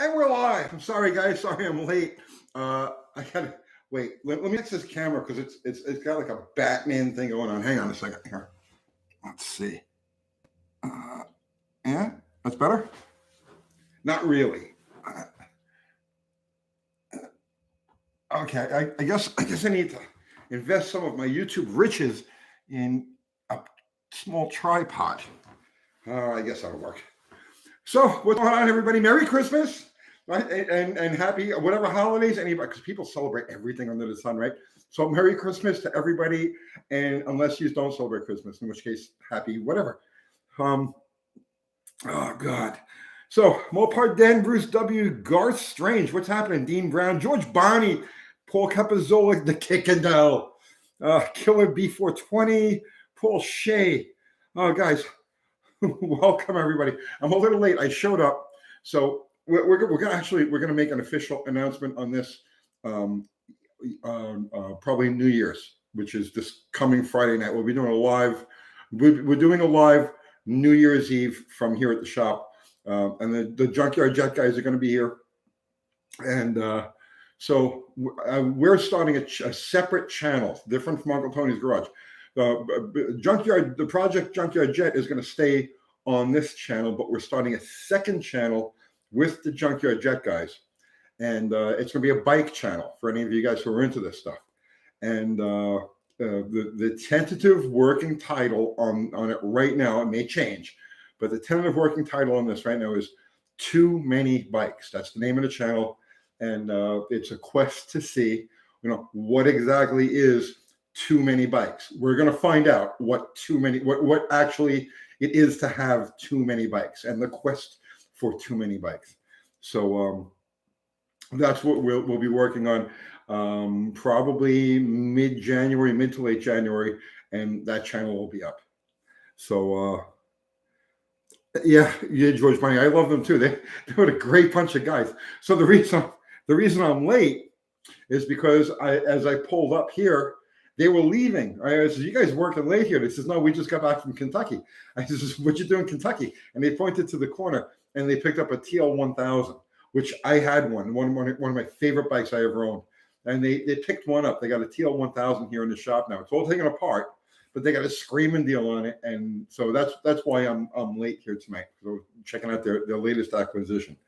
And we're live. I'm sorry, guys. Sorry I'm late. I gotta wait. Let me fix this camera because it's got like a Batman thing going on. Hang on a second here. Let's see. Yeah, that's better. Not really. Okay, I guess I need to invest some of my YouTube riches in a small tripod. I guess that'll work. So what's going on, everybody? Merry Christmas. Right? And happy whatever holidays anybody, because people celebrate everything under the sun, right? So Merry Christmas to everybody, and unless you don't celebrate Christmas, in which case happy whatever. Oh God. So Mopar Den, Bruce W, Garth Strange, what's happening? Dean Brown, George Barney, Paul Capazola, the Kickadell, Killer B420, Paul Shea. Oh guys, welcome everybody. I'm a little late. I showed up, so we're gonna make an official announcement on this probably New Year's, which is this coming Friday night. We'll be doing a live. We're doing a live New Year's Eve from here at the shop, and the Junkyard Jet guys are going to be here, and so we're starting a separate channel, different from Uncle Tony's Garage. The project Junkyard Jet is going to stay on this channel, but we're starting a second channel with the Junkyard Jet guys, and it's going to be a bike channel for any of you guys who are into this stuff. And the tentative working title on it right now, it may change, but the tentative working title on this right now is Too Many Bikes. That's the name of the channel, and it's a quest to see, what exactly is too many bikes. We're going to find out what actually it is to have too many bikes, and the quest for too many bikes. So that's what we'll be working on, probably mid to late January, and that channel will be up. So yeah, George Bunny, I love them too. They're a great bunch of guys. So the reason I'm late is because as I pulled up here, they were leaving. I said, "You guys working late here?" They says, "No, we just got back from Kentucky." I says, "What you doing in Kentucky?" And they pointed to the corner, and they picked up a TL1000, which I had one of my favorite bikes I ever owned. And they picked one up. They got a TL1000 here in the shop now. It's all taken apart, but they got a screaming deal on it. And so that's why I'm late here tonight. So checking out their latest acquisition.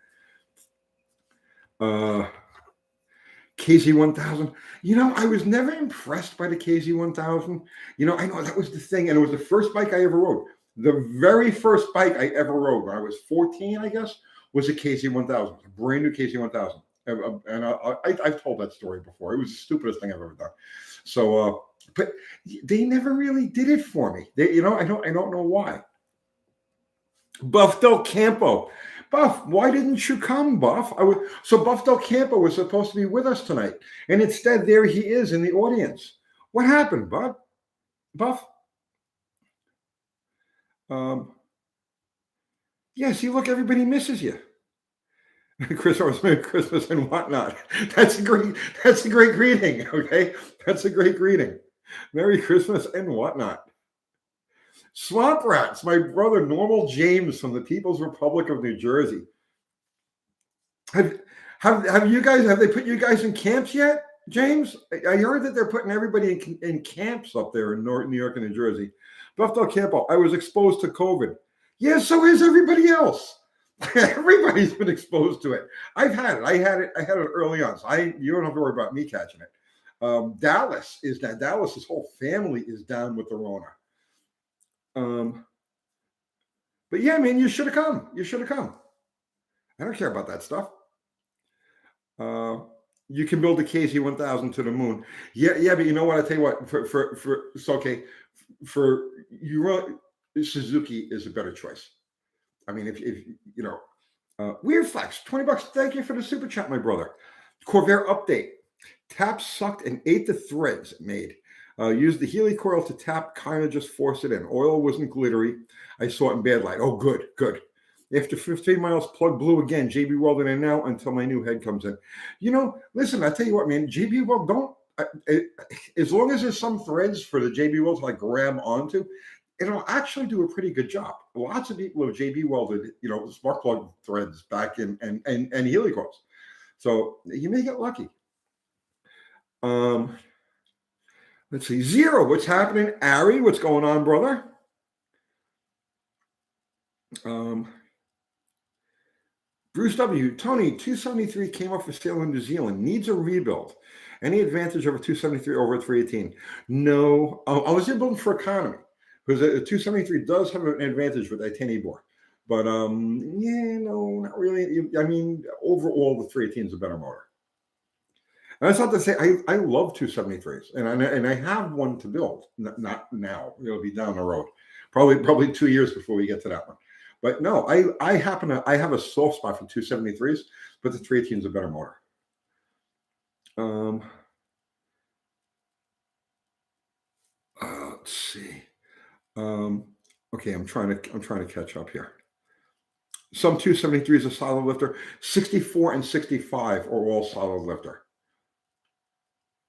KZ1000. I was never impressed by the KZ1000. I know that was the thing, and it was the first bike I ever rode. The very first bike I ever rode when I was 14, I guess, was a KZ1000, a brand new KZ1000. And I've told that story before. It was the stupidest thing I've ever done. So, but they never really did it for me. I don't know why. Buff Del Campo. Buff, why didn't you come, Buff? So Buff Del Campo was supposed to be with us tonight, and instead there he is in the audience. What happened, Buff? Yeah, see, look, everybody misses you. Merry Christmas and whatnot. That's a great greeting. Okay, that's a great greeting. Merry Christmas and whatnot. Swamp Rats, my brother Normal James from the People's Republic of New Jersey. Have they put you guys in camps yet, James? I heard that they're putting everybody in camps up there in New York and New Jersey. Buff Del Campo, I was exposed to COVID. Yeah, so is everybody else. Everybody's been exposed to it. I've had it. I had it early on. So you don't have to worry about me catching it. Dallas, his whole family is down with the Rona. But yeah, man, you should have come. I don't care about that stuff. You can build a KZ1000 to the moon. Yeah, but you know what? I tell you what, it's okay. For you, Suzuki is a better choice. I mean, if Weird Flex, $20. Thank you for the super chat, my brother. Corvair update. Tap sucked and ate the threads it made. Used the Healy coil to tap, kind of just force it in. Oil wasn't glittery. I saw it in bad light. Oh, good. After 15 miles, plug blew again. JB welded in now until my new head comes in. Listen, I tell you what, man, JB weld, as long as there's some threads for the JB weld to grab onto, it'll actually do a pretty good job. lots of people have JB welded, spark plug threads back in and helicoils. So you may get lucky. Let's see. Zero. What's happening? Ari, what's going on, brother? Bruce W. Tony, 273 came up for sale in New Zealand. Needs a rebuild. Any advantage over 273 over a 318? No. I was building for economy because a 273 does have an advantage with that 10 bore. But no, not really. I mean, overall, the 318 is a better motor. And that's not to say I love 273s, and I have one to build. Not now. It'll be down the road. Probably 2 years before we get to that one. But no, I have a soft spot for 273s, but the 318 is a better motor. Let's see. Okay, I'm trying to catch up here. Some 273s are solid lifter. 64 and 65 are all solid lifter.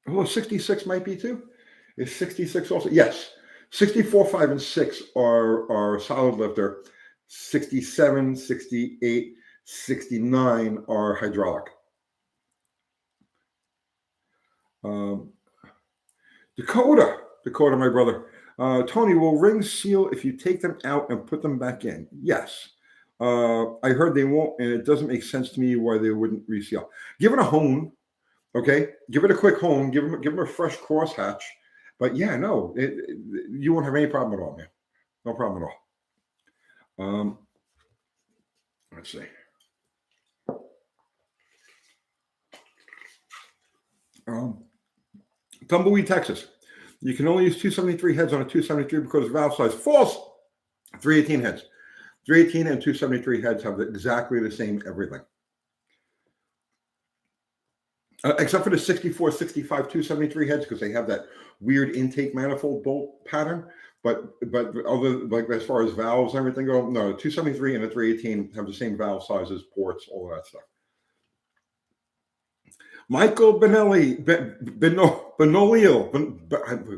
Well, 66 might be too. Is 66 also? Yes. 64, 5, and 6 are solid lifter. 67, 68, 69 are hydraulic. Dakota, my brother. Tony, will rings seal if you take them out and put them back in? Yes. I heard they won't, and it doesn't make sense to me why they wouldn't reseal. Give it a hone, okay? Give it a quick hone. Give them a fresh crosshatch. But yeah, no, you won't have any problem at all, man. No problem at all. Let's see. Tumbleweed, Texas. You can only use 273 heads on a 273 because of valve size. False. 318 heads. 318 and 273 heads have exactly the same everything. Except for the 64, 65, 273 heads because they have that weird intake manifold bolt pattern. But other, like as far as valves and everything go, no, 273 and a 318 have the same valve sizes, ports, all of that stuff. Michael Benolio.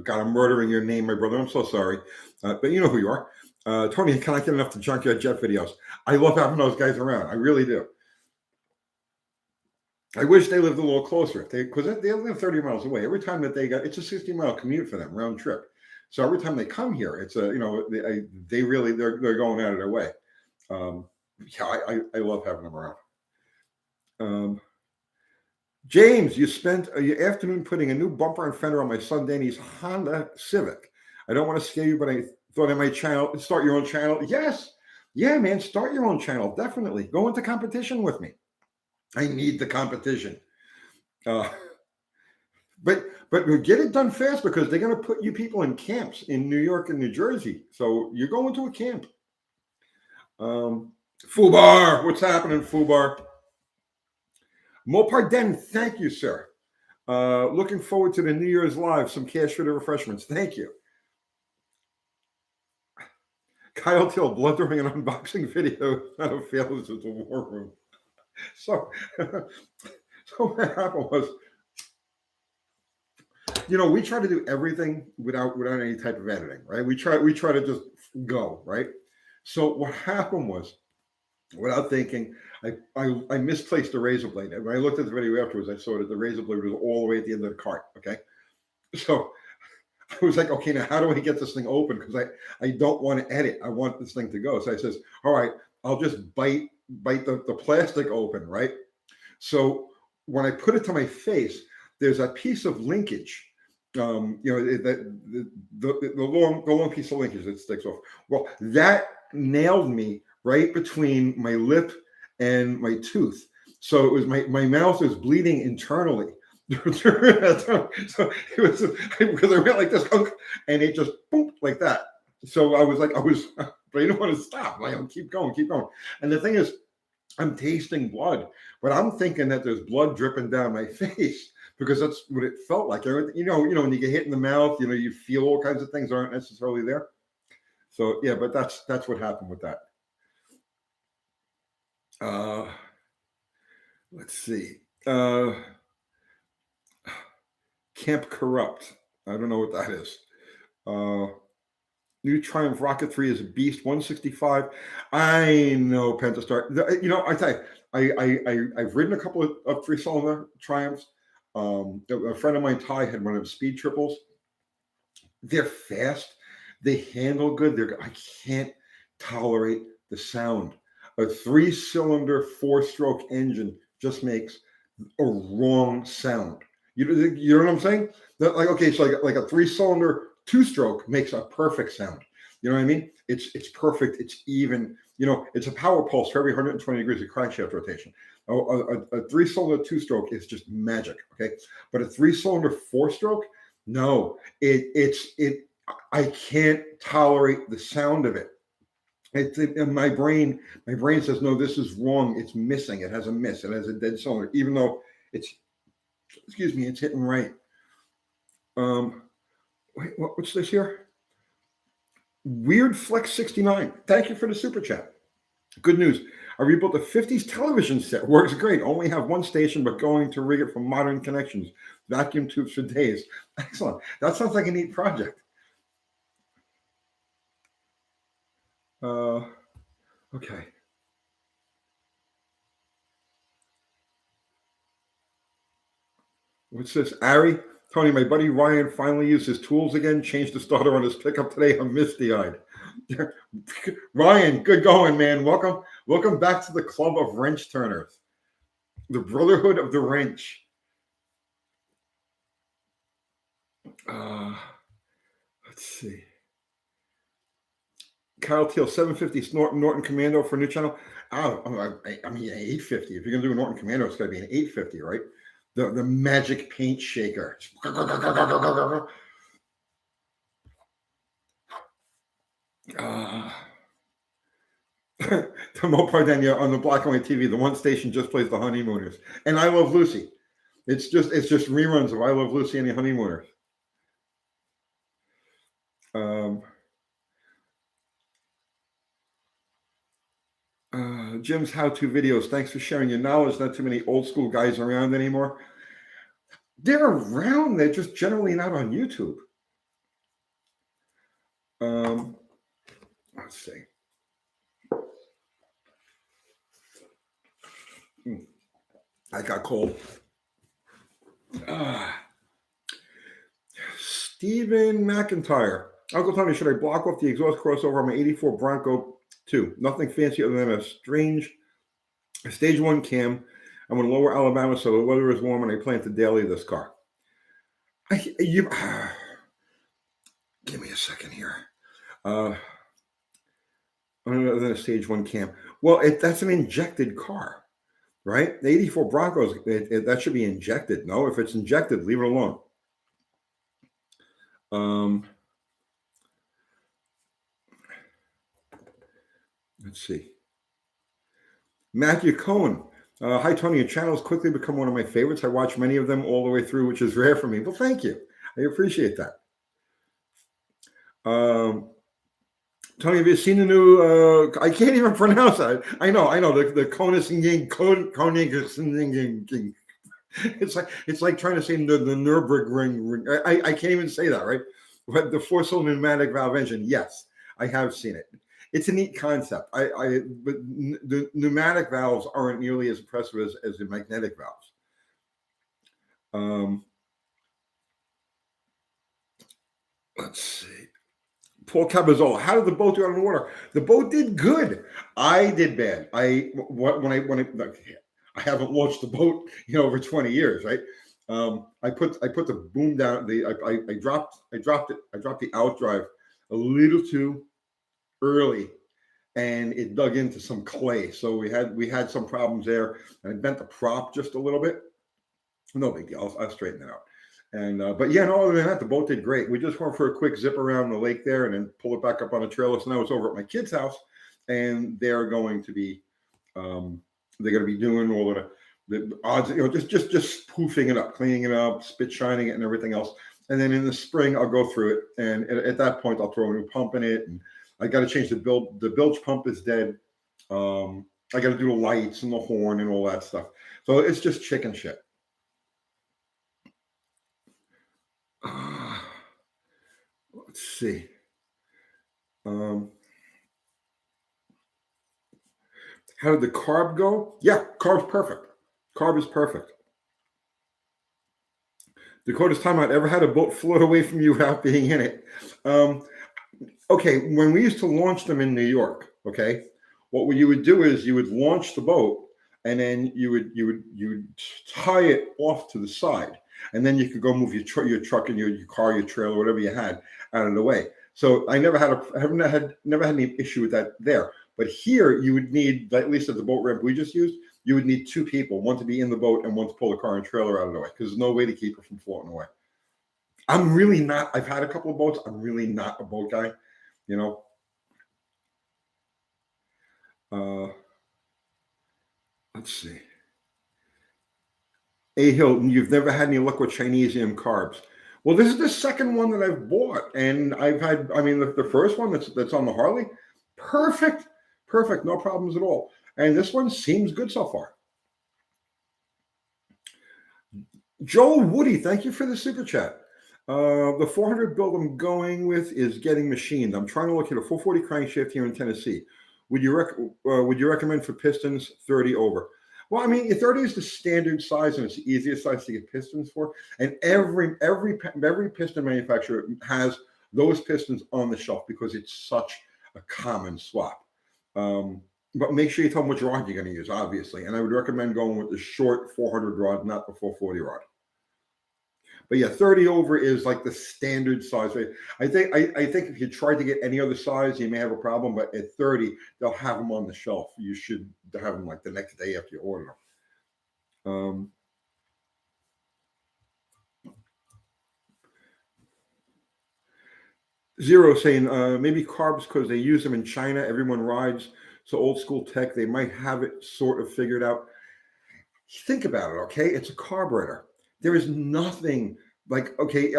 God, I'm murdering your name, my brother. I'm so sorry. But you know who you are. Tony, I cannot get enough to Junkyard Jet videos. I love having those guys around. I really do. I wish they lived a little closer because they live 30 miles away. Every time that it's a 60-mile commute for them, round trip. So every time they come here, it's they're going out of their way. I love having them around. James, you spent your afternoon putting a new bumper and fender on my son Danny's Honda Civic. I don't want to scare you, but I thought I might start your own channel. Yes. Yeah, man, start your own channel. Definitely. Go into competition with me. I need the competition. But get it done fast because they're going to put you people in camps in New York and New Jersey. So you're going to a camp. Fubar, what's happening, Fubar? Moparden, thank you, sir. Looking forward to the New Year's Live. Some cash for the refreshments. Thank you. Kyle Till, blood during an unboxing video. Not a fail. This is a war room. So what happened was, we try to do everything without any type of editing, right? We try to just go, right? So what happened was, without thinking, I misplaced the razor blade. And when I looked at the video afterwards, I saw that the razor blade was all the way at the end of the cart. Okay, so I was like, okay, now how do I get this thing open? Because I don't want to edit. I want this thing to go. So I says, all right, I'll just bite the plastic open, right? So when I put it to my face, there's a piece of linkage. The long piece of linkage that sticks off. Well, that nailed me right between my lip and my tooth. So it was my mouth was bleeding internally. So it was because I went like this, and it just boom like that. So but I didn't want to stop. Like, I'll keep going. And the thing is, I'm tasting blood, but I'm thinking that there's blood dripping down my face because that's what it felt like. When you get hit in the mouth, you feel all kinds of things aren't necessarily there. So yeah, but that's what happened with that. Let's see. Camp Corrupt. I don't know what that is. New Triumph Rocket 3 is a beast. 165. I know Pentastar. I tell you, I've ridden a couple of three-cylinder Triumphs. A friend of mine, Ty, had one of the speed triples. They're fast. They handle good. I can't tolerate the sound. A three-cylinder, four-stroke engine just makes a wrong sound. You know what I'm saying? Okay, so like a three-cylinder two-stroke makes a perfect sound. You know what I mean? It's perfect. It's even. It's a power pulse for every 120 degrees of crankshaft rotation. A three-cylinder two-stroke is just magic. Okay, but a three-cylinder four-stroke, no, I can't tolerate the sound of it. My brain says, no, this is wrong. It's missing. It has a miss. It has a dead cylinder, even though it's hitting right. Wait, what's this here? Weird Flex 69. Thank you for the super chat. Good news. I rebuilt a 50s television set. Works great. Only have one station, but going to rig it from modern connections. Vacuum tubes for days. Excellent. That sounds like a neat project. Okay. What's this? Ari? Tony, my buddy Ryan finally used his tools again, changed the starter on his pickup today. I'm misty-eyed. Ryan, good going, man. Welcome back to the club of wrench turners. The Brotherhood of the Wrench. Let's see. Kyle Teal, 750 Norton Commando for a new channel. I mean, 850. If you're going to do a Norton Commando, it's got to be an 850, right? The magic paint shaker. The Mopar Daniel on the black and white TV, the one station just plays the Honeymooners. And I Love Lucy. It's just reruns of I Love Lucy and the Honeymooners. Jim's how-to videos. Thanks for sharing your knowledge. Not too many old school guys around anymore. They're around. They're just generally not on YouTube. Let's see. I got cold. Stephen McIntyre. Uncle Tony, should I block off the exhaust crossover on my 84 Bronco 2? Nothing fancy other than a stage 1 cam. I'm in Lower Alabama, so the weather is warm, and I plan to daily this car. Give me a second here. Other than a stage 1 cam. Well, that's an injected car, right? The 84 Broncos, that should be injected. No, if it's injected, leave it alone. Let's see. Matthew Cohen. Hi, Tony. Your channel has quickly become one of my favorites. I watch many of them all the way through, which is rare for me. Well, thank you. I appreciate that. Tony, have you seen the new? I can't even pronounce that. I know. The Koenigsegg. It's like trying to say the Nürburgring. I can't even say that, right? But the 4-cylinder pneumatic valve engine. Yes, I have seen it. It's a neat concept. But the pneumatic valves aren't nearly as impressive as the magnetic valves. Let's see. Paul Cabazzola, how did the boat do on the water? The boat did good. I did bad. I haven't launched the boat, over 20 years, right? I put the boom down. I dropped the outdrive a little too early, and it dug into some clay. So we had some problems there, and I bent the prop just a little bit. No big deal. I'll straighten it out. And but yeah, no, other than that, the boat did great. We just went for a quick zip around the lake there, and then pull it back up on a trailer. So now it's over at my kid's house, and they're going to be doing all of the odds, just poofing it up, cleaning it up, spit shining it, and everything else. And then in the spring, I'll go through it, and at that point, I'll throw a new pump in it, and I got to change the bilge. The bilge pump is dead. I got to do the lights and the horn and all that stuff. So it's just chicken shit. Let's see. Um, how did the carb go? Yeah, carb's perfect. Carb is perfect. Dakota's time out. Ever had a boat float away from you without being in it? Um, okay, when we used to launch them in New York, okay, what you would do is you would launch the boat, and then you would tie it off to the side, and then you could go move your truck and your car, your trailer, whatever you had, out of the way. So I never had any issue with that there. But here you would need, at least at the boat ramp we just used, you would need two people, one to be in the boat and one to pull the car and trailer out of the way, because there's no way to keep it from floating away. I'm really not. I've had a couple of boats. I'm really not a boat guy. You know. Uh, let's see. A Hill, you've never had any luck with Chinesium carbs. Well, this is the second one that I've bought, and I've had. I mean, the first one that's on the Harley, perfect, perfect, no problems at all. And this one seems good so far. Joel Woody, thank you for the super chat. The 400 build I'm going with is getting machined. I'm trying to look at a 440 crankshaft here in Tennessee. Would you recommend for pistons 30 over? Well, I mean, 30 is the standard size and it's the easiest size to get pistons for. And every piston manufacturer has those pistons on the shelf because it's such a common swap. But make sure you tell them which rod you're going to use, obviously. And I would recommend going with the short 400 rod, not the 440 rod. But yeah, 30 over is like the standard size. I think if you tried to get any other size, you may have a problem. But at 30, they'll have them on the shelf. You should have them like the next day after you order them. Zero saying maybe carbs because they use them in China. Everyone rides. So old school tech, they might have it sort of figured out. Think about it, okay? It's a carburetor. There is nothing like, okay,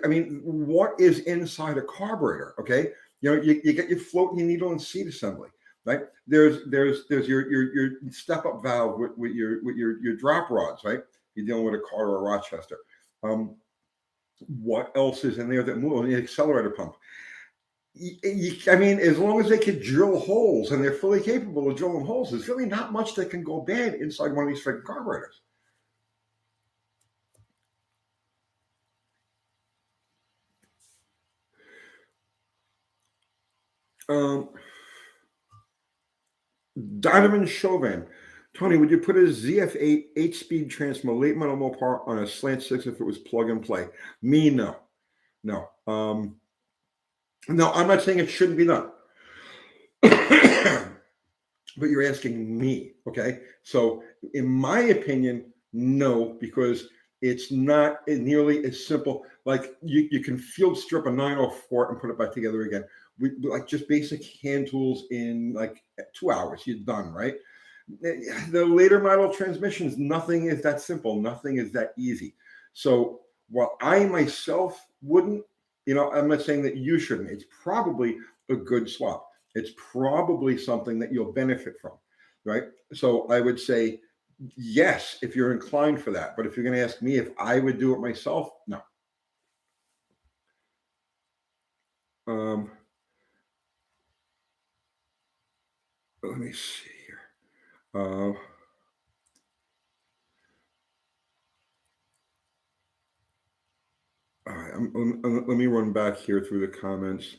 I mean, what is inside a carburetor, okay? You know, you get your float and your needle and seat assembly, right? There's your step up valve with your drop rods, right? You're dealing with a car or a Rochester. What else is in there that moves? The accelerator pump. I mean, as long as they can drill holes and they're fully capable of drilling holes, there's really not much that can go bad inside one of these freaking carburetors. Donovan Chauvin. Tony, would you put a ZF8 8-speed Transmo late model Mopar on a slant 6 if it was plug and play? Me, no. No. No, I'm not saying it shouldn't be done. But you're asking me, okay? So in my opinion, no, because it's not nearly as simple. Like you can field strip a 904 and put it back together again. Like just basic hand tools in like 2 hours, you're done, right? The later model transmissions, nothing is that simple. Nothing is that easy. So while I myself wouldn't, I'm not saying that you shouldn't. It's probably a good swap. It's probably something that you'll benefit from, right? So I would say yes, if you're inclined for that. But if you're going to ask me if I would do it myself, no. Let me see here. All right, let me run back here through the comments.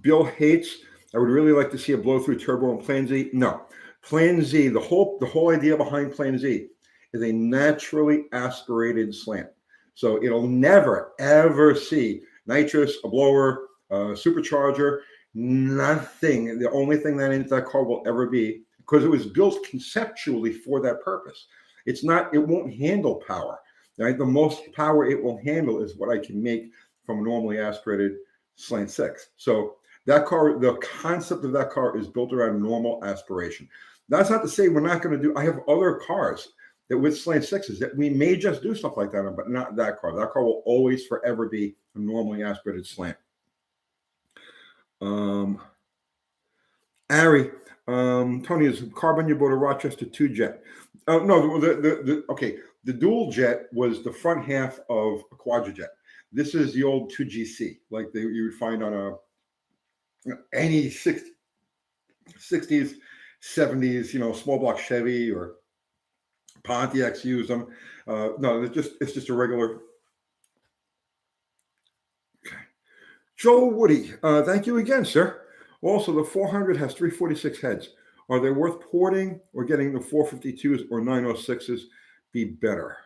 Bill hates. I would really like to see a blow through turbo on Plan Z. No, Plan Z. The whole idea behind Plan Z is a naturally aspirated slant, so it'll never ever see nitrous, a blower, supercharger, nothing. The only thing that car will ever be, because it was built conceptually for that purpose. It's not. It won't handle power. Right? The most power it will handle is what I can make from a normally aspirated slant 6. So that car, the concept of that car is built around normal aspiration. That's not to say we're not going to do. I have other cars that with slant 6s that we may just do stuff like that on, but not that car. That car will always forever be a normally aspirated slant. Ari, Tony, is carbon you bought a Rochester 2 jet? No, okay. The dual jet was the front half of a quadrijet. This is the old 2GC, like you would find on any 60s, 70s, small block Chevy or Pontiacs use them. No, it's just a regular. Joe Woody, thank you again, sir. Also, the 400 has 346 heads. Are they worth porting or getting the 452s or 906s be better?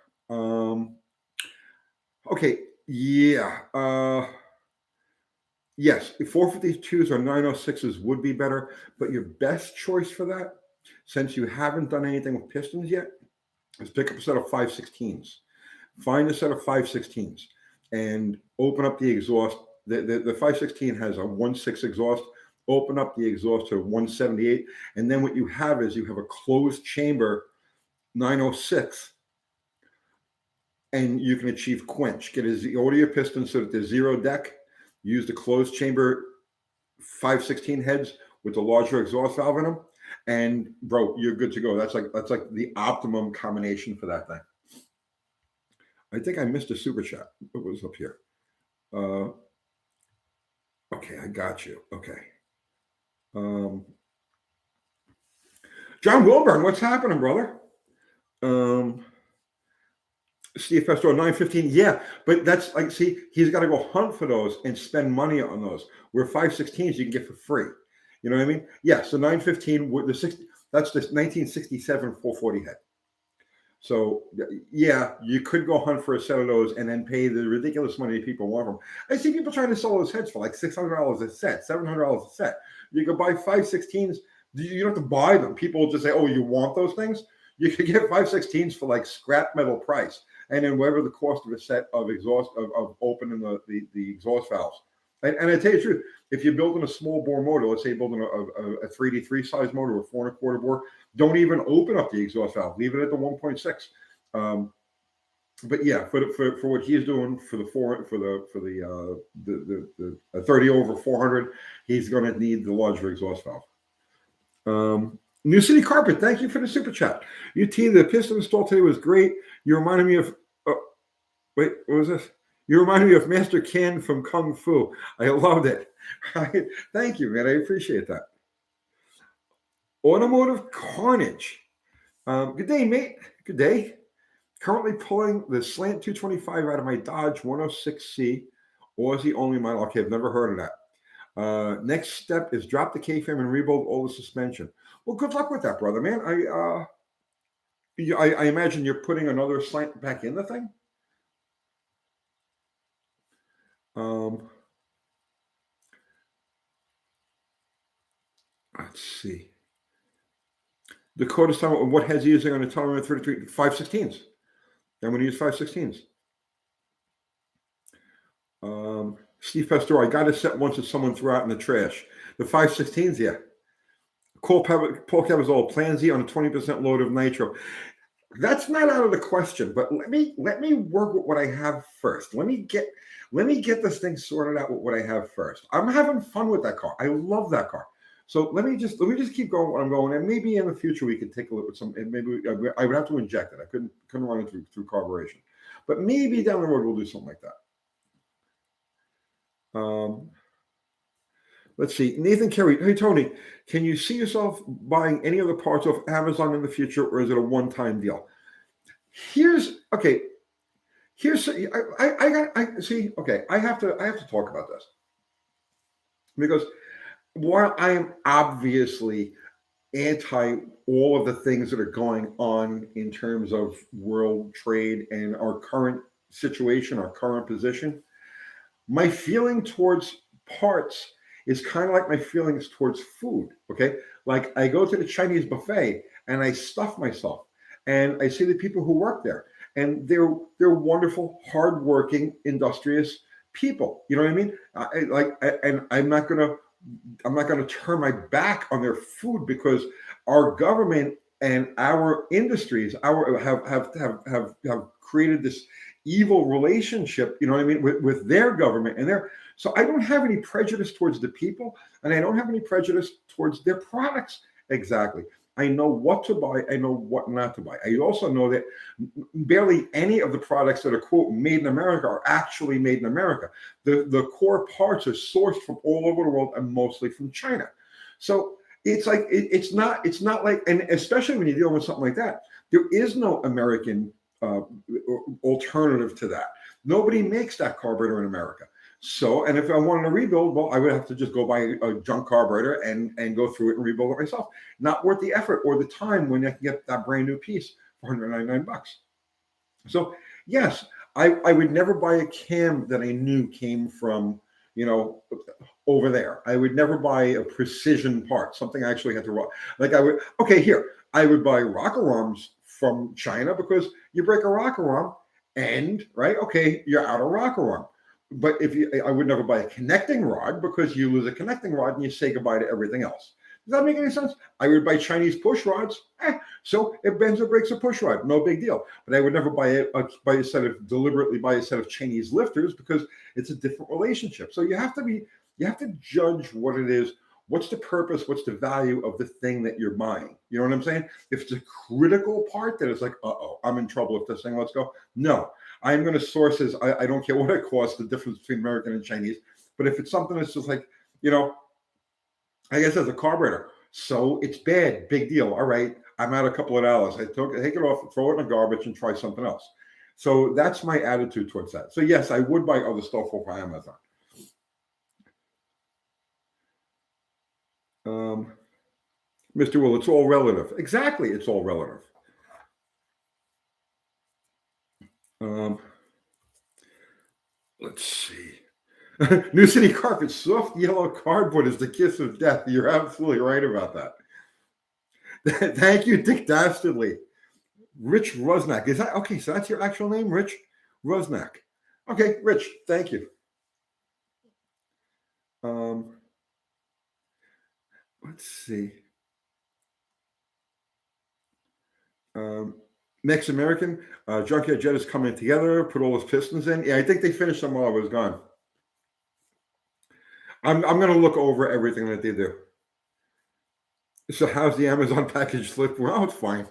Okay, yeah. Yes, 452s or 906s would be better, but your best choice for that, since you haven't done anything with pistons yet, is pick up a set of 516s. Find a set of 516s and open up the exhaust. The 516 has a 1.6 exhaust. Open up the exhaust to 178, and then what you have is you have a closed chamber 906, and you can achieve quench. Order your pistons so that there's zero deck. Use the closed chamber 516 heads with the larger exhaust valve in them, and bro, you're good to go. That's like the optimum combination for that thing. I think I missed a super chat. What was up here? Okay, I got you. Okay. John Wilburn, what's happening, brother? Steve Pastore, 915. Yeah, but that's like, see, he's got to go hunt for those and spend money on those. Where 516s you can get for free. You know what I mean? Yeah, so 915, that's the 1967 440 head. So yeah, you could go hunt for a set of those and then pay the ridiculous money people want them. I see people trying to sell those heads for like $600 a set, $700 a set. You could buy 516s. You don't have to buy them. People will just say, "Oh, you want those things?" You could get 516s for like scrap metal price, and then whatever the cost of a set of exhaust of opening the exhaust valves. And I tell you the truth, if you're building a small bore motor, let's say you're building a 3D3 size motor or 4 1/4 bore, don't even open up the exhaust valve. Leave it at the 1.6. But yeah, for what he's doing for the 30 over 400, he's going to need the larger exhaust valve. New City Carpet, thank you for the super chat. UT, the piston install today was great. You reminded me of wait, what was this? You reminded me of Master Ken from Kung Fu. I loved it. Thank you, man. I appreciate that. Automotive Carnage. Good day, mate. Good day. Currently pulling the Slant 225 out of my Dodge 106C. Aussie only model. Okay, I've never heard of that. Next step is drop the K-frame and rebuild all the suspension. Well, good luck with that, brother, man. I imagine you're putting another slant back in the thing. Let's see. Dakota's talking about what heads he using on the Telemann 33 516s. I'm going to use 516s. Steve Pastore, I got a set once that someone threw out in the trash. The 516s, yeah. Paul Cavazzola, Plan Z on a 20% load of nitro. That's not out of the question, but let me work with what I have first. Let me get this thing sorted out with what I have first. I'm having fun with that car. I love that car. So let me just keep going where I'm going, and maybe in the future we could take a look at some. And maybe I would have to inject it. I couldn't run it through carburation, but maybe down the road we'll do something like that. Let's see. Nathan Kerry. Hey Tony, can you see yourself buying any other parts off Amazon in the future, or is it a one-time deal? Here's I see. Okay, I have to talk about this because while I am obviously anti all of the things that are going on in terms of world trade and our current situation, our current position, my feeling towards parts is kind of like my feelings towards food. Okay, like I go to the Chinese buffet and I stuff myself, and I see the people who work there, and they're wonderful, hardworking, industrious people. You know what I mean? And I'm not gonna turn my back on their food because our government and our industries have created this evil relationship, you know what I mean, with their government and so I don't have any prejudice towards the people, and I don't have any prejudice towards their products exactly. I know what to buy. I know what not to buy. I also know that barely any of the products that are quote made in America are actually made in America. The core parts are sourced from all over the world and mostly from China. So it's like it's not like, and especially when you're dealing with something like that, there is no American uh, alternative to that. Nobody makes that carburetor in America. So, and if I wanted to rebuild, well, I would have to just go buy a junk carburetor and go through it and rebuild it myself. Not worth the effort or the time when I can get that brand new piece for $199. So, yes, I would never buy a cam that I knew came from, you know, over there. I would never buy a precision part, something I actually had to rock. Like I would, okay, here, I would buy rocker arms from China because you break a rocker arm and, right, okay, you're out of rocker arm. But I would never buy a connecting rod because you lose a connecting rod and you say goodbye to everything else. Does that make any sense? I would buy Chinese push rods. So it bends or breaks a push rod, no big deal. But I would never deliberately buy a set of Chinese lifters because it's a different relationship. So you have to judge what it is. What's the purpose? What's the value of the thing that you're buying? You know what I'm saying? If it's a critical part that is like, I'm in trouble with this thing, let's go. No, I'm going to source this. I don't care what it costs, the difference between American and Chinese. But if it's something that's just like, I guess as a carburetor, so it's bad, big deal. All right, I'm out a couple of dollars. I take it off, throw it in the garbage, and try something else. So that's my attitude towards that. So yes, I would buy other stuff off Amazon. Mr. Will, it's all relative. Exactly, it's all relative. Let's see. New City Carpet, soft yellow cardboard is the kiss of death. You're absolutely right about that. Thank you, Dick Dastardly. Rich Rosnack. Is that okay? So that's your actual name, Rich Rosnack. Okay, Rich, thank you. Let's see. Next American, Junkyard Jet is coming together, put all his pistons in. Yeah, I think they finished them while I was gone. I'm going to look over everything that they do. So how's the Amazon package slip? Well, it's fine.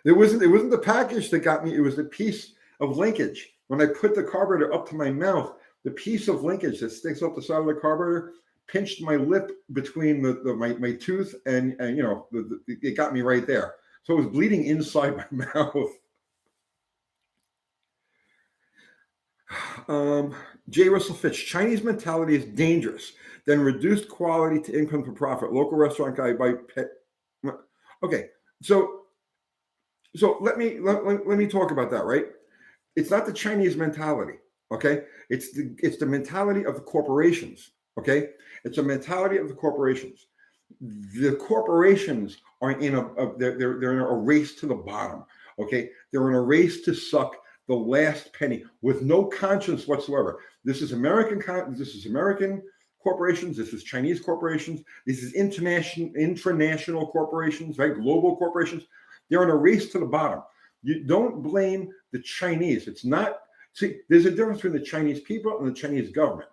It wasn't the package that got me. It was the piece of linkage. When I put the carburetor up to my mouth, the piece of linkage that sticks up the side of the carburetor pinched my lip between my tooth and it got me right there. So it was bleeding inside my mouth. J. Russell Fitch, Chinese mentality is dangerous. Then reduced quality to income for profit. Local restaurant guy by pet. Okay, so let me talk about that, right? It's not the Chinese mentality, okay? It's the mentality of the corporations, okay? It's a mentality of the corporations. The corporations are in they're in a race to the bottom, okay? They're in a race to suck the last penny with no conscience whatsoever. This is American corporations. This is Chinese corporations. This is international corporations, right? Global corporations. They're in a race to the bottom. You don't blame the Chinese. It's not. See, there's a difference between the Chinese people and the Chinese government.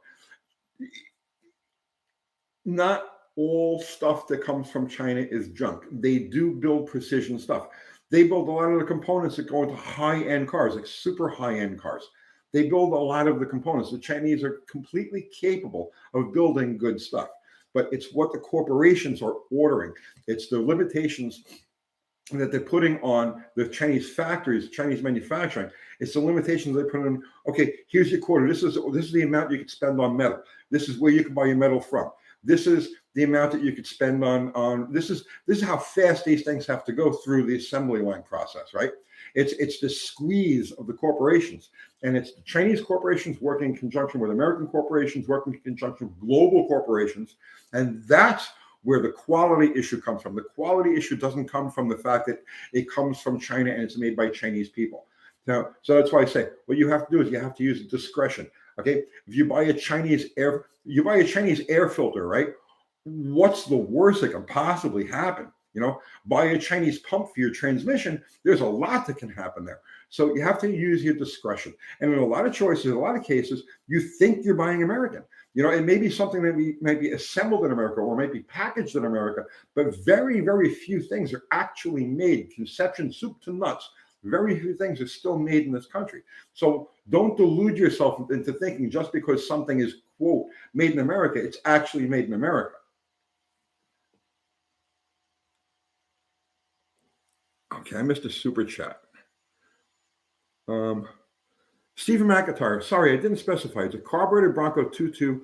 Not all stuff that comes from China is junk. They do build precision stuff. They build a lot of the components that go into high-end cars, like super high-end cars. They build a lot of the components. The Chinese are completely capable of building good stuff, but it's what the corporations are ordering. It's the limitations that they're putting on the Chinese factories, Chinese manufacturing. It's the limitations they put in. Okay, here's your quarter. This is the amount you could spend on metal. This is where you can buy your metal from. This is the amount that you could spend on this is how fast these things have to go through the assembly line process, right? It's the squeeze of the corporations, and it's the Chinese corporations working in conjunction with American corporations, working in conjunction with global corporations, and that's where the quality issue comes from. The quality issue doesn't come from the fact that it comes from China and it's made by Chinese people. Now, so that's why I say what you have to do is you have to use discretion. Okay, if you buy a Chinese air filter, right? What's the worst that can possibly happen? Buy a Chinese pump for your transmission. There's a lot that can happen there. So you have to use your discretion. And in a lot of choices, in a lot of cases, you think you're buying American. It may be something that might be assembled in America or might be packaged in America, but very, very few things are actually made, conception, soup to nuts. Very few things are still made in this country. So don't delude yourself into thinking just because something is, quote, made in America, it's actually made in America. Okay, I missed a super chat. Stephen McIntyre, sorry, I didn't specify. It's a carbureted Bronco 2.2.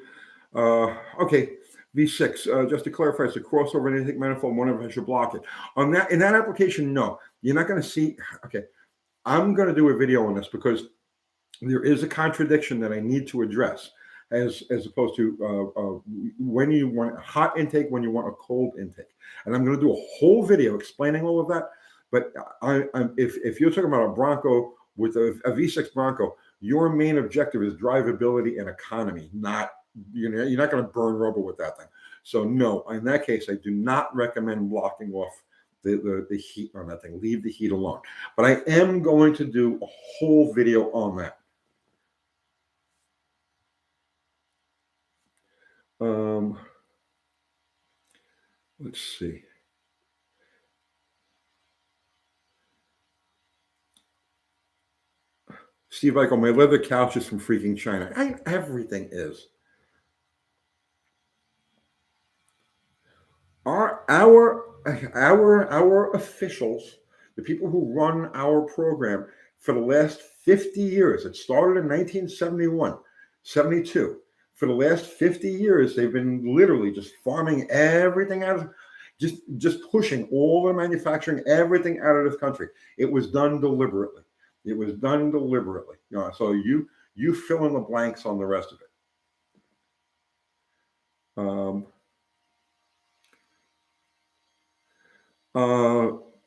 Okay, V6. Just to clarify, it's a crossover intake manifold. One of us should block it. In that application, no, you're not going to see. Okay, I'm going to do a video on this because there is a contradiction that I need to address, as opposed to when you want a hot intake, when you want a cold intake, and I'm going to do a whole video explaining all of that. But if you're talking about a Bronco with a V6 Bronco, your main objective is drivability and economy, not you're not going to burn rubber with that thing. So no, in that case, I do not recommend blocking off the heat on that thing. Leave the heat alone. But I am going to do a whole video on that. Let's see. Steve Eichel, my leather couch is from freaking China. Everything is. Our officials, the people who run our program for the last 50 years, it started in 1971, 72. For the last 50 years, they've been literally just farming everything out of, just pushing all the manufacturing, everything out of this country. It was done deliberately. It was done deliberately. So you fill in the blanks on the rest of it.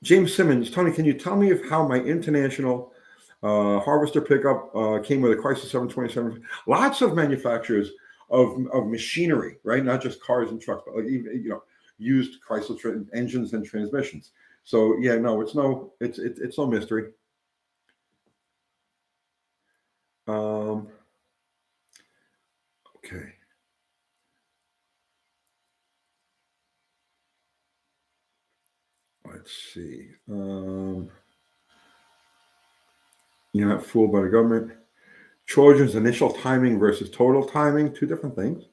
James Simmons, Tony, can you tell me how my international harvester pickup came with a Chrysler 727? Lots of manufacturers of machinery, right? Not just cars and trucks, but like even used Chrysler engines and transmissions. So yeah, no, it's no mystery. Okay. Let's see. You're not fooled by the government. Trojan's initial timing versus total timing, two different things.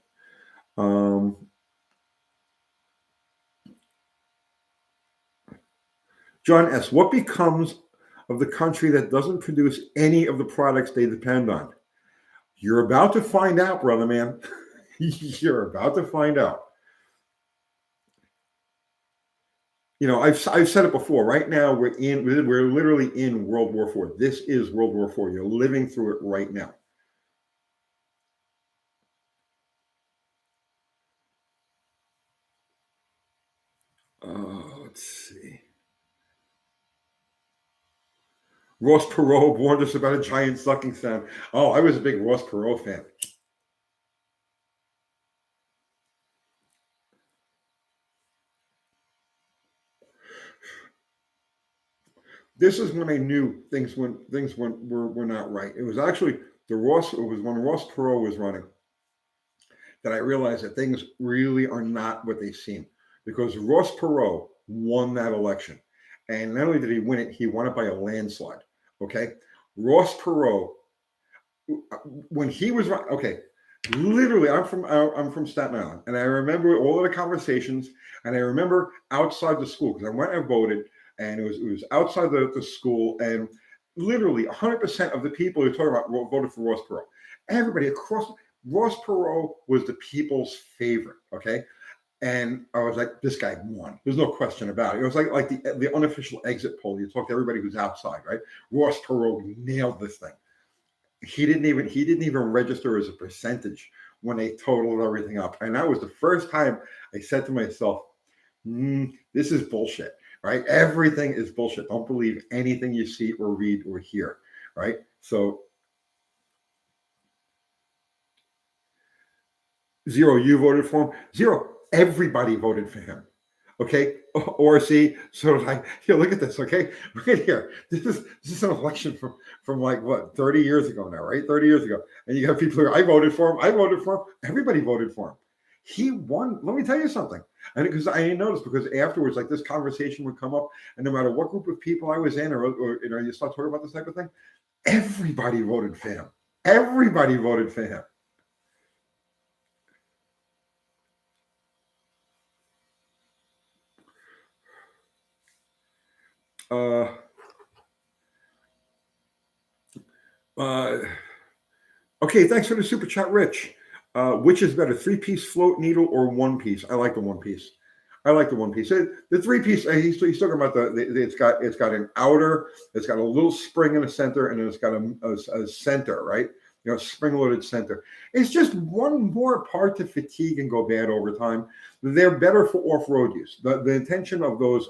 John S., what becomes of the country that doesn't produce any of the products they depend on? You're about to find out, brother man. You're about to find out. I've said it before. Right now, we're literally in World War IV. This is World War IV. You're living through it right now. Let's see. Ross Perot warned us about a giant sucking sound. Oh, I was a big Ross Perot fan. This is when I knew things were not right. It was actually it was when Ross Perot was running that I realized that things really are not what they seem, because Ross Perot won that election. And not only did he win it, he won it by a landslide. Okay. Ross Perot, when he was literally, I'm from Staten Island, and I remember all of the conversations, and I remember outside the school, because I went and voted, and it was outside the school, and literally 100% of the people who talking about voted for Ross Perot. Everybody across, Ross Perot was the people's favorite. Okay. And I was like, this guy won. There's no question about it. It was like the unofficial exit poll. You talk to everybody who's outside, right? Ross Perot nailed this thing. He didn't even register as a percentage when they totaled everything up. And that was the first time I said to myself, this is bullshit, right? Everything is bullshit. Don't believe anything you see or read or hear, right? So Zero, you voted for him. Zero, everybody voted for him. Okay, ORC. So like, here, look at this. Okay, right here. This is an election from like what 30 years ago now, right? 30 years ago, and you got people who I voted for him. I voted for him. Everybody voted for him. He won. Let me tell you something. And because I didn't notice, because afterwards, like this conversation would come up, and no matter what group of people I was in, or you start talking about this type of thing, everybody voted for him. Everybody voted for him. Uh, uh, okay, thanks for the super chat, Rich. Which is better, three-piece float needle or one piece? I like the one piece. I like the one piece. The three piece. He's talking about it's got an outer. It's got a little spring in the center, and then it's got a center, right? You know, spring loaded center. It's just one more part to fatigue and go bad over time. They're better for off road use. The intention of those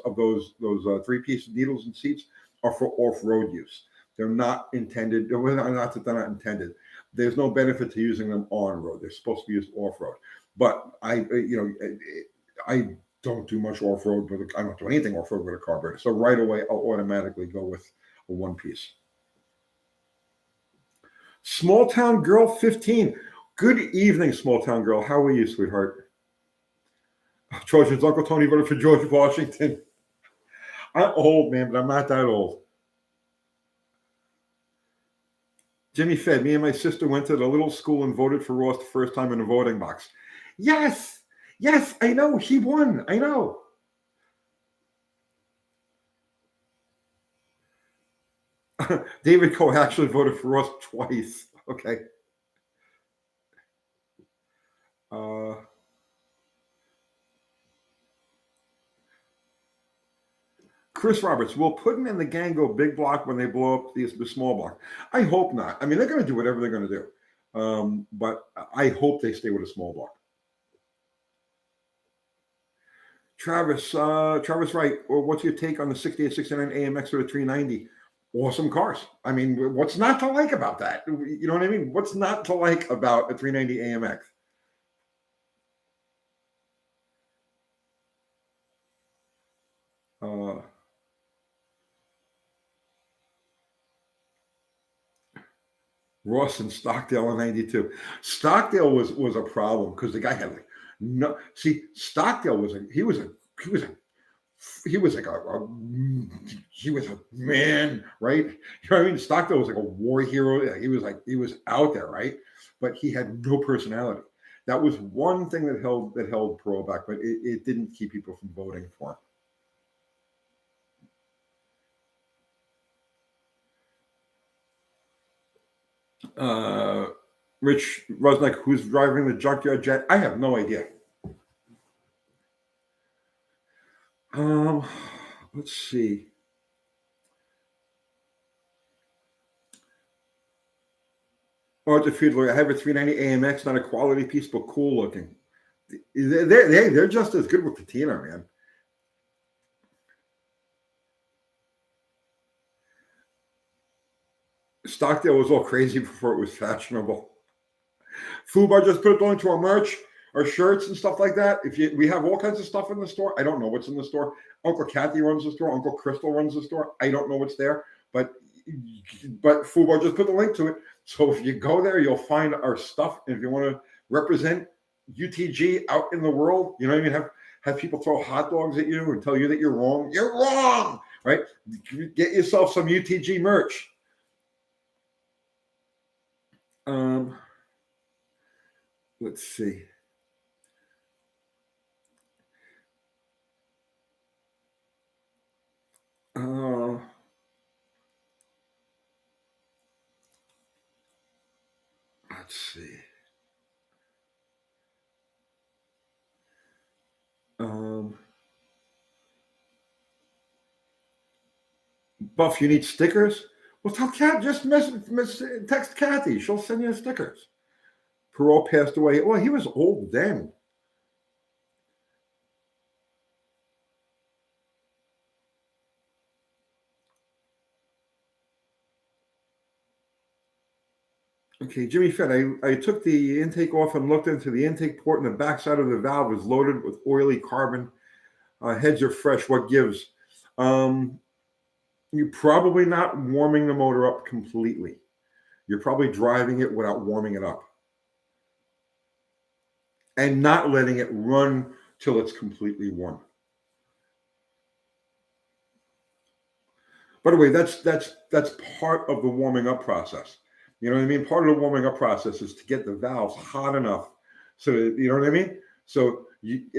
three piece needles and seats are for off road use. They're not intended. Not that they're not intended. There's no benefit to using them on road. They're supposed to be used off road. But I don't do much off road with. I don't do anything off road with a carburetor. So right away, I'll automatically go with a one piece. Small town girl 15. Good evening, small town girl. How are you, sweetheart? Trojan's Uncle Tony voted for George Washington. I'm old, man, but I'm not that old. Jimmy Fed, me and my sister went to the little school and voted for Ross the first time in the voting box. Yes, I know. He won. I know. David Coe actually voted for Ross twice. Okay. Chris Roberts, will Puddin and the gang go big block when they blow up the small block? I hope not. I mean, they're going to do whatever they're going to do. But I hope they stay with a small block. Travis Wright, what's your take on the 68, 69 AMX or the 390? Awesome cars. I mean, what's not to like about that? You know what I mean? What's not to like about a 390 AMX? Ross and Stockdale in '92. Stockdale was a problem because the guy had like no. See, Stockdale was like a man, right? You know what I mean? Stockdale was like a war hero. He was out there, right? But he had no personality. That was one thing that held Perot back, but it didn't keep people from voting for him. Rich Rosnick, who's driving the junkyard jet? I have no idea. Let's see. Arthur Fiedler, I have a 390 AMX, not a quality piece, but cool looking. They're just as good with patina, man. Stockdale was all crazy before it was fashionable. Fubar just put it on to our merch, our shirts and stuff like that. We have all kinds of stuff in the store. I don't know what's in the store. Uncle Kathy runs the store. Uncle Crystal runs the store. I don't know what's there, but Fubar just put the link to it. So if you go there, you'll find our stuff. And if you want to represent UTG out in the world, you know what I mean? Have people throw hot dogs at you and tell you that you're wrong. You're wrong, right? Get yourself some UTG merch. Let's see. Let's see. Buff, you need stickers? Well, tell Kat, just text Kathy. She'll send you stickers. Perot passed away. Well, he was old then. Okay, Jimmy Fed, I took the intake off and looked into the intake port, and the backside of the valve is loaded with oily carbon. Heads are fresh. What gives? You're probably not warming the motor up completely. You're probably driving it without warming it up and not letting it run till it's completely warm. By the way, that's part of the warming up process. You know what I mean? Part of the warming up process is to get the valves hot enough so that, you know what I mean? So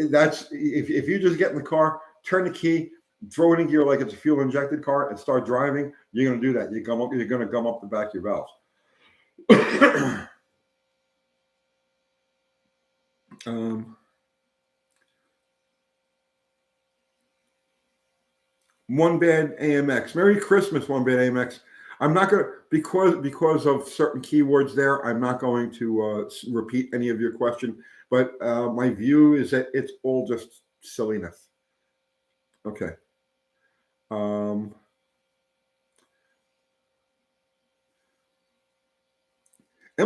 that's if you just get in the car, turn the key, throw it in gear like it's a fuel injected car, and start driving, you're going to do that. You're going to gum up the back of your valves. One Bad AMX. Merry Christmas, One Bad AMX. I'm not going to because of certain keywords there. I'm not going to repeat any of your question. But my view is that it's all just silliness. Okay. Emma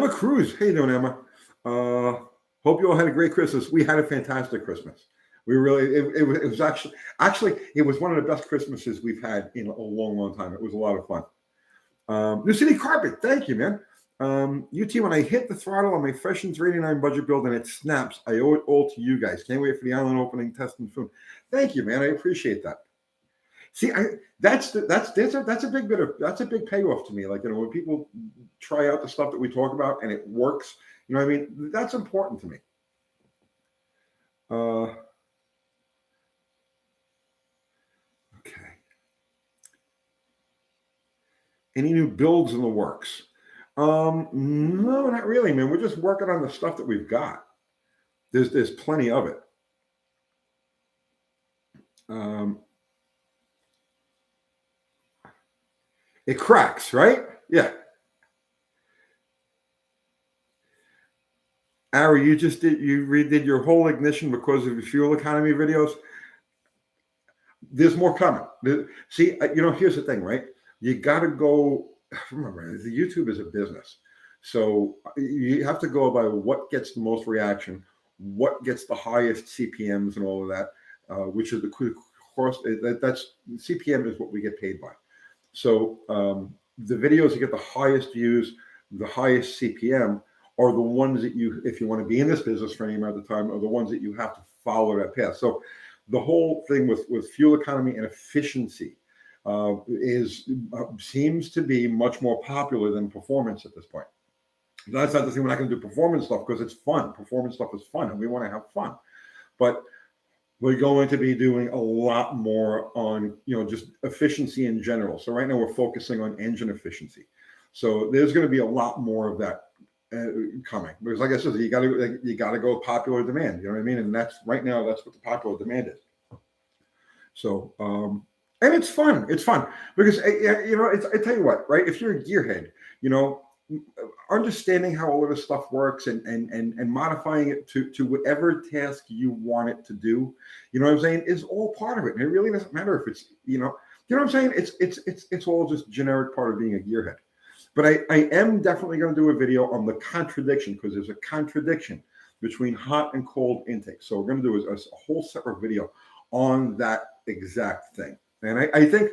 Cruz. How you doing, Emma? Hope you all had a great Christmas. We had a fantastic Christmas. We really, it was actually, it was one of the best Christmases we've had in a long, long time. It was a lot of fun. New City Carpet. Thank you, man. UT, when I hit the throttle on my Fresh and 389 budget build and it snaps, I owe it all to you guys. Can't wait for the island opening, testing food. Thank you, man. I appreciate that. See, that's a big payoff to me. Like, you know, when people try out the stuff that we talk about and it works, you know what I mean? That's important to me. Okay. Any new builds in the works? No, not really, man. We're just working on the stuff that we've got. There's plenty of it. It cracks, right? Yeah. Ari, you redid your whole ignition because of your fuel economy videos. There's more coming. See, you know, here's the thing, right? You got to go. Remember, the YouTube is a business, so you have to go by what gets the most reaction, what gets the highest CPMS, and all of that, which is the course. That's CPM is what we get paid by. So the videos that get the highest views, the highest CPM, are the ones that you, if you want to be in this business for any amount of time, are the ones that you have to follow that path. So the whole thing with fuel economy and efficiency seems to be much more popular than performance at this point. That's not to say we're not going to do performance stuff because it's fun. Performance stuff is fun, and we want to have fun. But we're going to be doing a lot more on, you know, just efficiency in general. So right now we're focusing on engine efficiency. So there's going to be a lot more of that coming, because like I said, you got to go with popular demand. You know what I mean? And that's right now, that's what the popular demand is. So and it's fun. It's fun because you know, I tell you what, right? If you're a gearhead, you know, understanding how all of this stuff works and modifying it to whatever task you want it to do, you know what I'm saying, is all part of it. And it really doesn't matter if it's, you know what I'm saying? It's all just generic part of being a gearhead. But I am definitely going to do a video on the contradiction, because there's a contradiction between hot and cold intake. So we're going to do a whole separate video on that exact thing. And I think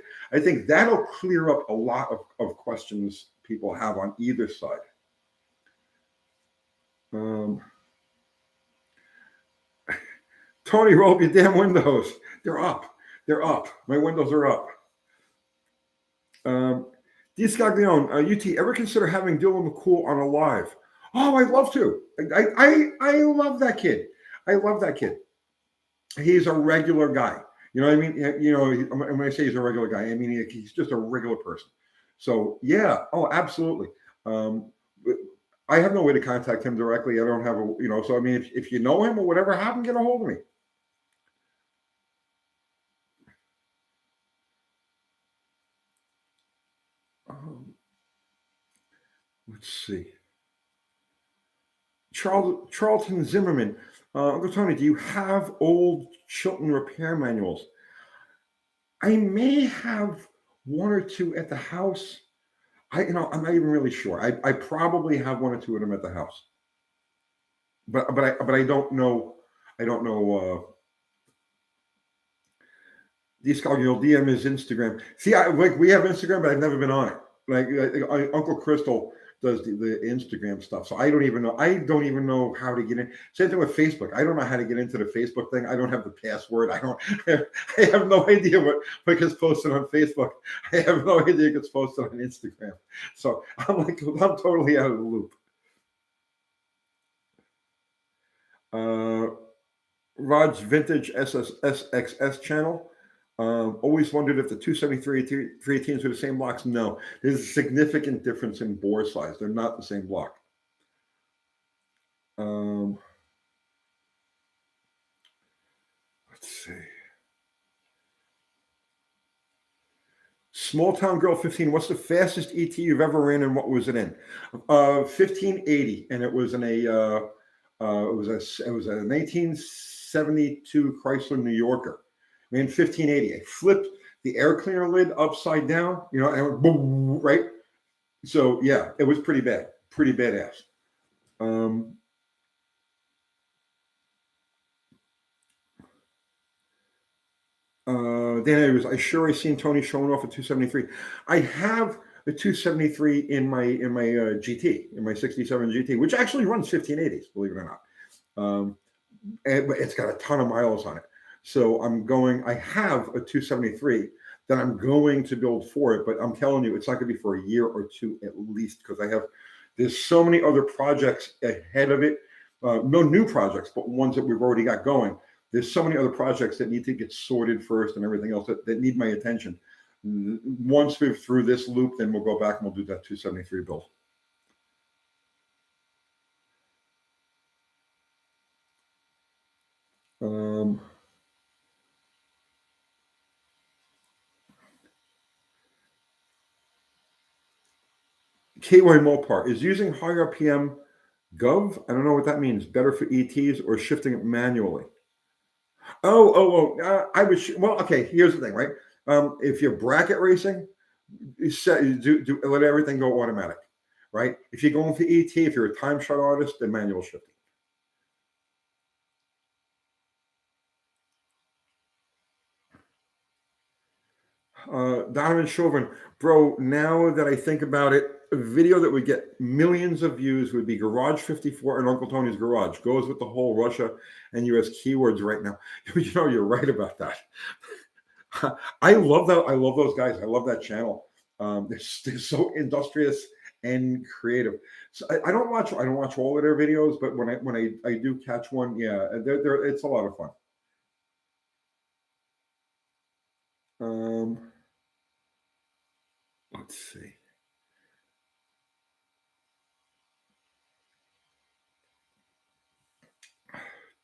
that'll clear up a lot of questions people have on either side. Tony, roll up your damn windows. They're up. They're up. My windows are up. D. Scaglione, UT, ever consider having Dylan McCool on a live? Oh, I'd love to. I love that kid. I love that kid. He's a regular guy. You know what I mean? You know, when I say he's a regular guy, I mean he's just a regular person. So yeah, oh, absolutely. I have no way to contact him directly. I don't have a, you know, so I mean, if you know him or whatever, have him get a hold of me. Let's see. Charlton Zimmerman, Uncle Tony, do you have old Chilton repair manuals? I may have one or two at the house. I'm not even really sure. I probably have one or two of them at the house, but I don't know. I don't know. You'll DM his Instagram. See, like we have Instagram, but I've never been on it. Uncle Crystal does the Instagram stuff, so I don't even know. I don't even know how to get in. Same thing with Facebook. I don't know how to get into the Facebook thing. I don't have the password. I don't. I have no idea what gets posted on Facebook. I have no idea what gets posted on Instagram. So I'm totally out of the loop. Rod's Vintage SXS channel. Always wondered if the 273 318s are the same blocks. No, there's a significant difference in bore size. They're not the same block. Let's see. Small Town Girl 15. What's the fastest ET you've ever ran, and what was it in? 1580, and it was in a it was a 1972 Chrysler New Yorker. I mean, 1580. I flipped the air cleaner lid upside down, and it went boom, right? So yeah, it was pretty bad, pretty badass. Dan, I seen Tony showing off a 273. I have a 273 in my GT, in my 67 GT, which actually runs 1580s, believe it or not. But it's got a ton of miles on it. So I have a 273 that I'm going to build for it, but I'm telling you, it's not going to be for a year or two at least, because there's so many other projects ahead of it. No new projects, but ones that we've already got going. There's so many other projects that need to get sorted first and everything else that need my attention. Once we're through this loop, then we'll go back and we'll do that 273 build. KY Mopar is using high RPM Gov. I don't know what that means. Better for ETs or shifting it manually. I would. Okay. Here's the thing, right? If you're bracket racing, you let everything go automatic, right? If you're going for ET, if you're a time shot artist, then manual shifting. Donovan Chauvin, bro, now that I think about it, a video that would get millions of views would be Garage 54 and Uncle Tony's Garage. Goes with the whole Russia and US keywords right now. You're right about that. I love that. I love those guys. I love that channel. They're so industrious and creative. So I don't watch all of their videos, but when I do catch one, yeah, it's a lot of fun. Let's see.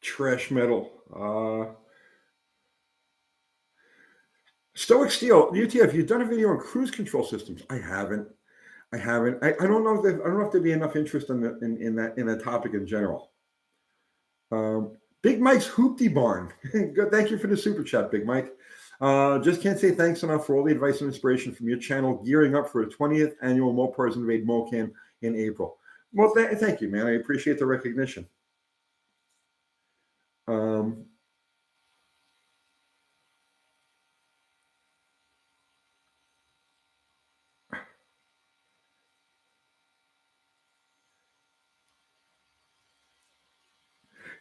Trash metal. Stoic Steel, UTF, you've done a video on cruise control systems. I haven't. I don't know if there'd be enough interest in that topic in general. Big Mike's Hoopty Barn. Good. Thank you for the super chat, Big Mike. Just can't say thanks enough for all the advice and inspiration from your channel, gearing up for the 20th annual Mopars Invade MoCan in April. Well, thank you, man. I appreciate the recognition.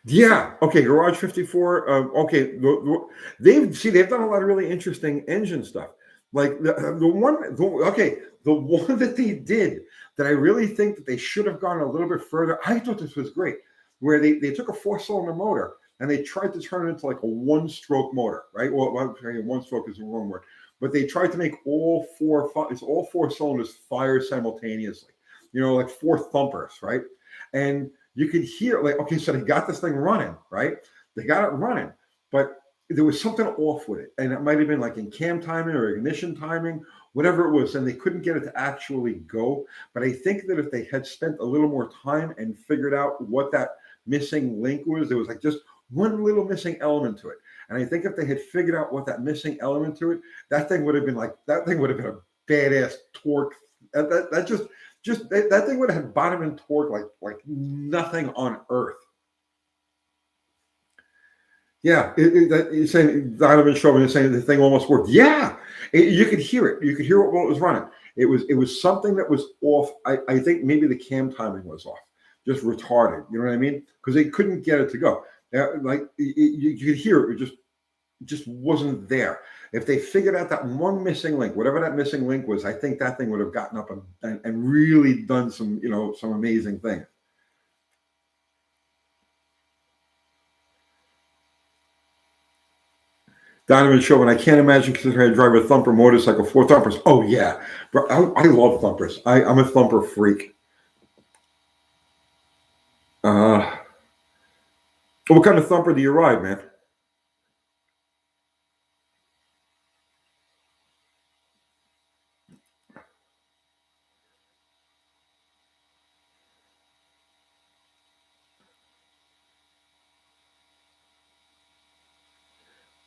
Yeah. Okay. Garage 54. Okay. They've done a lot of really interesting engine stuff. Like the one that they did that I really think that they should have gone a little bit further. I thought this was great, where they took a 4-cylinder motor and they tried to turn it into like a 1-stroke motor, right? Well, 1-stroke is the wrong word, but they tried to make all four cylinders fire simultaneously. Like 4 thumpers, right? And you could hear so they got this thing running, right? They got it running, but there was something off with it. And it might have been like in cam timing or ignition timing, whatever it was. And they couldn't get it to actually go. But I think that if they had spent a little more time and figured out what that missing link was, there was like just one little missing element to it. And I think if they had figured out what that missing element to it, that thing would have been a badass torque. That thing would have had bottom and torque like nothing on earth. Yeah, it's saying Donovan Chauvin is saying the thing almost worked. Yeah, you could hear it. You could hear it while it was running. It was something that was off. I think maybe the cam timing was off, just retarded. You know what I mean? Because they couldn't get it to go. Like you could hear it. It just wasn't there. If they figured out that one missing link, whatever that missing link was, I think that thing would have gotten up and really done some amazing things. Donovan Chauvin, I can't imagine considering I drive a thumper motorcycle, 4 thumpers. Oh yeah, bro, I love thumpers. I'm a thumper freak. Uh, what kind of thumper do you ride, man?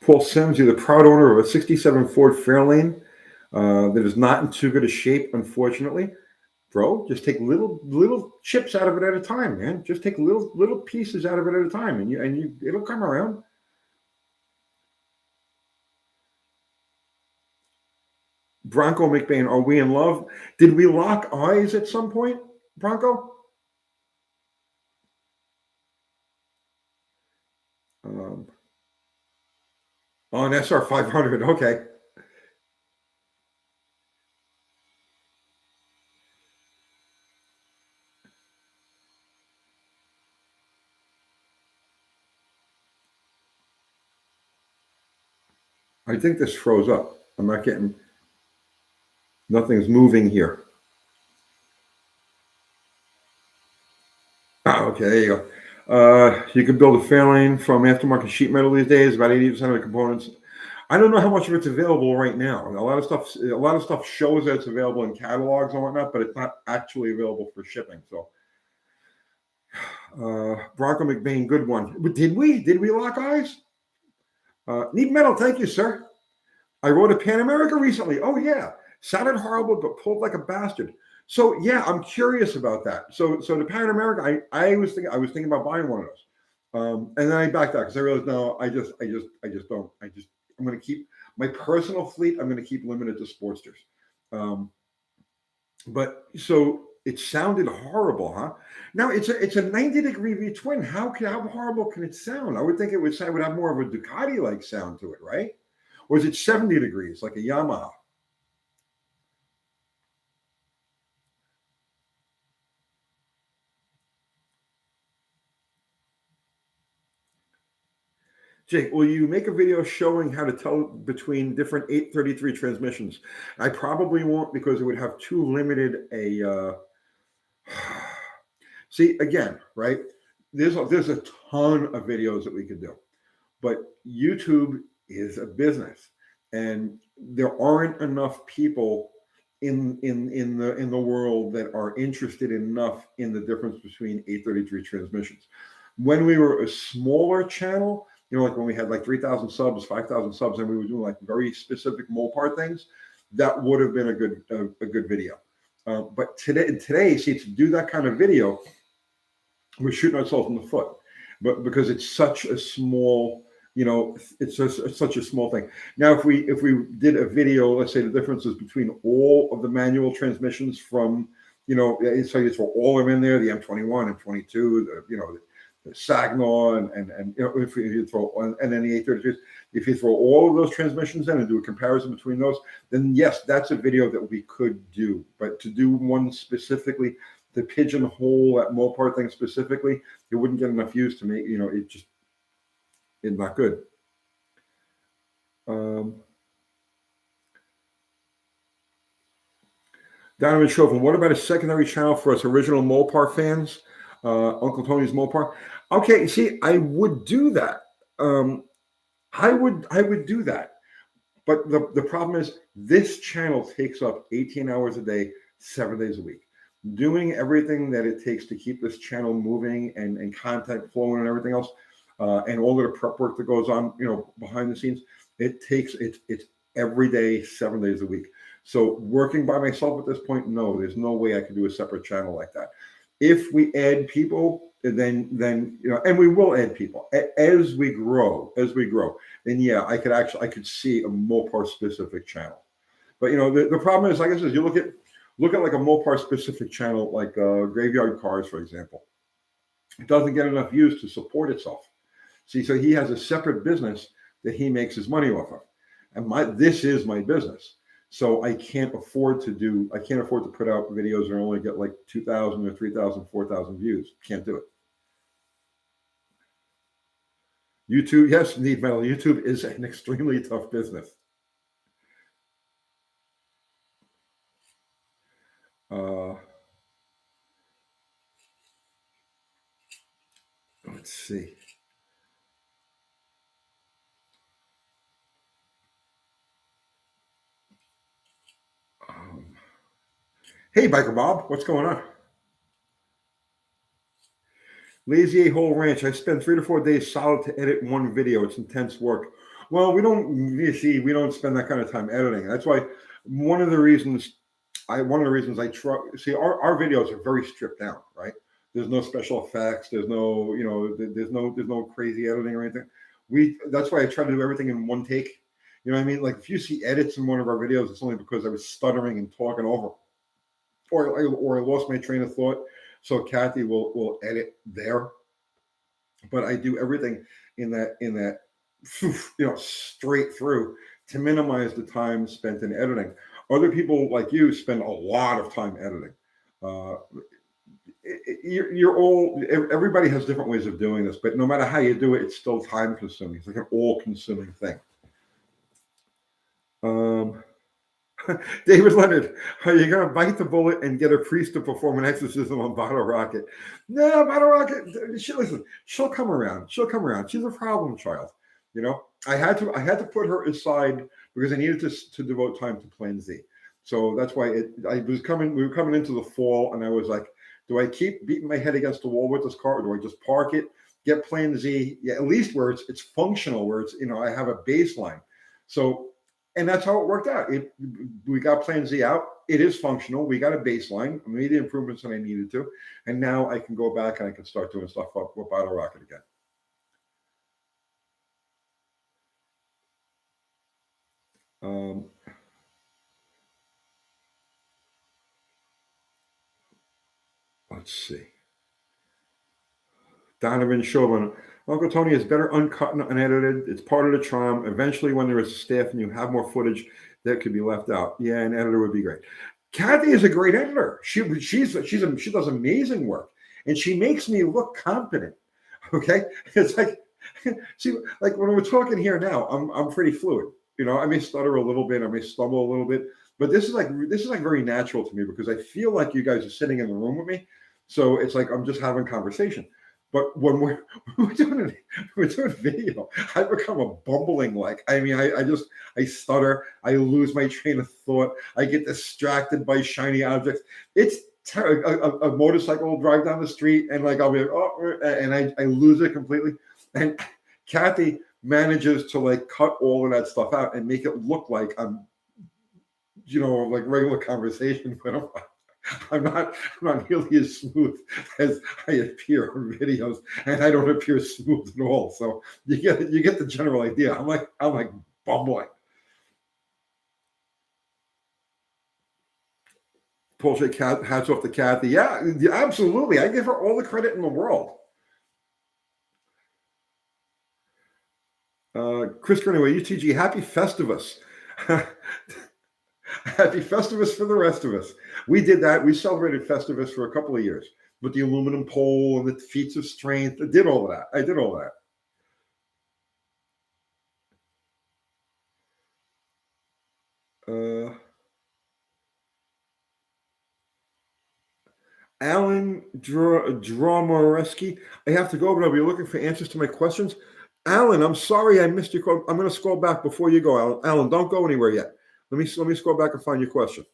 Paul Sims, you're the proud owner of a '67 Ford Fairlane that is not in too good a shape, unfortunately. Bro, just take little chips out of it at a time, man. Just take little pieces out of it at a time, and it'll come around. Bronco McBain, are we in love? Did we lock eyes at some point, Bronco? Um, on SR 500, okay. I think this froze up. I'm not getting nothing's moving here. Ah, okay, there you go. You can build a Fairlane from aftermarket sheet metal these days. About 80% of the components. I don't know how much of it's available right now. A lot of stuff shows that it's available in catalogs and whatnot, but it's not actually available for shipping. So, Bronco McBain, good one. But did we lock eyes? Neat metal, thank you, sir. I rode a Pan America recently. Oh yeah, sounded horrible, but pulled like a bastard. So yeah, I'm curious about that. So the Pan America, I was thinking about buying one of those, and then I backed out because I realized no, I just don't. I'm going to keep my personal fleet. I'm going to keep limited to Sportsters. Um, but so it sounded horrible, huh? Now it's a 90-degree V twin. How horrible can it sound? I would think it would have more of a Ducati like sound to it, right? Or is it 70 degrees like a Yamaha? Jake, will you make a video showing how to tell between different 833 transmissions? I probably won't because it would have too limited a. See again, right? There's a ton of videos that we could do, but YouTube is a business, and there aren't enough people in the world that are interested enough in the difference between 833 transmissions. When we were a smaller channel, like when we had like 3,000 subs, 5,000 subs, and we were doing like very specific Mopar things, that would have been a good video. But today, see, to do that kind of video, we're shooting ourselves in the foot, but because it's such a small, it's such a small thing. Now, if we did a video, let's say the differences between all of the manual transmissions from, so you throw all of them in there, the M21 and 22, the Sagnaw, and if you throw and then the 833s, if you throw all of those transmissions in and do a comparison between those, then yes, that's a video that we could do. But to do one specifically, the pigeonhole that Mopar thing specifically, it wouldn't get enough views to make, it's not good. Donovan Chauvin, what about a secondary channel for us original Mopar fans? Uncle Tony's Mopar. Okay, see, I would do that. I would do that. But the problem is this channel takes up 18 hours a day, 7 days a week. Doing everything that it takes to keep this channel moving and content flowing and everything else, and all of the prep work that goes on, behind the scenes, it's every day, 7 days a week. So working by myself at this point, no, there's no way I could do a separate channel like that. If we add people, then and we will add people as we grow. Then yeah, I could see a Mopar specific channel. But the problem is, like I said, you look at like a Mopar specific channel, like Graveyard Cars, for example. It doesn't get enough views to support itself. See, so he has a separate business that he makes his money off of, and this is my business. So I can't afford to put out videos that only get like 2,000 or 3,000, 4,000 views. Can't do it. YouTube, yes, Need Metal. YouTube is an extremely tough business. Let's see. Hey, Biker Bob, what's going on? Lazy A-Hole Ranch. I spend 3 to 4 days solid to edit one video. It's intense work. Well, we don't spend that kind of time editing. That's why one of the reasons I try. See, our videos are very stripped down, right? There's no special effects. There's no crazy editing or anything. That's why I try to do everything in one take. You know what I mean? Like if you see edits in one of our videos, it's only because I was stuttering and talking over, or I lost my train of thought. So Kathy will edit there, but I do everything in that straight through to minimize the time spent in editing. Other people like you spend a lot of time editing. Everybody has different ways of doing this, but no matter how you do it, it's still time consuming. It's like an all consuming thing. David Leonard, are you going to bite the bullet and get a priest to perform an exorcism on Bottle Rocket? No, Bottle Rocket. Listen, she'll come around. She's a problem child. I had to put her aside because I needed to devote time to Plan Z. So that's why we were coming into the fall, and I was like, do I keep beating my head against the wall with this car, or do I just park it, get Plan Z, at least where it's functional, where I have a baseline. So. And that's how it worked out. We got Plan Z out. It is functional. We got a baseline. I made the improvements that I needed to. And now I can go back and I can start doing stuff up with Bottle Rocket again. Let's see. Donovan Chauvin. Uncle Tony is better uncut and unedited. It's part of the charm. Eventually, when there is staff and you have more footage, that could be left out. Yeah, an editor would be great. Kathy is a great editor. She does amazing work, and she makes me look competent. Okay, it's like like when we're talking here now, I'm pretty fluid. I may stutter a little bit, I may stumble a little bit, but this is like very natural to me because I feel like you guys are sitting in the room with me, so it's like I'm just having conversation. But when we're doing video, I become a bumbling I stutter, I lose my train of thought, I get distracted by shiny objects. It's a motorcycle will drive down the street and I'll be and I lose it completely. And Kathy manages to cut all of that stuff out and make it look like I'm like regular conversation, but I'm not nearly as smooth as I appear on videos, and I don't appear smooth at all. So you get the general idea. I'm like bumbling. Paul J. Hats off to Kathy. Yeah, absolutely. I give her all the credit in the world. Chris Greenaway, UTG, happy Festivus. Happy Festivus for the rest of us. We did that. We celebrated Festivus for a couple of years with the aluminum pole and the feats of strength. I did all of that. Alan Dromoreski, I have to go, but I'll be looking for answers to my questions. Alan, I'm sorry I missed your call. I'm going to scroll back before you go, Alan. Alan, don't go anywhere yet. Let me scroll back and find your question.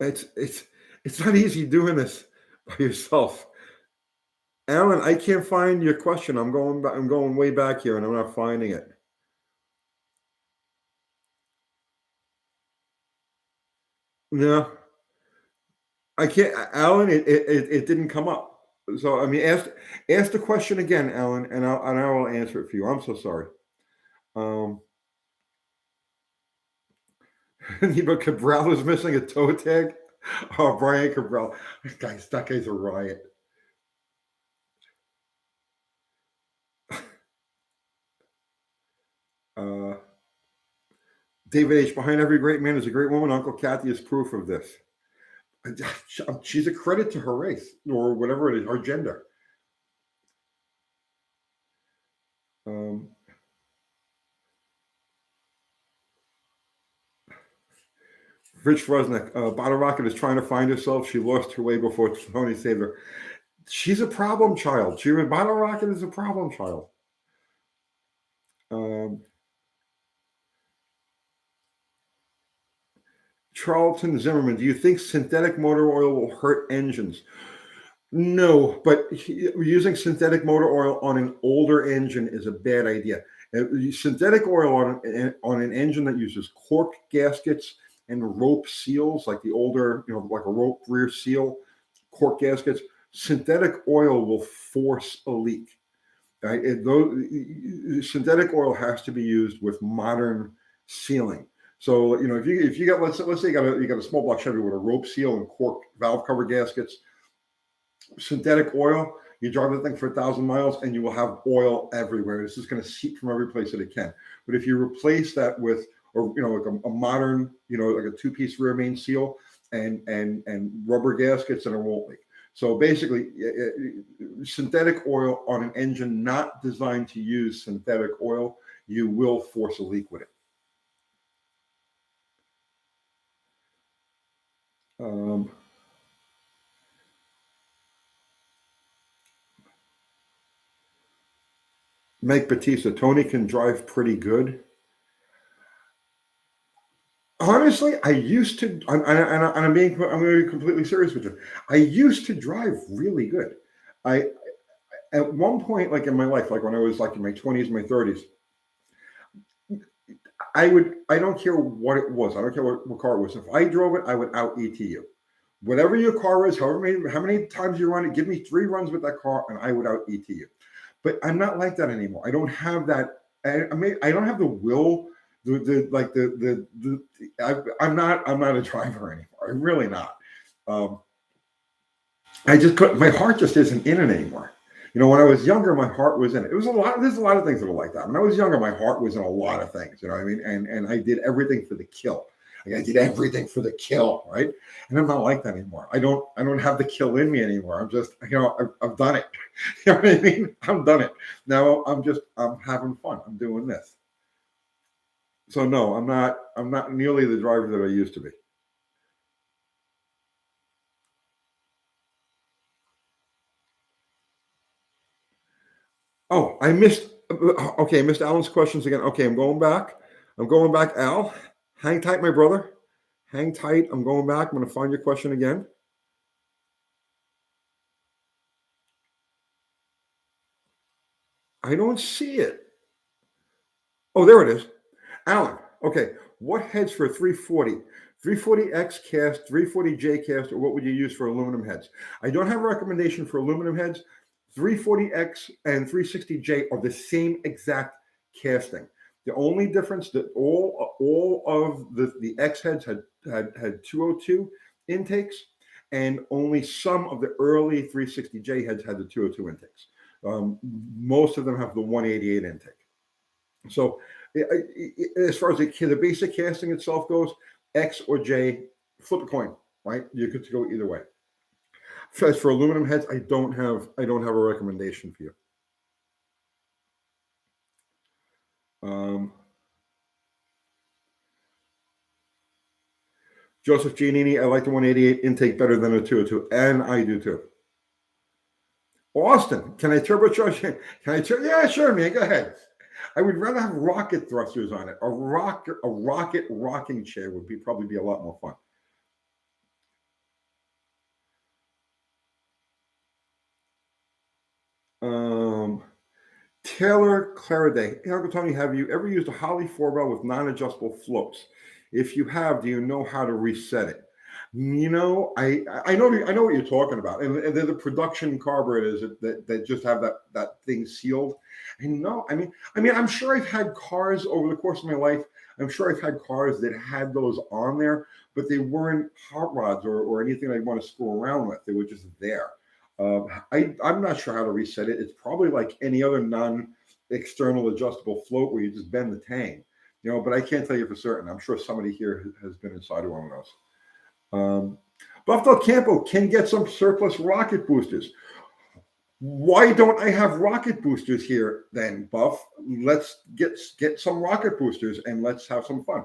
It's not easy doing this by yourself. Alan, I can't find your question. I'm going way back here and I'm not finding it. No. I can't, Alan. It didn't come up. So I mean, ask the question again, Alan, and I will answer it for you. I'm so sorry. Um, but Cabral is missing a toe tag. Oh, Brian Cabral, that guy's a riot. Uh, David H. Behind every great man is a great woman. Uncle Kathy is proof of this. She's a credit to her race or whatever it is, her gender. Um, Rich Rusnak, Bottle Rocket is trying to find herself. She lost her way before Tony saved her. She's a problem child. Bottle Rocket is a problem child. Um, Charlton Zimmerman, do you think synthetic motor oil will hurt engines? No, but using synthetic motor oil on an older engine is a bad idea. Synthetic oil on an engine that uses cork gaskets and rope seals, like the older, like a rope rear seal, cork gaskets, synthetic oil will force a leak. Right? Synthetic oil has to be used with modern sealing. So if you got let's say you got a small block Chevy with a rope seal and cork valve cover gaskets, synthetic oil, you drive the thing for 1,000 miles and you will have oil everywhere. It's just going to seep from every place that it can. But if you replace that with, or like a modern, like a two-piece rear main seal and rubber gaskets, then it won't leak. So basically, synthetic oil on an engine not designed to use synthetic oil, you will force a leak with it. Mike Batista, Tony can drive pretty good. Honestly, I used to, and I'm going to be completely serious with you. I used to drive really good. At one point, like in my life, like when I was like in my 20s, my 30s, I don't care what it was. I don't care what car it was. If I drove it, I would out ETU. Whatever your car is, how many times you run it, give me 3 runs with that car and I would out ETU. But I'm not like that anymore. I don't have that. I don't have the will. I'm not a driver anymore. I'm really not. I just couldn't. My heart just isn't in it anymore. When I was younger, my heart was in it. There's a lot of things that are like that. When I was younger, my heart was in a lot of things. You know what I mean? And I did everything for the kill. I did everything for the kill, right? And I'm not like that anymore. I don't have the kill in me anymore. I'm just, I've done it. You know what I mean? I've done it. Now I'm having fun. I'm doing this. So no, I'm not nearly the driver that I used to be. Oh, I missed. Okay, I missed Alan's questions again. Okay, I'm going back. Al. Hang tight, my brother. Hang tight. I'm going back. I'm going to find your question again. I don't see it. Oh, there it is. Alan. Okay. What heads for 340? 340X cast, 340J cast, or what would you use for aluminum heads? I don't have a recommendation for aluminum heads. 340X and 360J are the same exact casting. The only difference that all of the X heads had 202 intakes, and only some of the early 360J heads had the 202 intakes. Most of them have the 188 intake. So, as far as the basic casting itself goes, X or J, flip a coin, right? You could go either way. As for aluminum heads, I don't have a recommendation for you. Joseph Giannini, I like the 188 intake better than a 202, and I do too. Austin, can I turbocharge? Yeah, sure, man. Go ahead. I would rather have rocket thrusters on it. A rocket rocking chair would probably be a lot more fun. Taylor Clariday. Hey, Uncle Tony, have you ever used a Holley 4-well with non-adjustable floats? If you have, do you know how to reset it? I know what you're talking about, and they're the production carburetors that just have that thing sealed. And no, I mean, I'm sure I've had cars over the course of my life. I'm sure I've had cars that had those on there, but they weren't hot rods or anything I'd want to screw around with. They were just there. I'm not sure how to reset it. It's probably like any other non-external adjustable float where you just bend the tang, but I can't tell you for certain. I'm sure somebody here has been inside of one of those. Buff Del Campo can get some surplus rocket boosters. Why don't I have rocket boosters here then, Buff? Let's get some rocket boosters and let's have some fun.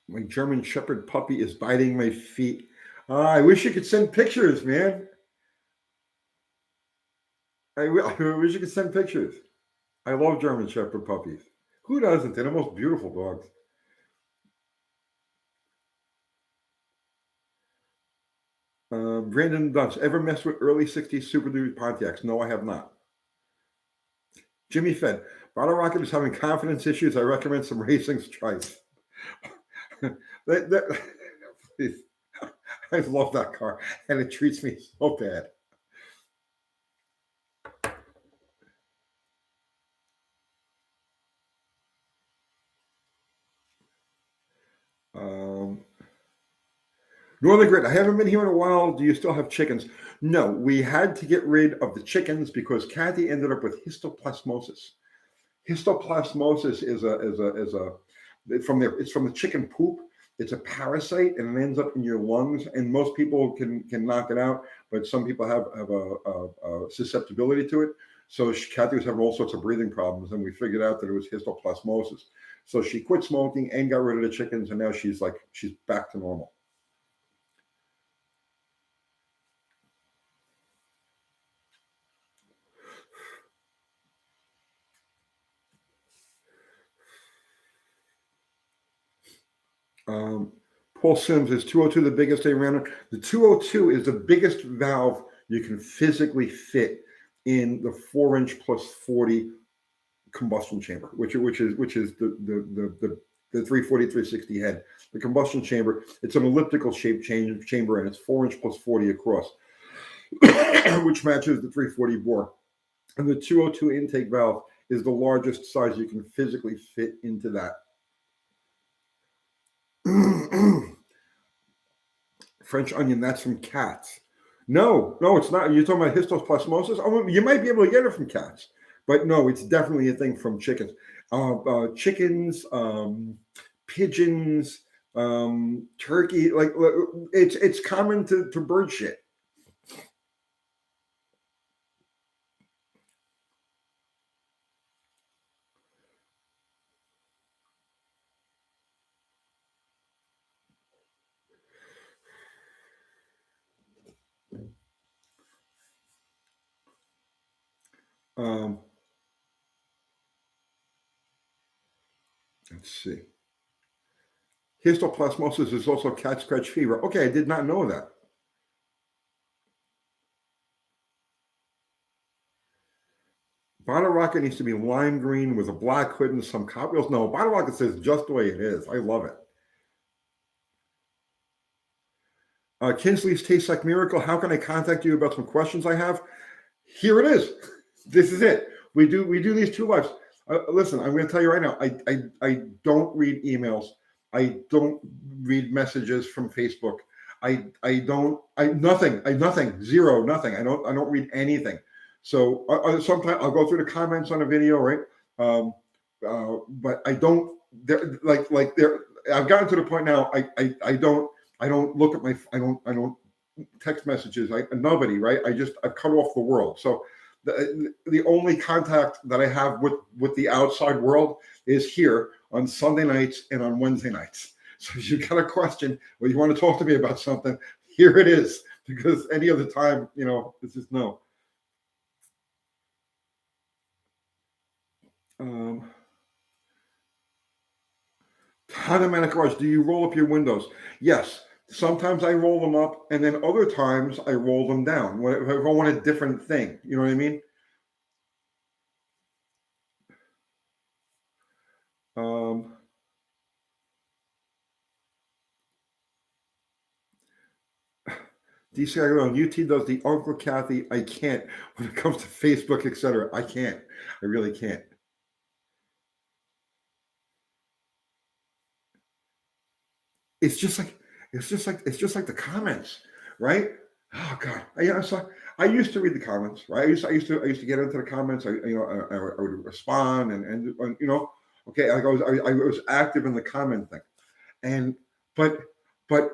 My German Shepherd puppy is biting my feet. I wish you could send pictures, man. I wish you could send pictures. I love German Shepherd puppies. Who doesn't? They're the most beautiful dogs. Brandon Dunce, ever messed with early 60s Super Duty Pontiacs? No, I have not. Jimmy Fed, Bottle Rocket is having confidence issues. I recommend some racing stripes. Please. I love that car, and it treats me so bad. Northern Grid, I haven't been here in a while. Do you still have chickens? No, we had to get rid of the chickens because Kathy ended up with histoplasmosis. Histoplasmosis it's from the chicken poop. It's a parasite and it ends up in your lungs. And most people can knock it out, but some people have a susceptibility to it. So Kathy was having all sorts of breathing problems, and we figured out that it was histoplasmosis. So she quit smoking and got rid of the chickens, and now she's back to normal. Paul Sims, is 202 the biggest they ran? The 202 is the biggest valve you can physically fit in the 4-inch plus 40 combustion chamber, which is the 340 360 head. The combustion chamber, it's an elliptical shaped chamber, and it's 4-inch plus 40 across, which matches the 340 bore. And the 202 intake valve is the largest size you can physically fit into that. French onion, that's from cats. No, it's not. You're talking about histoplasmosis? Oh, you might be able to get it from cats, but no, it's definitely a thing from chickens. Chickens, pigeons, turkey. Like it's common to bird shit. Let's see. Histoplasmosis is also cat scratch fever. Okay, I did not know that. Bottle Rocket needs to be lime green with a black hood and some cop wheels. No, Bottle Rocket says just the way it is. I love it. Kinsley's Tastes Like Miracle. How can I contact you about some questions I have? Here it is. This is it. We do these two lives. Listen, I'm going to tell you right now. I don't read emails. I don't read messages from Facebook. Nothing. Zero. Nothing. I don't read anything. So sometimes I'll go through the comments on a video, right? But I don't. I've gotten to the point now. I don't look at I don't text messages. Nobody, right? I've cut off the world. So the only contact that I have with the outside world is here on Sunday nights and on Wednesday nights. So if you've got a question or you want to talk to me about something, here it is. Because any other time, it's just no. How to manage garage? Do you roll up your windows? Yes. Sometimes I roll them up, and then other times I roll them down. If I want a different thing, you know what I mean? DC, I go on. UT does the Uncle Kathy. I can't when it comes to Facebook, etc. I can't. I really can't. It's just like the comments, right? Oh God, I used to read the comments, right? I used to get into the comments. I would respond and okay, I was active in the comment thing, and but but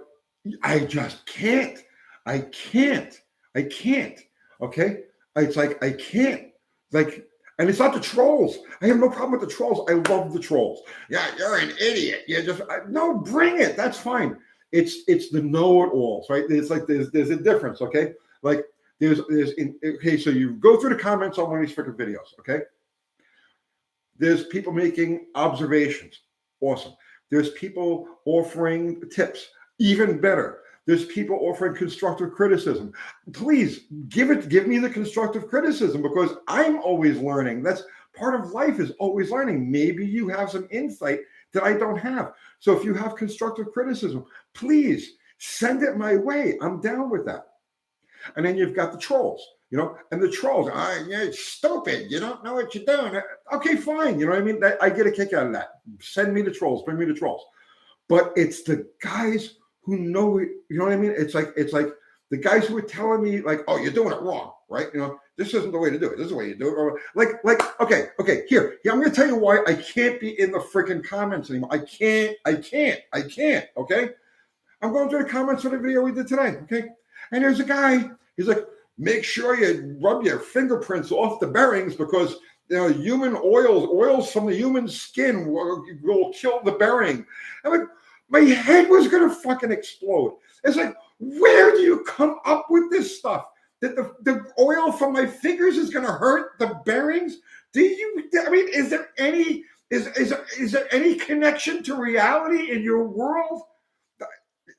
I just can't. I can't. I can't. Okay, it's like I can't. Like, and it's not the trolls. I have no problem with the trolls. I love the trolls. Yeah, you're an idiot. No, bring it. That's fine. It's the know-it-alls, right? It's like there's a difference. Okay, like okay. So you go through the comments on one of these freaking videos. Okay, there's people making observations. Awesome. There's people offering tips. Even better. There's people offering constructive criticism. Please give me the constructive criticism, because I'm always learning. That's part of life, is always learning. Maybe you have some insight that I don't have. So if you have constructive criticism, please send it my way. I'm down with that. And then you've got the trolls, and the trolls, you're stupid. You don't know what you're doing. Okay, fine. You know what I mean? I get a kick out of that. Send me the trolls. Bring me the trolls. But it's the guys who know it. You know what I mean? It's like the guys who are telling me, like, oh, you're doing it wrong, right? This isn't the way to do it. This is the way you do it. Okay, here. Yeah, I'm going to tell you why I can't be in the freaking comments anymore. I can't. Okay, I'm going through the comments for the video we did today. Okay, and there's a guy. He's like, make sure you rub your fingerprints off the bearings, because human oils from the human skin will kill the bearing. I'm like, my head was gonna fucking explode. It's like, where do you come up with this stuff? That the oil from my fingers is gonna hurt the bearings? Is there any connection to reality in your world?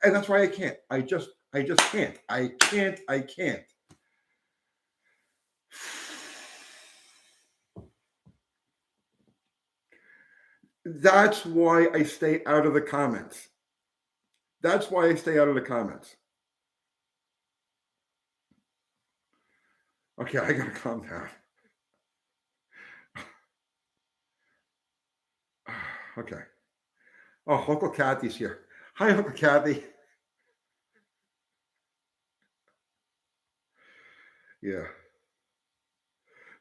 And that's why I can't. I just can't. I can't. That's why I stay out of the comments. That's why I stay out of the comments. Okay, I gotta calm down. Okay. Oh, Uncle Kathy's here. Hi, Uncle Kathy. Yeah.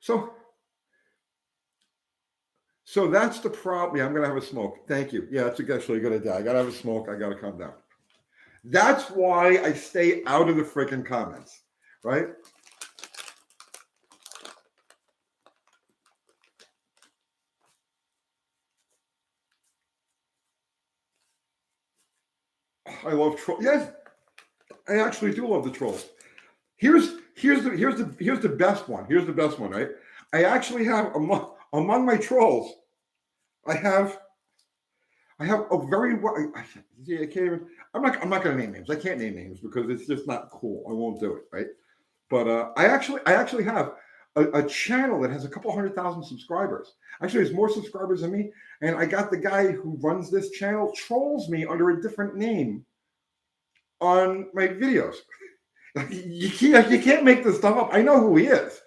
So that's the problem. Yeah, I'm gonna have a smoke. Thank you. Yeah, that's actually a good idea. I gotta have a smoke. I gotta calm down. That's why I stay out of the freaking comments, right? I love trolls. Yes, I actually do love the trolls. Here's the best one. Here's the best one, right? I actually have among my trolls, I have a very I can't even. I'm not going to name names. I can't name names because it's just not cool. I won't do it, right? But I actually have a channel that has a couple 100,000 subscribers. Actually, there's more subscribers than me, and I got the guy who runs this channel trolls me under a different name on my videos. You can't make this stuff up. I know who he is.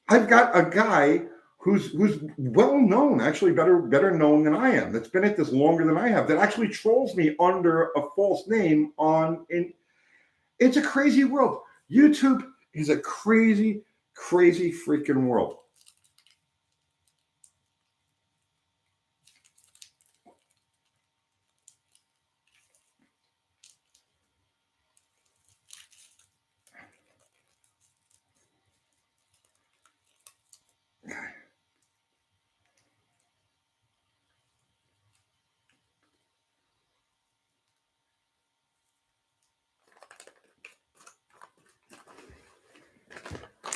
I've got a guy who's well known, actually better known than I am, that's been at this longer than I have, that actually trolls me under a false name it's a crazy world. YouTube is a crazy, crazy freaking world.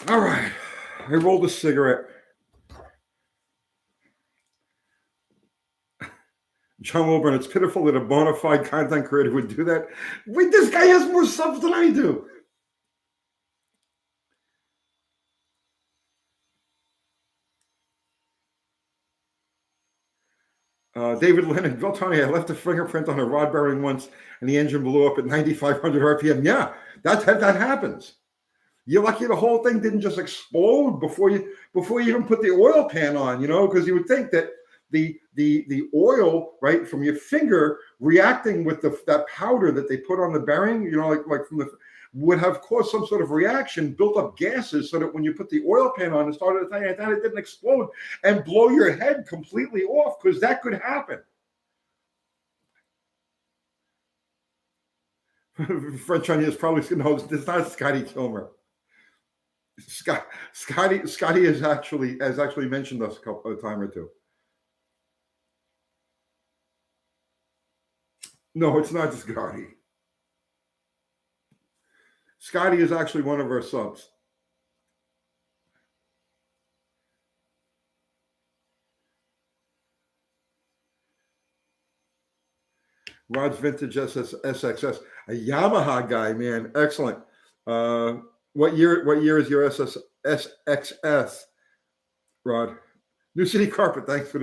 All right, I rolled a cigarette. John Wilburn, it's pitiful that a bona fide content creator would do that. Wait, this guy has more subs than I do. David Lennon, well, Tony, I left a fingerprint on a rod bearing once, and the engine blew up at 9,500 RPM. Yeah, that happens. You're lucky the whole thing didn't just explode before you even put the oil pan on, because you would think that the oil, right, from your finger reacting with that powder that they put on the bearing, like from would have caused some sort of reaction, built up gases, so that when you put the oil pan on and started to it didn't explode and blow your head completely off, because that could happen. French onion is probably it's not Scotty Kilmer. Scotty has actually mentioned us a time or two. No, it's not Scotty. Scotty is actually one of our subs. Rod's Vintage SXS, a Yamaha guy, man, excellent. What year is your SXS, Rod? New City Carpet. Thanks for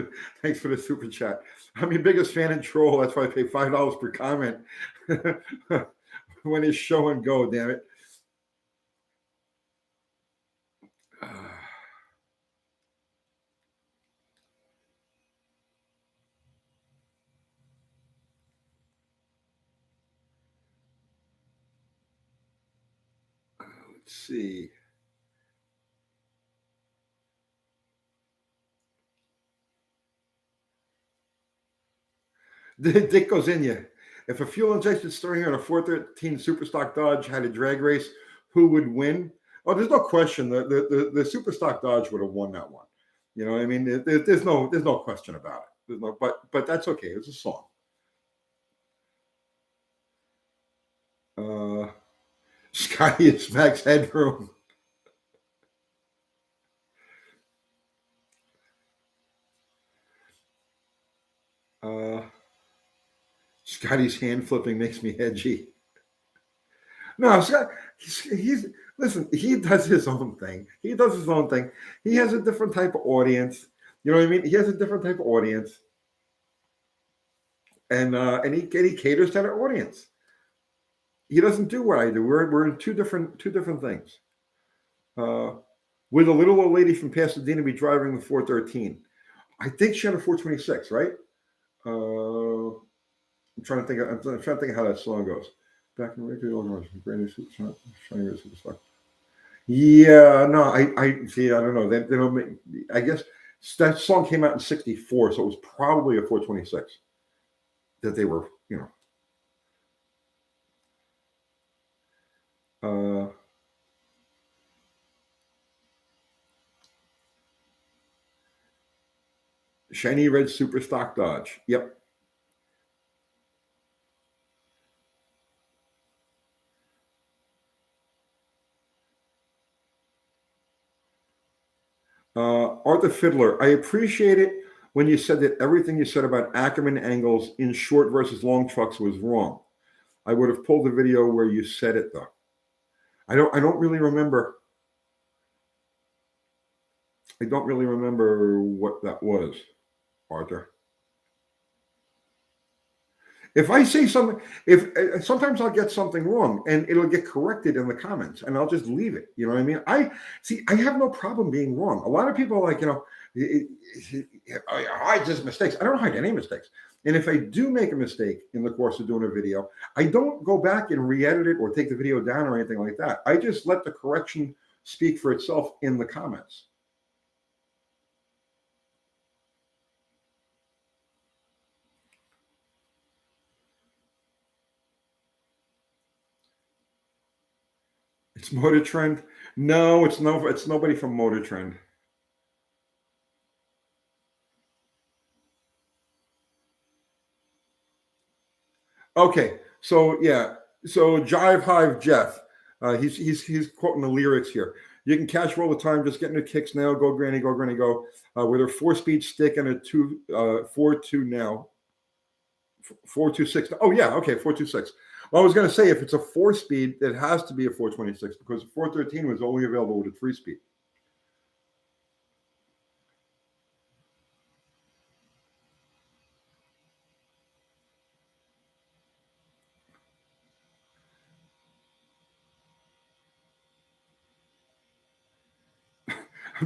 the super chat. I'm your biggest fan and troll. That's why I pay $5 per comment when it's show and go. Damn it. Let's see. Dick goes in you. If a fuel injection steering on a 413 Superstock Dodge had a drag race, who would win? Oh, there's no question. The Superstock Dodge would have won that one. You know what I mean? There's no question about it. But that's okay. It's a song. Scotty is Max Headroom. Scotty's hand flipping makes me edgy. No, Scott, listen, he does his own thing. He has a different type of audience. You know what I mean? He has a different type of audience. And he caters to their audience. He doesn't do what I do. We're in two different things. Would the little old lady from Pasadena be driving the 413? I think she had a 426, right? I'm trying to think of how that song goes. Back in the radio, brand new super stock. Yeah, no, I see. I don't know. They don't make. I guess that song came out in '64, so it was probably a 426 that they were, shiny red super stock Dodge. Yep. Arthur Fiddler, I appreciate it when you said that everything you said about Ackerman angles in short versus long trucks was wrong. I would have pulled the video where you said it though. I don't really remember. I don't really remember what that was, Arthur. If I say something, sometimes I'll get something wrong and it'll get corrected in the comments and I'll just leave it. You know what I mean? I have no problem being wrong. A lot of people are like, I hide just mistakes. I don't hide any mistakes. And if I do make a mistake in the course of doing a video, I don't go back and re-edit it or take the video down or anything like that. I just let the correction speak for itself in the comments. It's Motor Trend. No, it's nobody from Motor Trend. Okay, so yeah, so Jive Hive Jeff, he's quoting the lyrics here. You can catch her all the time, just getting the kicks now. Go Granny, go. With her 4-speed stick and a 4.2 now. 426. Oh yeah, okay, 426. Well, I was going to say if it's a 4-speed, it has to be a 426 because 413 was only available with a 3-speed.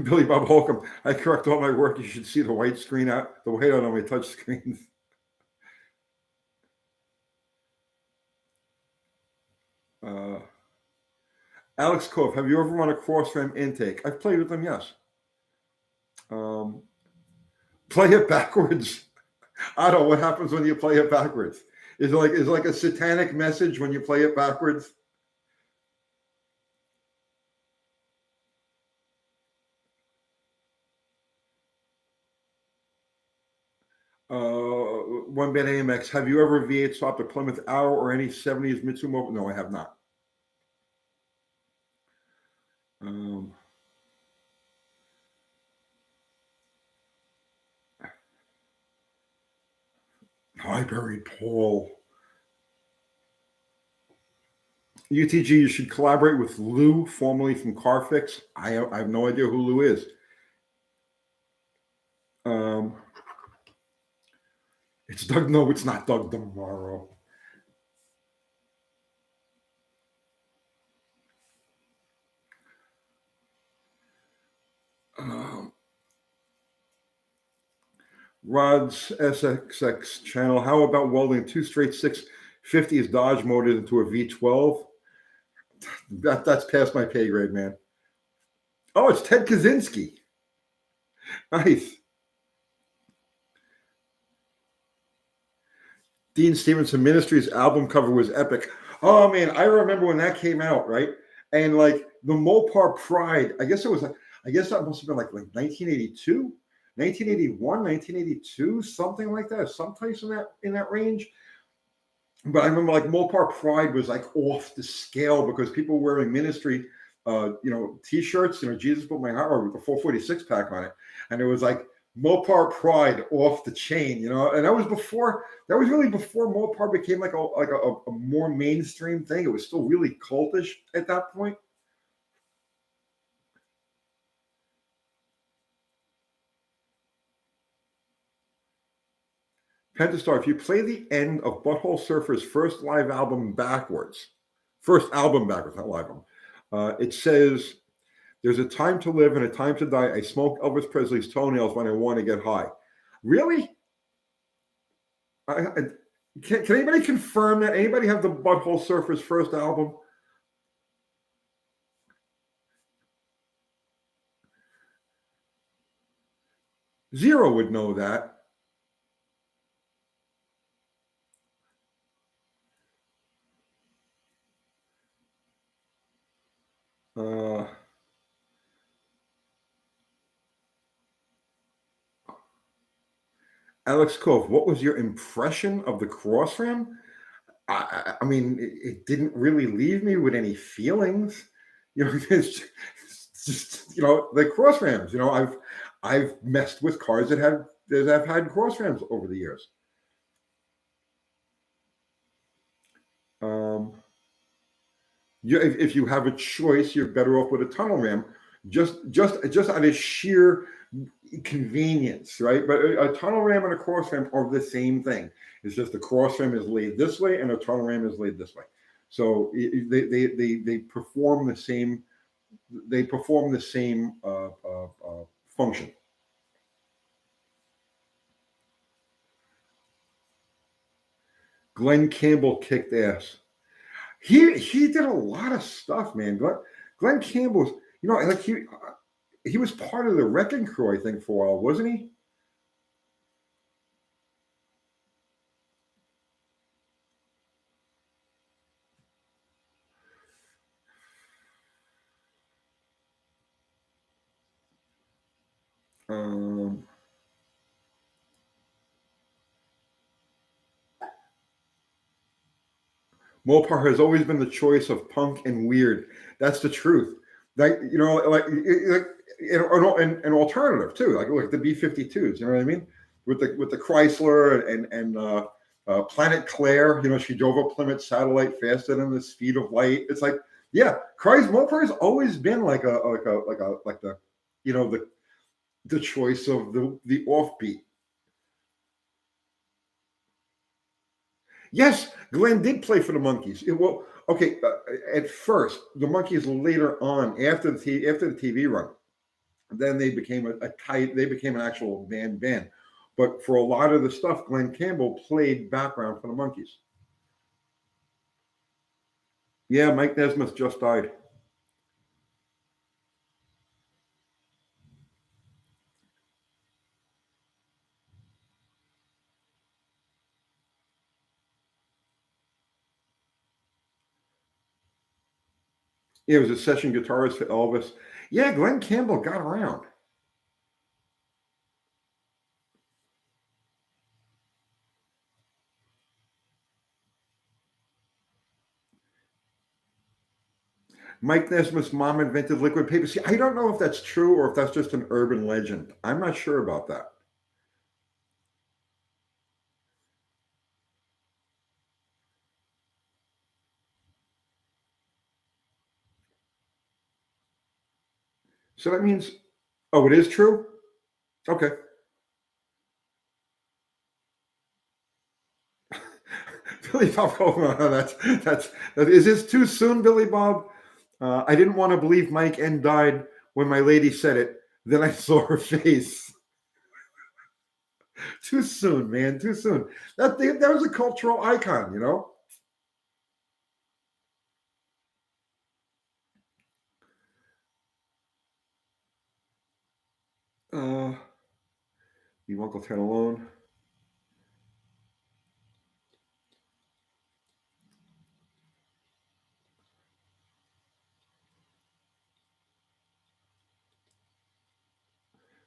Billy Bob Holcomb, I correct all my work. You should see the white screen out, the white on my touch screens. Alex Cove, have you ever run a cross-frame intake? I've played with them, yes. Play it backwards. Otto, what happens when you play it backwards? Is it like a satanic message when you play it backwards? One bit AMX. Have you ever V8 swapped a Plymouth Arrow or any 70s Mitsumo? No, I have not. I buried Paul. UTG, you should collaborate with Lou, formerly from Carfix. I have no idea who Lou is. It's Doug. No, it's not Doug tomorrow. Rod's SXX channel. How about welding 2 straight 650s Dodge motors into a V12? That's past my pay grade, man. Oh, it's Ted Kaczynski. Nice. Dean Stevenson Ministries album cover was epic. Oh man, I remember when that came out, right? And like the Mopar Pride, I guess that must have been like 1982, 1981, 1982, something like that, someplace in that range. But I remember like Mopar Pride was like off the scale because people were wearing Ministry T-shirts, Jesus Put My Heart with the 446 pack on it. And it was like Mopar Pride off the chain, and that was really before Mopar became like a more mainstream thing. It was still really cultish at that point. Pentastar, if you play the end of Butthole Surfer's first album backwards, not live album, it says, "There's a time to live and a time to die. I smoke Elvis Presley's toenails when I want to get high." Really? Can anybody confirm that? Anybody have the Butthole Surfer's first album? Zero would know that. Alex Cove, what was your impression of the Crossram? I mean, it didn't really leave me with any feelings. It's just the Crossrams. I've messed with cars that have had Crossrams over the years. If you have a choice, you're better off with a tunnel ram, just out of sheer convenience, right? But a tunnel ram and a cross ram are the same thing. It's just the cross ram is laid this way and a tunnel ram is laid this way. So they perform the same. They perform the same function. Glenn Campbell kicked ass. He did a lot of stuff, man. Glenn Campbell's, like he was part of the Wrecking Crew, I think, for a while, wasn't he? Mopar has always been the choice of punk and weird. That's the truth. Like an alternative too. Like the B-52s. You know what I mean? With the Chrysler and Planet Claire, she drove a Plymouth satellite faster than the speed of light. It's like, yeah, Chrysler Mopar has always been like the, the choice of the offbeat. Yes, Glenn did play for the Monkees. Well, okay, at first the Monkees later on after the TV run, then they became they became an actual band. But for a lot of the stuff, Glenn Campbell played background for the Monkees. Yeah, Mike Nesmith just died. Yeah, he was a session guitarist for Elvis. Yeah, Glenn Campbell got around. Mike Nesmith's mom invented liquid paper. See, I don't know if that's true or if that's just an urban legend. I'm not sure about that. So that means, oh, it is true? Okay. Billy Bob, is this too soon, Billy Bob? I didn't want to believe Mike N died when my lady said it. Then I saw her face. Too soon, man. Too soon. That was a cultural icon, Leave Uncle Ted alone.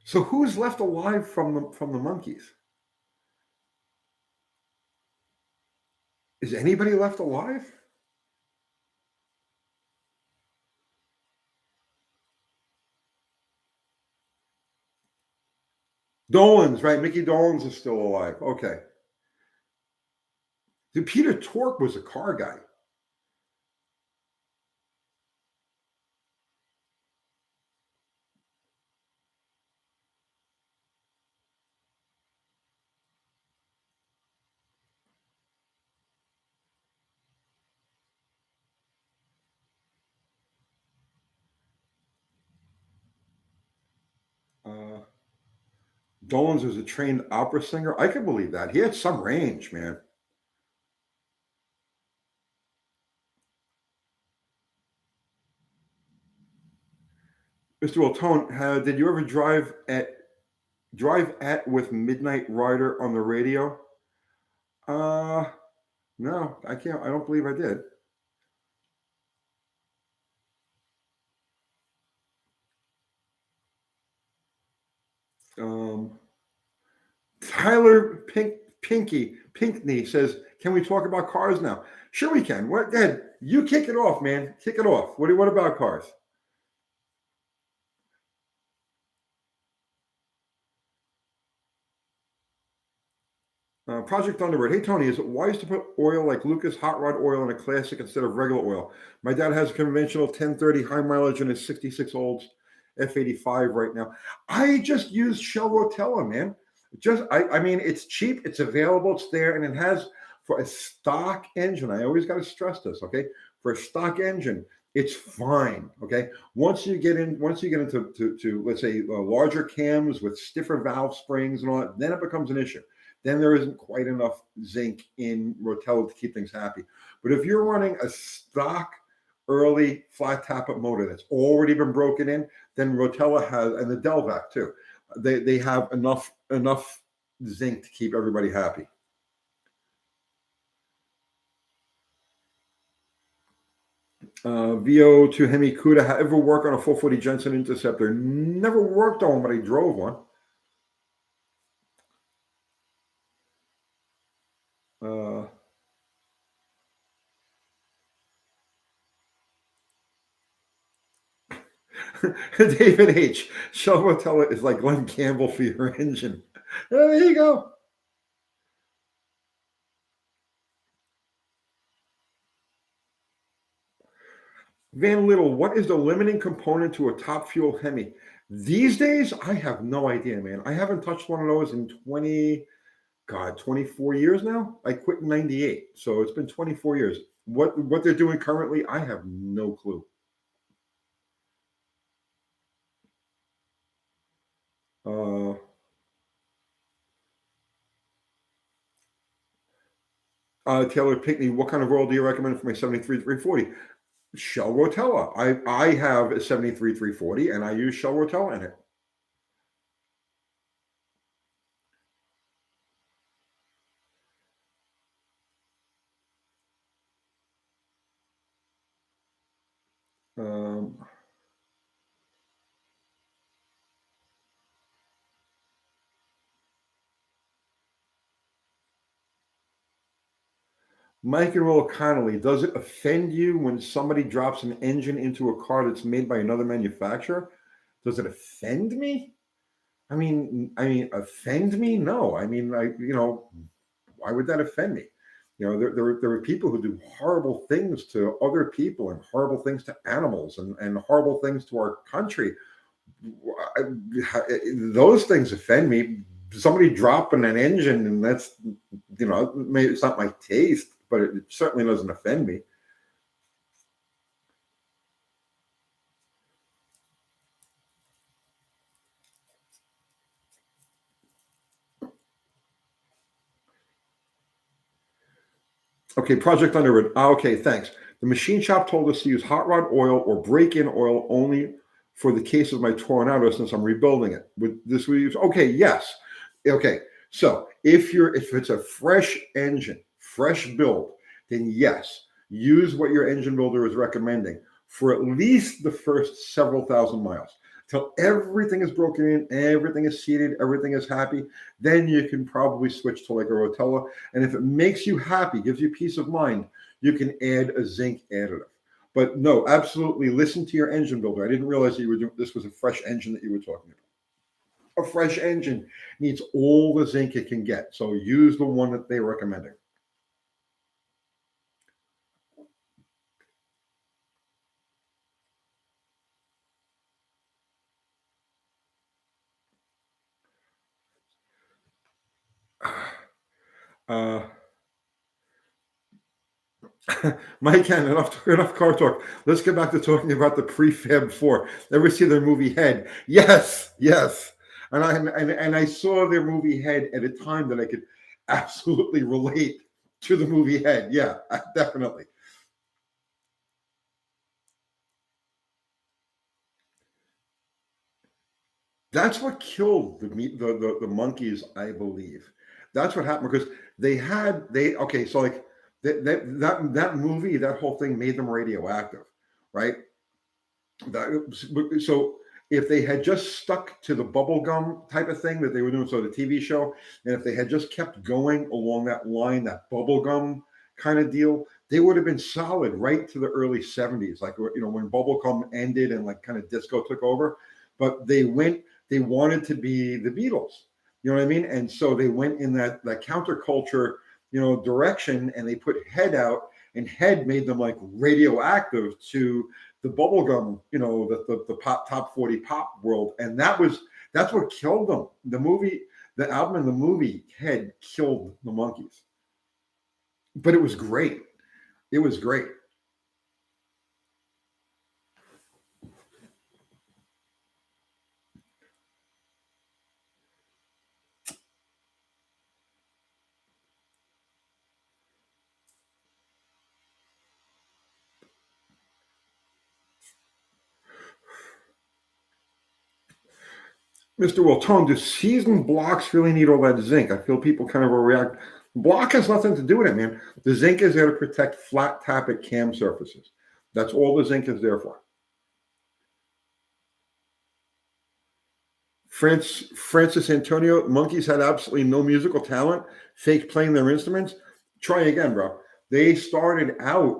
So who's left alive from the Monkees? Is anybody left alive? Dolenz, right? Mickey Dolenz is still alive. Okay. Dude, Peter Tork was a car guy. Dolenz was a trained opera singer. I can believe that. He had some range, man. Mr. Wiltone, did you ever drive at with Midnight Rider on the radio? No, I can't. I don't believe I did. Tyler Pinkney says, "Can we talk about cars now?" Sure, we can. What? Dad, you kick it off, man. Kick it off. What about cars? Project Thunderbird. Hey, Tony, is it wise to put oil like Lucas Hot Rod oil in a classic instead of regular oil? My dad has a conventional 1030 high mileage and his 66 Olds F85 right now. I just use Shell Rotella, man. I mean, it's cheap, it's available, it's there, and it has for a stock engine. I always got to stress this, okay? For a stock engine, it's fine, okay? Once you get into let's say larger cams with stiffer valve springs and all that, then it becomes an issue. Then there isn't quite enough zinc in Rotella to keep things happy. But if you're running a stock early flat tappet motor that's already been broken in, then Rotella has, and the Delvac too, they have enough zinc to keep everybody happy. VO to Hemi Kuda, ever work on a 440 Jensen Interceptor? Never worked on one, but I drove one. David H. Shell Rotella is like Glenn Campbell for your engine. There you go. Van Little, what is the limiting component to a top fuel Hemi? These days, I have no idea, man. I haven't touched one of those in 24 years now. I quit in 98. So it's been 24 years. What they're doing currently, I have no clue. Taylor Pinkney, what kind of oil do you recommend for my 73 340? Shell Rotella. I have a 73 340 and I use Shell Rotella in it. Um, Mike and Will Connolly, does it offend you when somebody drops an engine into a car that's made by another manufacturer? Does it offend me? Offend me? No. Why would that offend me? There are people who do horrible things to other people and horrible things to animals and horrible things to our country. Those things offend me. Somebody dropping an engine, and that's, maybe it's not my taste, but it certainly doesn't offend me. Okay, Project Underwood. Okay, thanks. The machine shop told us to use hot rod oil or break-in oil only for the case of my Tornado since I'm rebuilding it. With this, we use. Okay, yes. Okay, so if it's a fresh engine, fresh build, then yes, use what your engine builder is recommending for at least the first several thousand miles till everything is broken in, everything is seated, everything is happy. Then you can probably switch to like a Rotella. And if it makes you happy, gives you peace of mind, you can add a zinc additive. But no, absolutely listen to your engine builder. I didn't realize that you were doing this was a fresh engine that you were talking about. A fresh engine needs all the zinc it can get. So use the one that they're recommending. Uh, Mike, enough car talk. Let's get back to talking about the prefab four. Ever see their movie Head? Yes, yes. And I saw their movie Head at a time that I could absolutely relate to the movie Head. Yeah, definitely. That's what killed the monkeys, I believe. That's what happened because they okay. So like that movie, that whole thing made them radioactive, right? So if they had just stuck to the bubblegum type of thing that they were doing, so the TV show, and if they had just kept going along that line, that bubblegum kind of deal, they would have been solid right to the early 70s, like when bubblegum ended and like kind of disco took over. But they wanted to be the Beatles. You know what I mean? And so they went in that counterculture, direction, and they put Head out, and Head made them like radioactive to the bubblegum, the pop top 40 pop world. And that's what killed them. The album and the movie Head killed the monkeys. But it was great. It was great. Mr. Wiltone, do seasoned blocks really need all that zinc? I feel people kind of overreact. Block has nothing to do with it, man. The zinc is there to protect flat tappet cam surfaces. That's all the zinc is there for. Francis Antonio, monkeys had absolutely no musical talent, fake playing their instruments. Try again, bro. They started out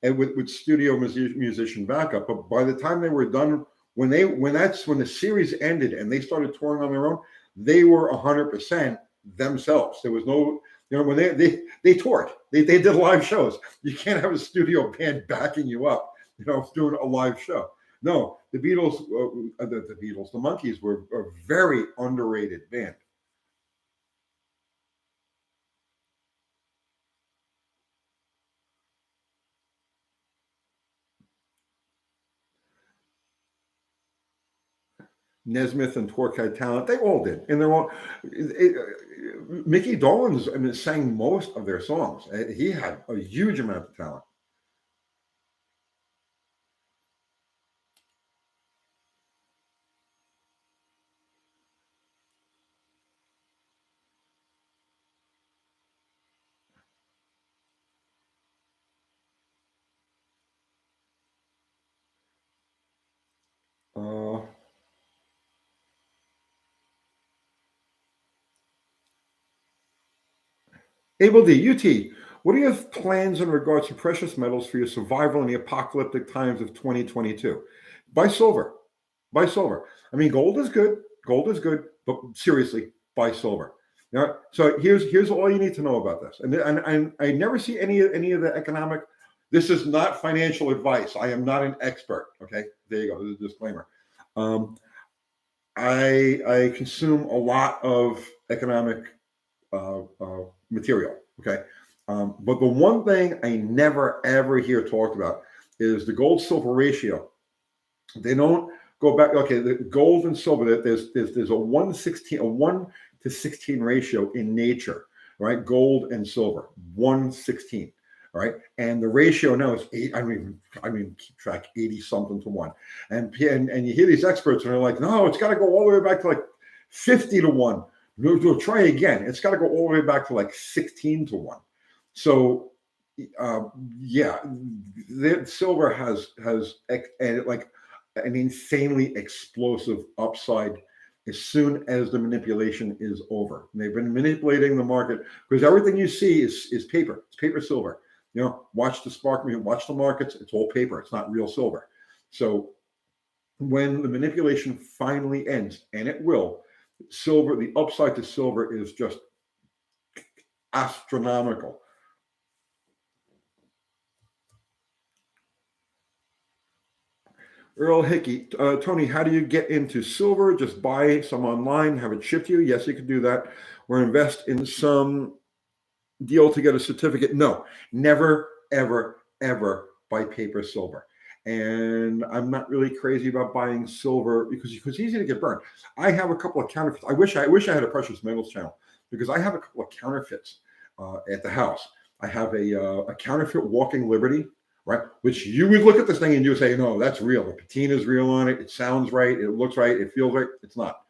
with studio musician backup, but by the time they were done, when the series ended and they started touring on their own, they were 100% themselves. There was no, when they toured, they did live shows. You can't have a studio band backing you up. doing a live show. No, the Beatles, the Beatles, the Monkees were a very underrated band. Nesmith and Torque had talent. They all did in their own. Mickey Dolenz, I mean, sang most of their songs. He had a huge amount of talent. Uh, Abel D, UT, what are your plans in regards to precious metals for your survival in the apocalyptic times of 2022? Buy silver. Buy silver. I mean, gold is good. Gold is good, but seriously, buy silver. Now, so here's all you need to know about this. And I never see any of the economic. This is not financial advice. I am not an expert. Okay, there you go. There's a disclaimer. I consume a lot of economic material. Okay. But the one thing I never ever hear talked about is the gold silver ratio. They don't go back. Okay, the gold and silver. There's a 1 to 16 ratio in nature, right? Gold and silver, 1:16. All right, and the ratio now is 8. I mean, keep track 80 something to 1, and you hear these experts and they're like, no, it's got to go all the way back to like 50 to 1. We'll try again. It's got to go all the way back to like 16 to 1. So, yeah, the silver has like an insanely explosive upside as soon as the manipulation is over. And they've been manipulating the market because everything you see is paper. It's paper silver. Watch the watch the markets. It's all paper. It's not real silver. So when the manipulation finally ends, and it will, silver, the upside to silver is just astronomical. Earl Hickey, Tony, how do you get into silver? Just buy some online, have it shipped to you? Yes, you can do that. Or invest in some deal to get a certificate. No, never, ever, ever buy paper silver. And I'm not really crazy about buying silver because it's easy to get burned. I have a couple of counterfeits. I wish I had a precious metals channel because I have a couple of counterfeits at the house. I have a counterfeit Walking Liberty, right? Which you would look at this thing and you would say, no, that's real. The patina is real on it. It sounds right. It looks right. It feels right. It's not.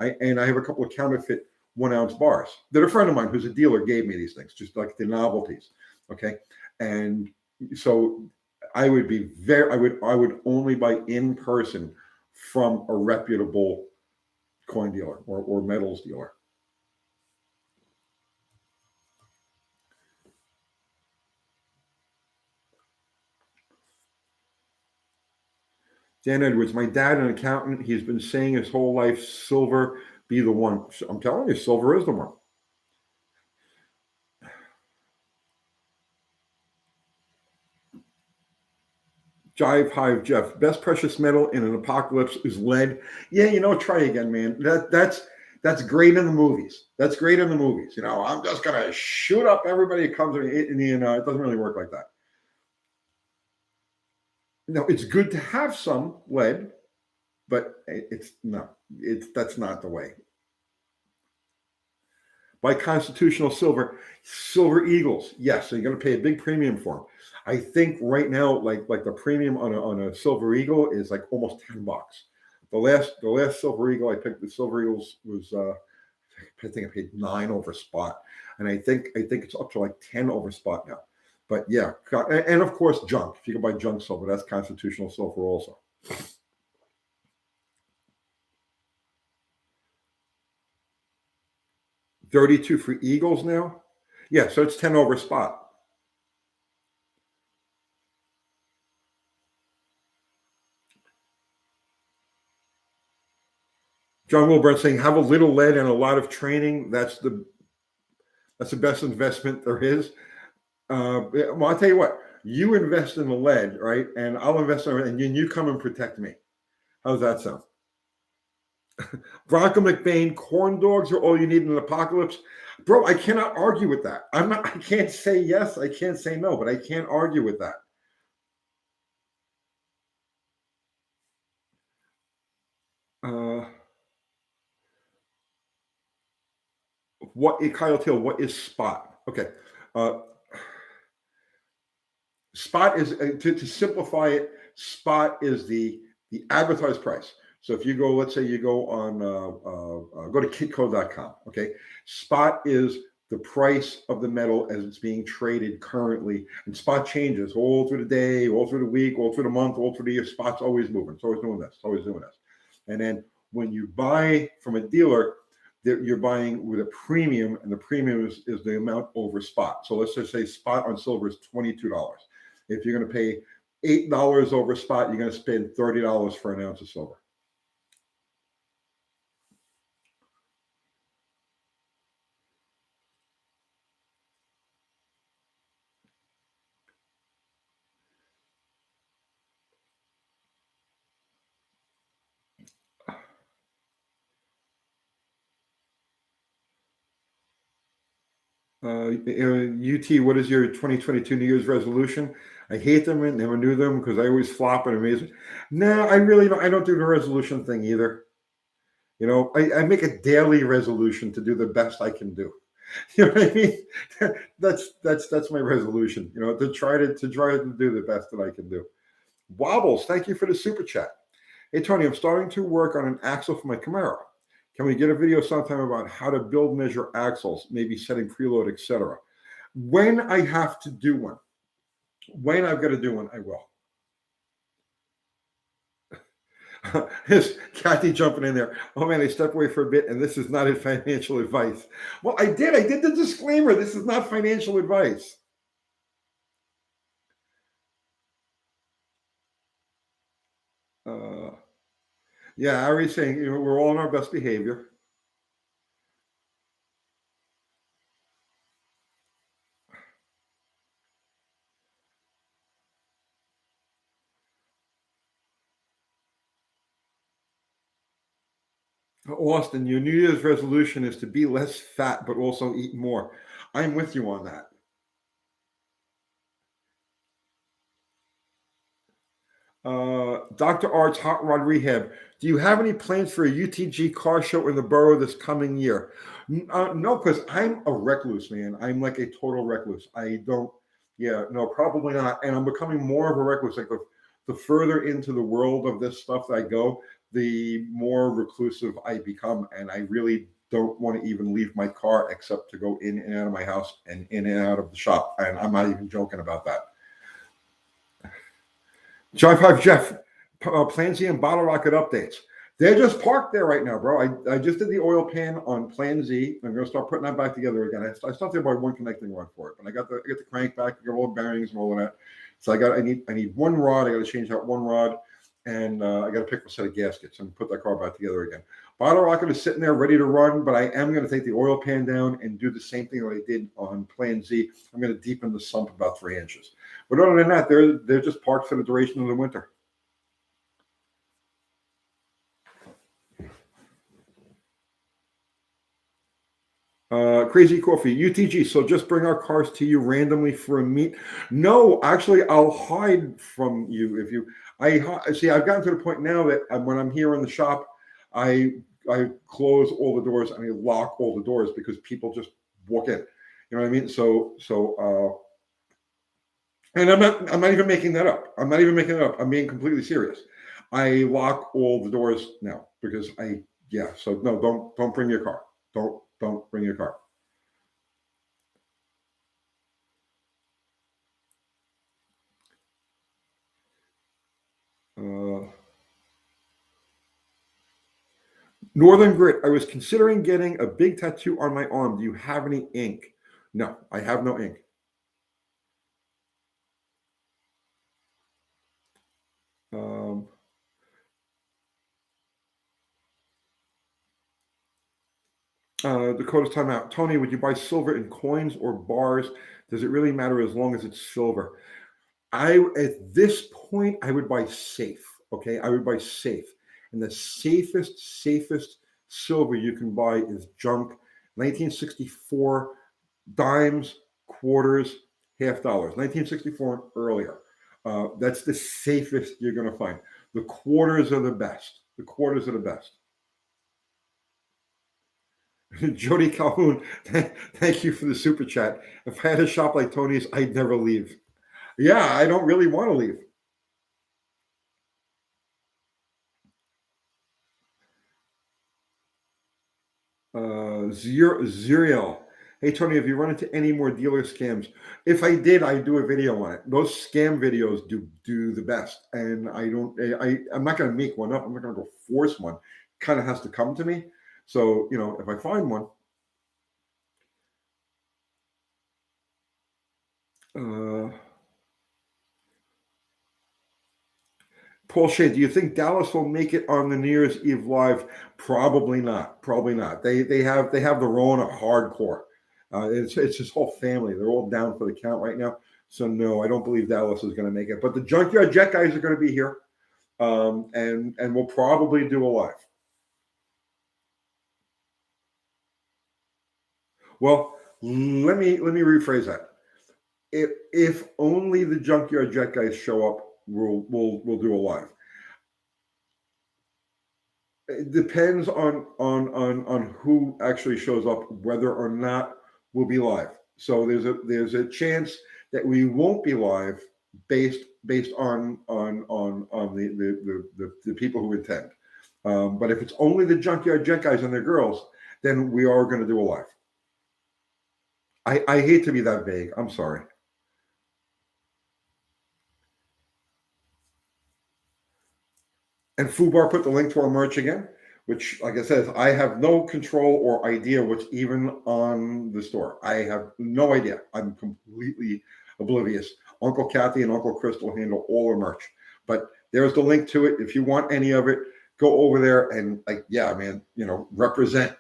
I have a couple of counterfeit 1-ounce bars that a friend of mine who's a dealer gave me these things, just like the novelties. Okay. And so I would only buy in person from a reputable coin dealer or metals dealer. Dan Edwards, my dad, an accountant, he's been saying his whole life, silver be the one. I'm telling you, silver is the one. Jive Hive Jeff, best precious metal in an apocalypse is lead. Yeah, try again, man. That's great in the movies. That's great in the movies. I'm just gonna shoot up everybody who comes in. It doesn't really work like that. No, it's good to have some lead, but that's not the way. Buy constitutional silver eagles. Yes, so you're going to pay a big premium for them. I think right now, like the premium on a silver eagle is like almost $10. The last silver eagle I picked, the silver eagles was I think I paid 9 over spot, and I think it's up to like 10 over spot now. But yeah, and of course junk. If you can buy junk silver, that's constitutional silver also. 32 for eagles now. Yeah, so it's 10 over spot. John Wilburn saying, have a little lead and a lot of training. That's the best investment there is. Well, I'll tell you what. You invest in the lead, right? And I'll invest in it, and you come and protect me. How's that sound? Bronco McBain, corn dogs are all you need in an apocalypse. Bro, I cannot argue with that. I can't say yes, I can't say no, but I can't argue with that. Kyle Teal, what is spot? Okay. Spot is to simplify it. Spot is the advertised price. So if you go, let's say you go on go to kitco.com. Okay, spot is the price of the metal as it's being traded currently, and spot changes all through the day, all through the week, all through the month, all through the year. Spot's always moving. It's always doing this. It's always doing this. And then when you buy from a dealer, you're buying with a premium, and the premium is the amount over spot. So let's just say spot on silver is $22. If you're going to pay $8 over spot, you're going to spend $30 for an ounce of silver. UT, what is your 2022 New Year's resolution? I hate them and never knew them because I always flop and amaze. No, I really don't. I don't do the resolution thing either. You know, I make a daily resolution to do the best I can do. You know what I mean? That's my resolution. You know, to try to do the best that I can do. Wobbles, thank you for the super chat. Hey Tony, I'm starting to work on an axle for my Camaro. Can we get a video sometime about how to build, measure axles, maybe setting preload, etc.? When I have to do one, when I've got to do one, I will. Here's Kathy jumping in there. Oh man, I stepped away for a bit, and this is not financial advice. Well, I did the disclaimer. This is not financial advice. Yeah, Ari's saying, you know, we're all in our best behavior. Austin, your New Year's resolution is to be less fat, but also eat more. I'm with you on that. Dr. Art's Hot Rod Rehab. Do you have any plans for a UTG car show in the borough this coming year? No, because I'm a recluse, man. I'm like a total recluse. I don't, yeah, no, probably not. And I'm becoming more of a recluse. Like the further into the world of this stuff that I go, the more reclusive I become. And I really don't want to even leave my car except to go in and out of my house and in and out of the shop. And I'm not even joking about that. John 5 Jeff, Plan Z and Bottle Rocket updates. They're just parked there right now, bro. I just did the oil pan on Plan Z. I'm going to start putting that back together again. I stopped there by one connecting rod for it, but I got the crank back, I got all the bearings and all of that. So I need one rod. I got to change out one rod, and I got to pick up a set of gaskets and put that car back together again. Bottle Rocket is sitting there ready to run, but I am going to take the oil pan down and do the same thing that I did on Plan Z. I'm going to deepen the sump about 3 inches. But other than that, they're just parked for the duration of the winter. Crazy Coffee, UTG. So just bring our cars to you randomly for a meet. No, actually, I'll hide from you if you. I see. I've gotten to the point now that when I'm here in the shop, I close all the doors and I lock all the doors because people just walk in. You know what I mean? And I'm not even making that up. I'm not even making it up. I'm being completely serious. I lock all the doors now because so no, don't bring your car. Don't bring your car. Northern Grit. I was considering getting a big tattoo on my arm. Do you have any ink? No, I have no ink. Dakota's timeout. Tony, would you buy silver in coins or bars? Does it really matter as long as it's silver? At this point, I would buy safe. Okay, I would buy safe, and the safest silver you can buy is junk, 1964 dimes, quarters, half dollars, 1964 and earlier. That's the safest you're going to find. The quarters are the best. The quarters are the best. Jody Calhoun, thank you for the super chat. If I had a shop like Tony's, I'd never leave. Yeah, I don't really want to leave. Zerial. Hey Tony, have you run into any more dealer scams? If I did, I'd do a video on it. Those scam videos do the best, and I'm not going to make one up. I'm not going to go force one. Kind of has to come to me. So if I find one, Paul Shea, do you think Dallas will make it on the New Year's Eve live? Probably not. Probably not. They have the Rona hardcore. It's his whole family. They're all down for the count right now. So no, I don't believe Dallas is going to make it. But the Junkyard Jet guys are going to be here, and we'll probably do a live. Well, let me rephrase that. If only the Junkyard Jet guys show up, we'll do a live. It depends on who actually shows up, whether or not we'll be live. So there's a chance that we won't be live based on the people who attend. But if it's only the Junkyard Jet guys and their girls, then we are going to do a live. I hate to be that vague. I'm sorry. And Fubar put the link to our merch again, which, like I said, I have no control or idea what's even on the store. I have no idea. I'm completely oblivious. Uncle Kathy and Uncle Crystal handle all our merch. But there's the link to it. If you want any of it, go over there and, yeah, man, represent.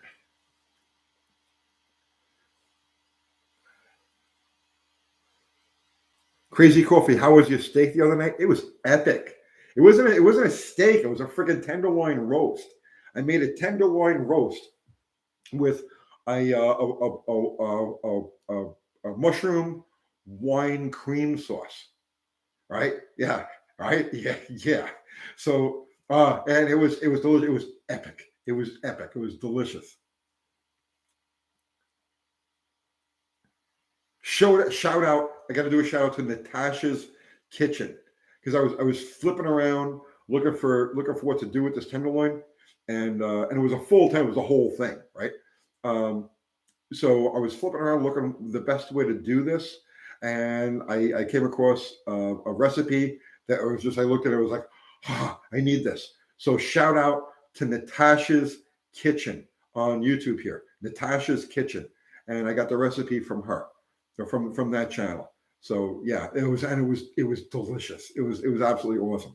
Crazy Coffee, how was your steak the other night? It was epic. It wasn't a steak. It was a freaking tenderloin roast. I made a tenderloin roast with a mushroom wine cream sauce. Right? Yeah. Right? Yeah. So and it was delicious. It was epic. It was epic. It was delicious. Shout out. I got to do a shout out to Natasha's Kitchen, because I was flipping around looking for what to do with this tenderloin, and it was a full time. It was a whole thing, right? So I was flipping around looking the best way to do this, and I came across a recipe that was just, I looked at it, I was like, I need this. So shout out to Natasha's Kitchen on YouTube here, Natasha's Kitchen, and I got the recipe from her, from that channel. So yeah, it was delicious. It was absolutely awesome.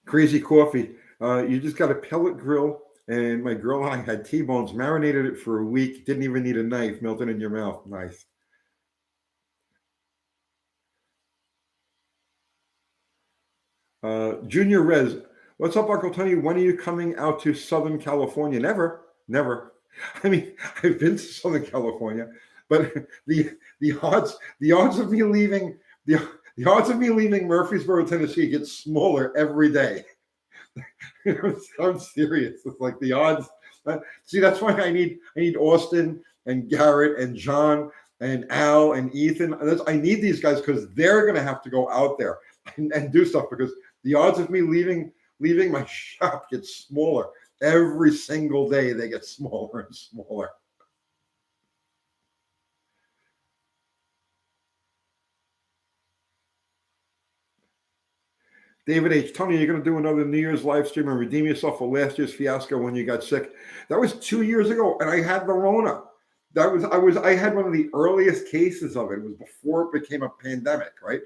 Crazy Coffee. You just got a pellet grill, and my girl and I had T-bones, marinated it for a week, didn't even need a knife, melted in your mouth. Nice. Junior Rez, what's up, Uncle Tony? When are you coming out to Southern California? Never. I mean, I've been to Southern California, but the odds of me leaving Murfreesboro, Tennessee, gets smaller every day. I'm serious. It's like the odds. See, that's why I need Austin and Garrett and John and Al and Ethan. I need these guys because they're going to have to go out there and do stuff, because the odds of me leaving my shop get smaller every single day. They get smaller and smaller. David H. Tony, you're going to do another New Year's live stream and redeem yourself for last year's fiasco when you got sick. That was 2 years ago, and I had the Rona. I had one of the earliest cases of it. It was before it became a pandemic, right?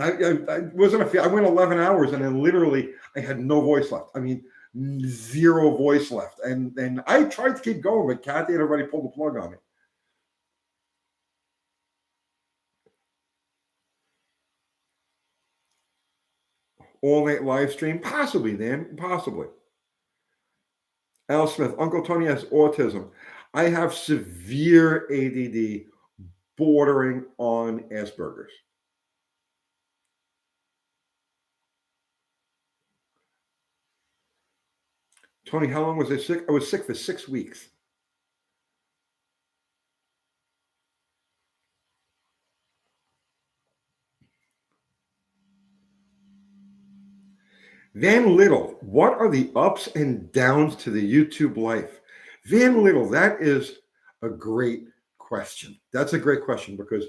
I wasn't I went 11 hours and then literally I had no voice left. I mean, zero voice left. And I tried to keep going, but Kathy and everybody pulled the plug on me. All night live stream? Possibly, Dan. Possibly. Al Smith, Uncle Tony has autism. I have severe ADD bordering on Asperger's. Tony, how long was I sick? I was sick for 6 weeks. Van Little, what are the ups and downs to the YouTube life? Van Little, that is a great question. That's a great question because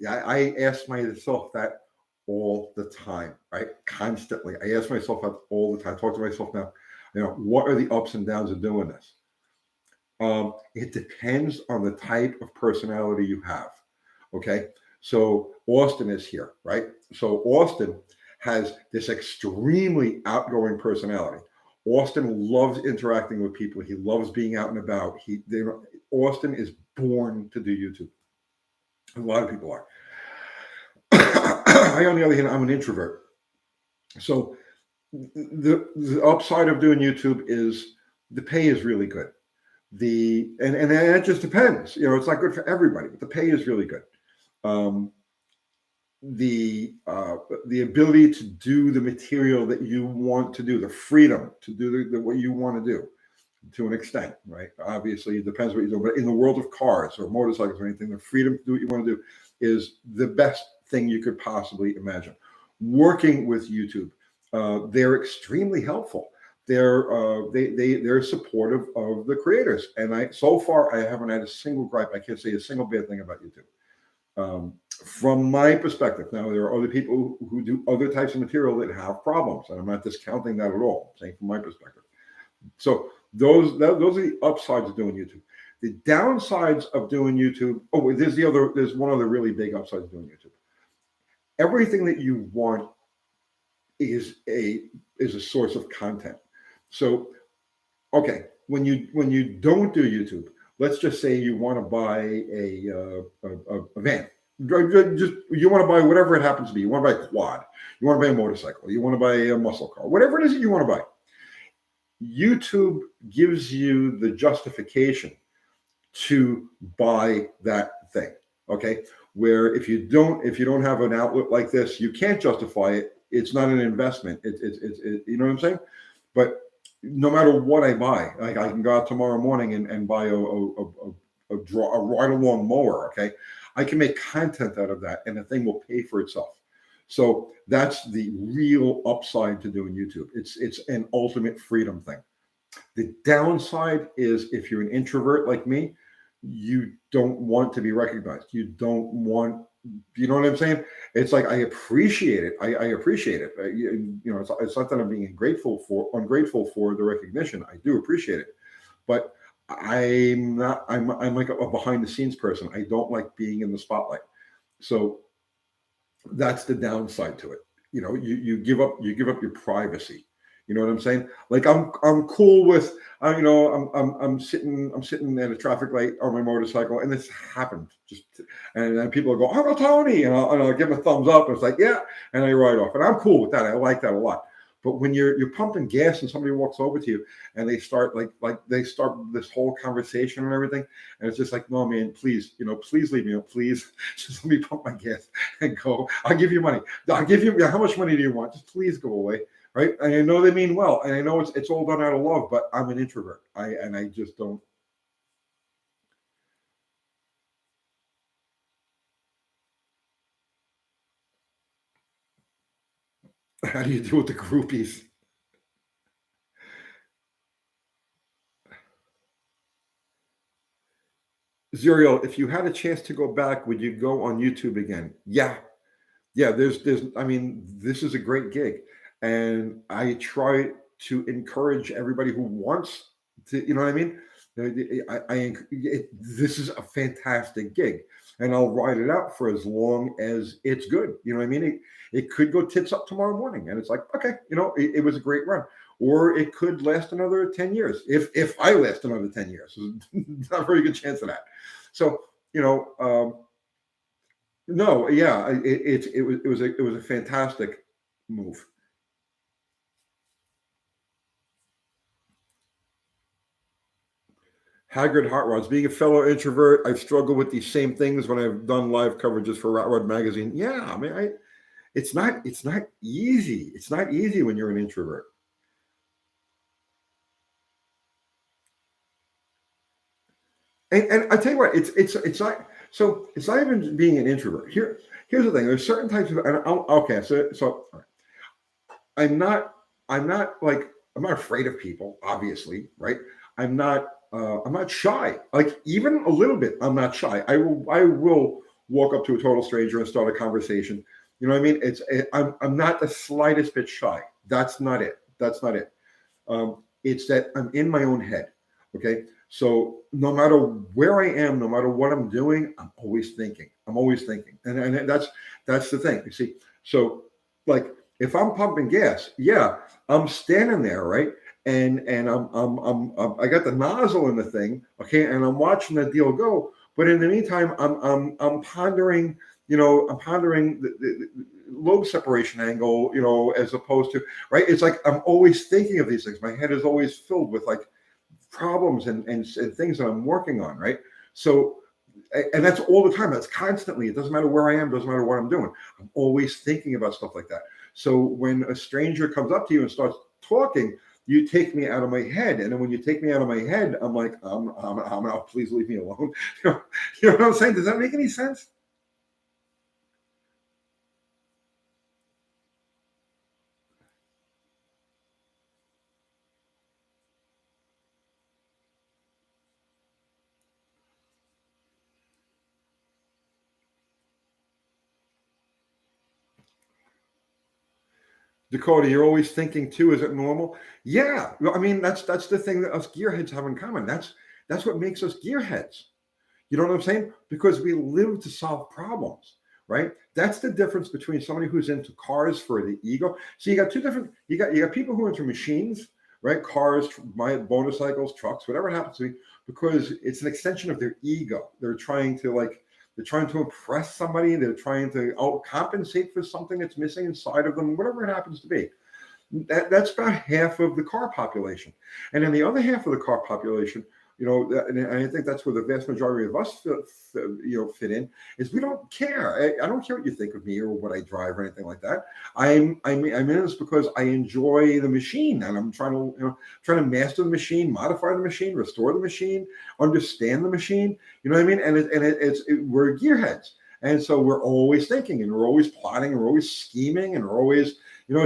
I ask myself that all the time, right? Constantly. I ask myself that all the time. I talk to myself now, what are the ups and downs of doing this? It depends on the type of personality you have. Okay. So Austin is here, right? So Austin has this extremely outgoing personality. Austin loves interacting with people. He loves being out and about. Austin is born to do YouTube. A lot of people are. I, on the other hand, I'm an introvert. So the upside of doing YouTube is the pay is really good. And it just depends. It's not good for everybody, but the pay is really good. The ability to do the material that you want to do, the freedom to do what you want to do, to an extent, right? Obviously, it depends what you do. But in the world of cars or motorcycles or anything, the freedom to do what you want to do is the best thing you could possibly imagine. Working with YouTube, they're extremely helpful. They're supportive of the creators, and so far I haven't had a single gripe. I can't say a single bad thing about YouTube. From my perspective, now there are other people who do other types of material that have problems, and I'm not discounting that at all. I'm saying from my perspective. So those are the upsides of doing YouTube. The downsides of doing YouTube. Oh, there's one other really big upside of doing YouTube. Everything that you want is a source of content. So, okay, when you don't do YouTube, let's just say you want to buy a van. Just you want to buy whatever it happens to be. You want to buy a quad. You want to buy a motorcycle. You want to buy a muscle car. Whatever it is that you want to buy. YouTube gives you the justification to buy that thing. Okay, where if you don't have an outlet like this, you can't justify it. It's not an investment. It's you know what I'm saying? But no matter what I buy, like I can go out tomorrow morning and buy a ride-along mower. Okay, I can make content out of that, and the thing will pay for itself. So that's the real upside to doing YouTube. It's an ultimate freedom thing. The downside is if you're an introvert like me, you don't want to be recognized. You don't want, you know what I'm saying? It's like I appreciate it. I appreciate it. It's not that I'm being ungrateful for the recognition. I do appreciate it, but I'm not. I'm like a behind the scenes person. I don't like being in the spotlight. So that's the downside to it. You give up your privacy. You know what I'm saying? Like I'm cool with I'm sitting at a traffic light on my motorcycle, and this happened and then people will go, Uncle Tony, and I'll give them a thumbs up. And it's like, yeah, and I ride off, and I'm cool with that. I like that a lot. But when you're pumping gas and somebody walks over to you and they start they start this whole conversation and everything, and it's just like, no, man, please, please leave me alone. Please just let me pump my gas and go. I'll give you money. I'll give you, how much money do you want? Just please go away. Right. And I know they mean well, and I know it's all done out of love, but I'm an introvert. I just don't. How do you deal with the groupies? Zuriel, if you had a chance to go back, would you go on YouTube again? Yeah. Yeah, I mean, this is a great gig. And I try to encourage everybody who wants to, you know what I mean? This is a fantastic gig, and I'll ride it out for as long as it's good. You know what I mean? It could go tits up tomorrow morning, and it's like, okay, it was a great run, or it could last another 10 years. If I last another 10 years, there's not a very good chance of that. So no, yeah, it was a fantastic move. Haggard Hot Rods. Being a fellow introvert, I've struggled with these same things when I've done live coverages for Rat Rod Magazine. Yeah, I mean, it's not easy. It's not easy when you're an introvert. And I tell you what, it's not so. It's not even being an introvert. Here's the thing. There's certain types of. Okay, so I'm not afraid of people. Obviously, right? I'm not shy. Like even a little bit, I'm not shy. I will walk up to a total stranger and start a conversation. You know what I mean? I'm not the slightest bit shy. That's not it. That's not it. It's that I'm in my own head. Okay. So no matter where I am, no matter what I'm doing, I'm always thinking. I'm always thinking. And that's the thing. You see, so like if I'm pumping gas, yeah, I'm standing there, right? And I got the nozzle in the thing, okay, and I'm watching the deal go. But in the meantime, I'm pondering, I'm pondering the lobe separation angle, as opposed to right. It's like I'm always thinking of these things. My head is always filled with like problems and things that I'm working on, right? So, and that's all the time. That's constantly. It doesn't matter where I am. Doesn't matter what I'm doing. I'm always thinking about stuff like that. So when a stranger comes up to you and starts talking, you take me out of my head, and then when you take me out of my head, I'm like, I'm out. Please leave me alone. You know what I'm saying? Does that make any sense? Dakota, you're always thinking too. Is it normal? Yeah. Well, I mean, that's the thing that us gearheads have in common. That's what makes us gearheads. You know what I'm saying? Because we live to solve problems, right? That's the difference between somebody who's into cars for the ego. So you got two different. You got people who are into machines, right? Cars, motorcycles, trucks, whatever it happens to be, because it's an extension of their ego. They're trying to impress somebody. They're trying to compensate for something that's missing inside of them, whatever it happens to be. That's about half of the car population. And then the other half of the car population, and I think that's where the vast majority of us fit in, is we don't care. I don't care what you think of me or what I drive or anything like that. I'm in this because I enjoy the machine, and I'm trying to master the machine, modify the machine, restore the machine, understand the machine. You know what I mean? And we're gearheads. And so we're always thinking, and we're always plotting, and we're always scheming, and we're always,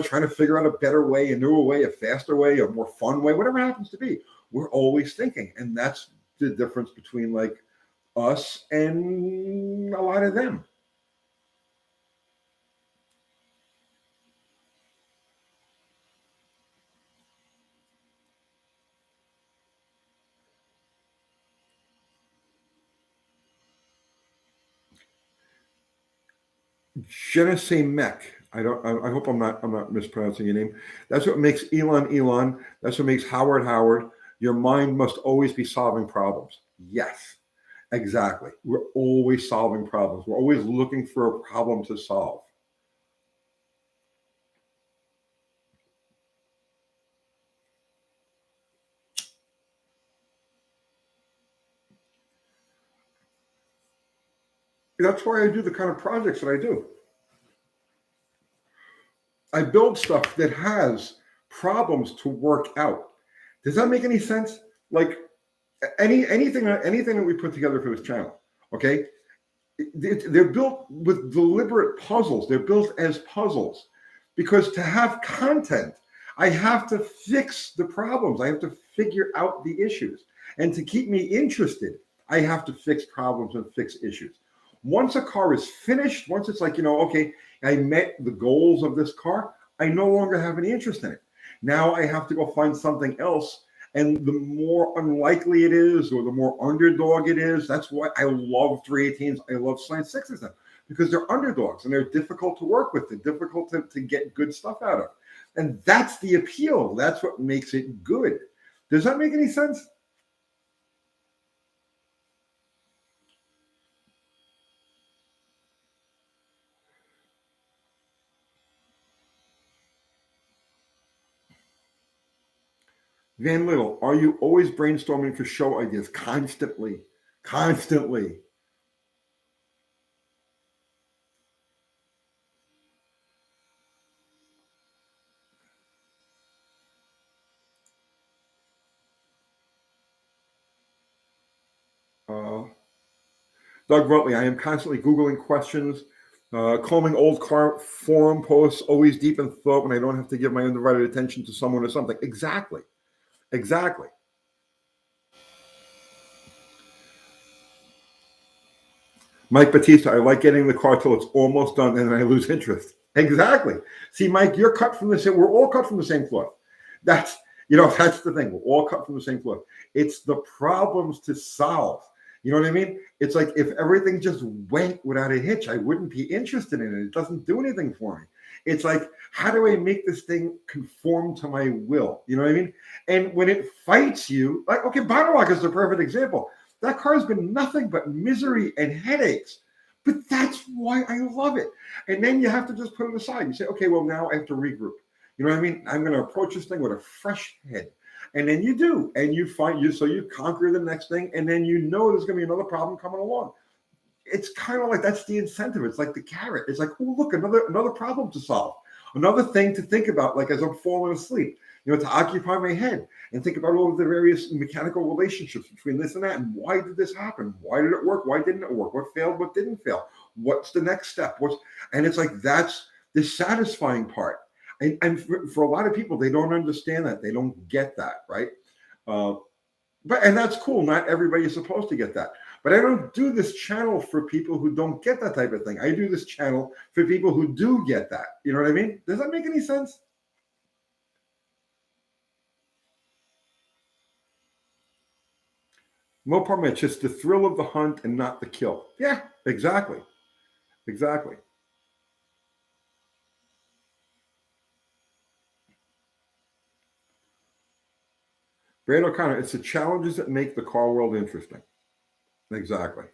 trying to figure out a better way, a newer way, a faster way, a more fun way, whatever it happens to be. We're always thinking. And that's the difference between like us and a lot of them. Je ne sais mec. I don't. I hope I'm not mispronouncing your name. That's what makes Elon Elon. That's what makes Howard Howard. Your mind must always be solving problems. Yes, exactly. We're always solving problems. We're always looking for a problem to solve. That's why I do the kind of projects that I do. I build stuff that has problems to work out. Does that make any sense? Like anything that we put together for this channel, okay? They're built with deliberate puzzles. They're built as puzzles because to have content, I have to fix the problems. I have to figure out the issues. And to keep me interested, I have to fix problems and fix issues. Once a car is finished, once it's like, okay, I met the goals of this car, I no longer have any interest in it. Now I have to go find something else And the more unlikely it is, or the more underdog it is, that's why I love 318s. I love slant sixes now, because they're underdogs and they're difficult to work with. They're difficult to get good stuff out of. And that's the appeal. That's what makes it good. Does that make any sense? Van Little, are you always brainstorming for show ideas? Constantly. Constantly. Uh, Doug Rutley, I am constantly Googling questions, combing old car forum posts, always deep in thought when I don't have to give my undivided attention to someone or something. Exactly. Exactly. Mike Batista, I like getting in the car till it's almost done and then I lose interest. Exactly. See, Mike, you're cut from the same, we're all cut from the same cloth. That's, that's the thing. We're all cut from the same cloth. It's the problems to solve. You know what I mean? It's like if everything just went without a hitch, I wouldn't be interested in it. It doesn't do anything for me. It's like, how do I make this thing conform to my will? You know what I mean? And when it fights you, like, okay, Bottlerock is the perfect example. That car has been nothing but misery and headaches. But that's why I love it. And then you have to just put it aside. You say, okay, well, now I have to regroup. You know what I mean? I'm going to approach this thing with a fresh head. And then you do. And you so you conquer the next thing. And then there's going to be another problem coming along. It's kind of like that's the incentive. It's like the carrot. It's like, oh, look, another problem to solve. Another thing to think about, like as I'm falling asleep, to occupy my head and think about all of the various mechanical relationships between this and that. And why did this happen? Why did it work? Why didn't it work? What failed? What didn't fail? What's the next step? And it's like, that's the satisfying part. And for a lot of people, they don't understand that. They don't get that, right? And that's cool. Not everybody is supposed to get that. But I don't do this channel for people who don't get that type of thing. I do this channel for people who do get that. You know what I mean? Does that make any sense? Mopar Mitch, it's the thrill of the hunt and not the kill. Yeah, exactly. Exactly. Brad O'Connor, it's the challenges that make the car world interesting. Exactly.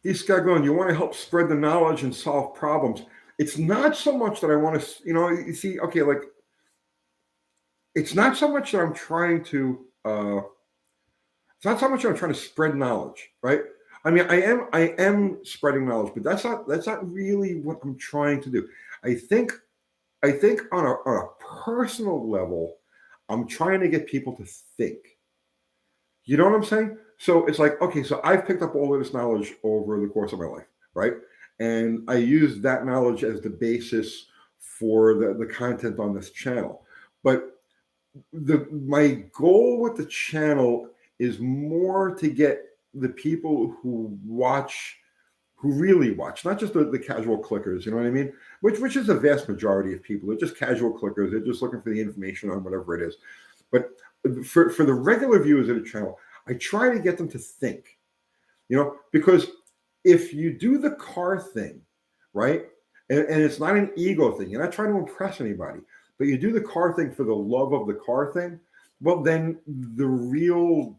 East Scaglone, you want to help spread the knowledge and solve problems. It's not so much that I want to, you see, okay, like, it's not so much that I'm trying to, it's not so much that I'm trying to spread knowledge, right? I mean, I am spreading knowledge, but that's not really what I'm trying to do. I think on a personal level, I'm trying to get people to think. You know what I'm saying? So it's like, okay, so I've picked up all of this knowledge over the course of my life, right? And I use that knowledge as the basis for the content on this channel. But my goal with the channel is more to get the people who really watch, not just the casual clickers, you know what I mean? Which is a vast majority of people. They're just casual clickers. They're just looking for the information on whatever it is. But for the regular viewers of the channel, I try to get them to think, because if you do the car thing, right, and it's not an ego thing, you're not trying to impress anybody, but you do the car thing for the love of the car thing, well, then the real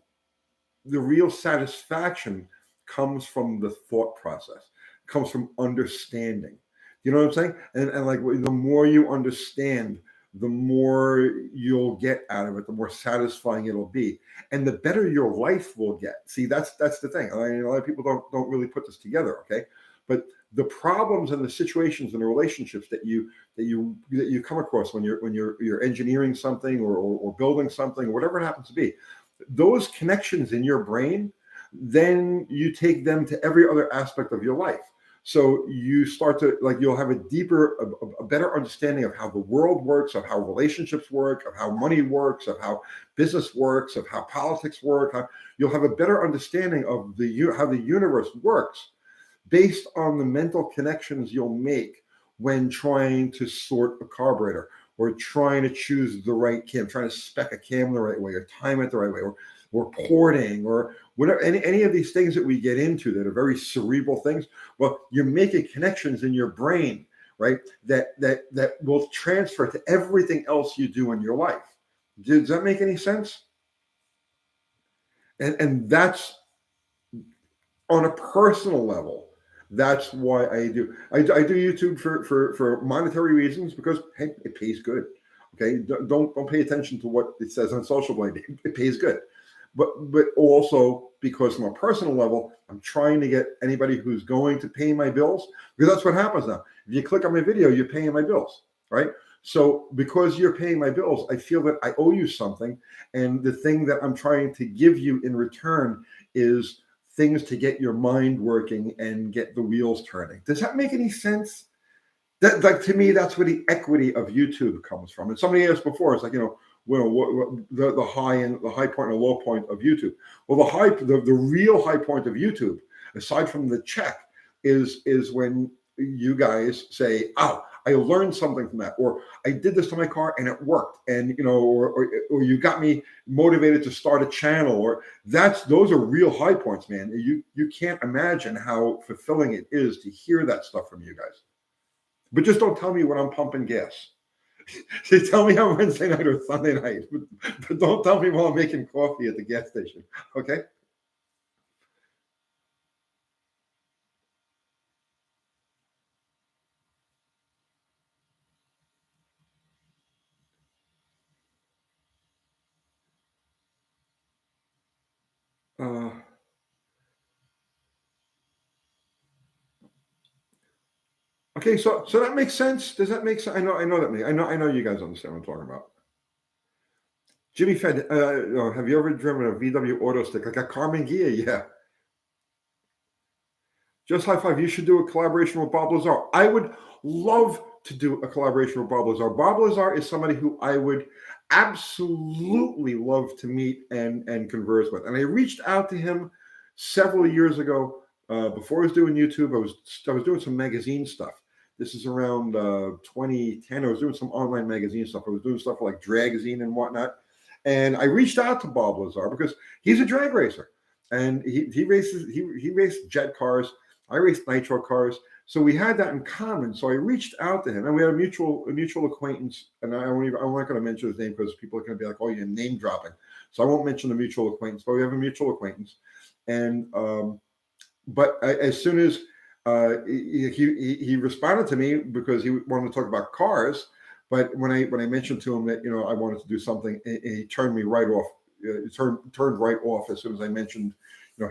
satisfaction comes from the thought process, comes from understanding. You know what I'm saying? And like the more you understand, the more you'll get out of it, the more satisfying it'll be, and the better your life will get. See, that's the thing. I mean, a lot of people don't really put this together, okay? But the problems and the situations and the relationships that you come across when you're engineering something or building something, or whatever it happens to be, those connections in your brain, then you take them to every other aspect of your life. So you start to like you'll have a deeper, a better understanding of how the world works, of how relationships work, of how money works, of how business works, of how politics work. You'll have a better understanding of how the universe works based on the mental connections you'll make when trying to sort a carburetor or trying to choose the right cam, trying to spec a cam the right way or time it the right way or porting or whatever, any of these things that we get into that are very cerebral things. Well, you're making connections in your brain, right? That will transfer to everything else you do in your life. Does that make any sense? And that's on a personal level. That's why I do YouTube for monetary reasons because hey, it pays good. Okay, don't pay attention to what it says on social media. It pays good, but also because from a personal level, I'm trying to get anybody who's going to pay my bills because that's what happens now. If you click on my video, you're paying my bills, right? So because you're paying my bills, I feel that I owe you something, and the thing that I'm trying to give you in return is things to get your mind working and get the wheels turning. Does that make any sense? That, like, to me, that's where the equity of YouTube comes from. And somebody asked before, it's like, what the high and the high point and low point of YouTube. Well, the real high point of YouTube, aside from the check, is when you guys say, "Oh, I learned something from that," or "I did this to my car and it worked," and or you got me motivated to start a channel, or those are real high points, man. You can't imagine how fulfilling it is to hear that stuff from you guys. But just don't tell me when I'm pumping gas. Tell me on Wednesday night or Sunday night, but don't tell me while I'm making coffee at the gas station. Okay? Uh, okay, so that makes sense. Does that make sense? I know that. I know you guys understand what I'm talking about. Jimmy Fed, have you ever driven a VW auto stick like a Carmen Gia? Yeah. Just high five. You should do a collaboration with Bob Lazar. I would love to do a collaboration with Bob Lazar. Bob Lazar is somebody who I would absolutely love to meet and converse with. And I reached out to him several years ago before I was doing YouTube. I was doing some magazine stuff. This is around 2010. I was doing some online magazine stuff. I was doing stuff like Dragazine and whatnot. And I reached out to Bob Lazar because he's a drag racer, and he raced jet cars. I raced nitro cars, so we had that in common. So I reached out to him, and we had a mutual acquaintance. And I'm not going to mention his name because people are going to be like, "Oh, you're name dropping." So I won't mention the mutual acquaintance, but we have a mutual acquaintance. And as soon as he responded to me because he wanted to talk about cars, but when I mentioned to him that I wanted to do something, he turned me right off. Turned right off as soon as I mentioned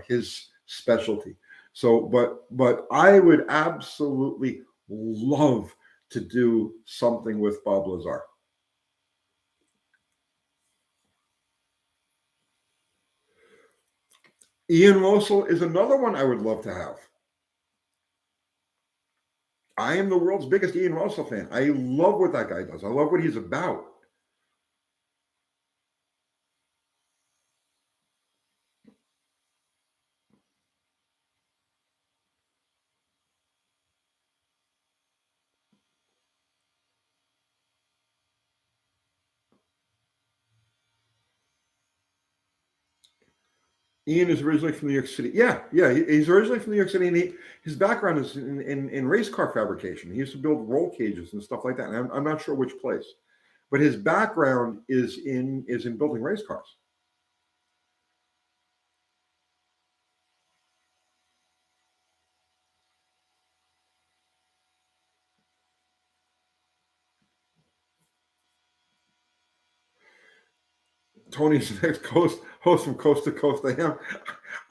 his specialty. So, but I would absolutely love to do something with Bob Lazar. Ian Russell is another one I would love to have. I am the world's biggest Ian Russell fan. I love what that guy does. I love what he's about. Ian is originally from New York City. Yeah, he's originally from New York City, and his background is in race car fabrication. He used to build roll cages and stuff like that. And I'm not sure which place, but his background is in building race cars. Tony's the next host from Coast to Coast.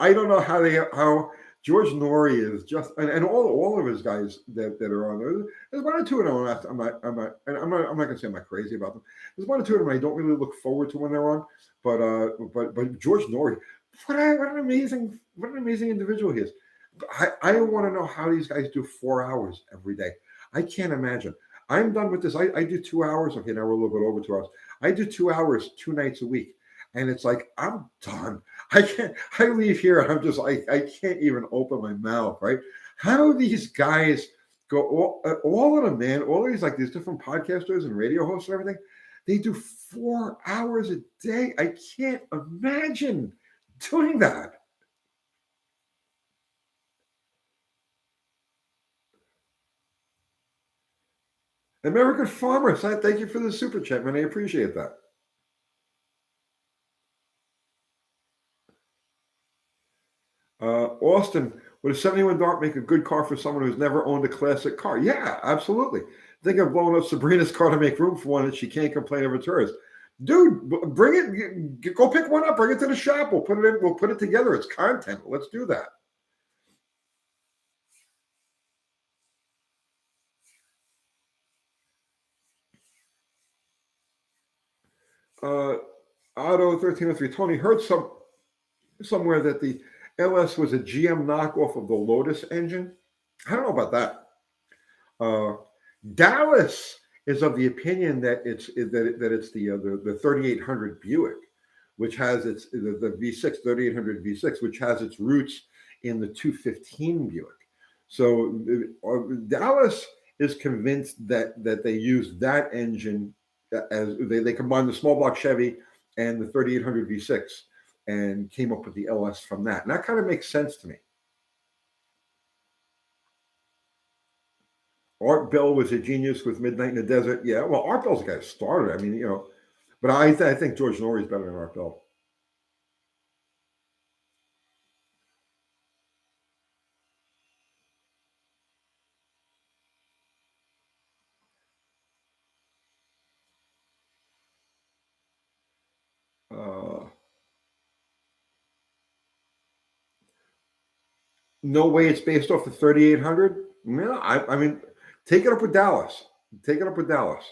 I don't know how George Norrie is just and all of his guys that are on there. There's one or two of them. I'm not gonna say I'm not crazy about them. There's one or two of them I don't really look forward to when they're on. But George Norrie, what an amazing individual he is. I want to know how these guys do 4 hours every day. I can't imagine. I'm done with this. I do 2 hours. Okay, now we're a little bit over 2 hours. I do 2 hours 2 nights a week. And it's like, I'm done. I can't, I leave here and I'm just like, I can't even open my mouth, right? How do these guys go, all of them, man, all these like these different podcasters and radio hosts and everything, they do 4 hours a day. I can't imagine doing that. American Farmers, thank you for the super chat, man. I appreciate that. Austin, would a 71 Dart make a good car for someone who's never owned a classic car? Yeah, absolutely. Think of blowing up Sabrina's car to make room for one, and she can't complain of a tourist. Dude, bring it. Go pick one up. Bring it to the shop. We'll put it in. We'll put it together. It's content. Let's do that. Uh, Auto 1303. Tony heard somewhere that the LS was a GM knockoff of the Lotus engine. I don't know about that. Uh, Dallas is of the opinion that it's the 3800 Buick, which has the V6 3800 V6, which has its roots in the 215 Buick. So Dallas is convinced that they use that engine as they combined the small block Chevy and the 3800 V6 and came up with the LS from that. And that kind of makes sense to me. Art Bell was a genius with Midnight in the Desert. Yeah, well, Art Bell's the guy who started. I mean, but I think George Norrie's better than Art Bell. Uh, no way it's based off the 3800. No, I mean, take it up with Dallas. Take it up with Dallas.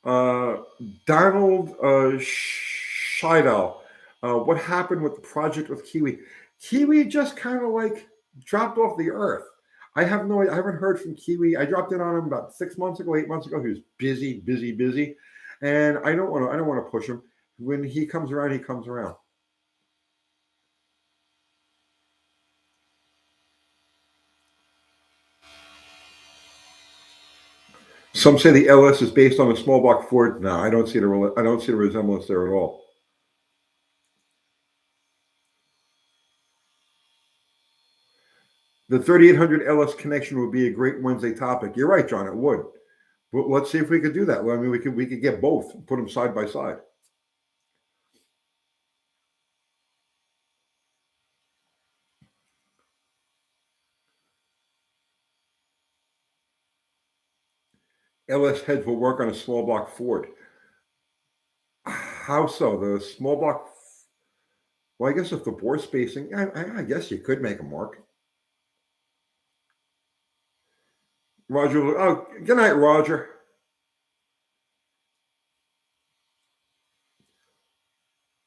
Uh, Donald Scheidel. What happened with the project with Kiwi? Kiwi just kind of like dropped off the earth. I have no. I haven't heard from Kiwi. I dropped in on him about 6 months ago, 8 months ago. He was busy, busy, busy, and I don't want to. I don't want to push him. When he comes around, he comes around. Some say the LS is based on a small block Ford. No, I don't see the. I don't see the resemblance there at all. The 3800 LS connection would be a great Wednesday topic. You're right, John. It would. But let's see if we could do that. Well, I mean, we could get both, put them side by side. LS heads will work on a small block Ford. How so? The small block. Well, I guess if the bore spacing, I guess you could make them work. Roger. Oh, good night, Roger.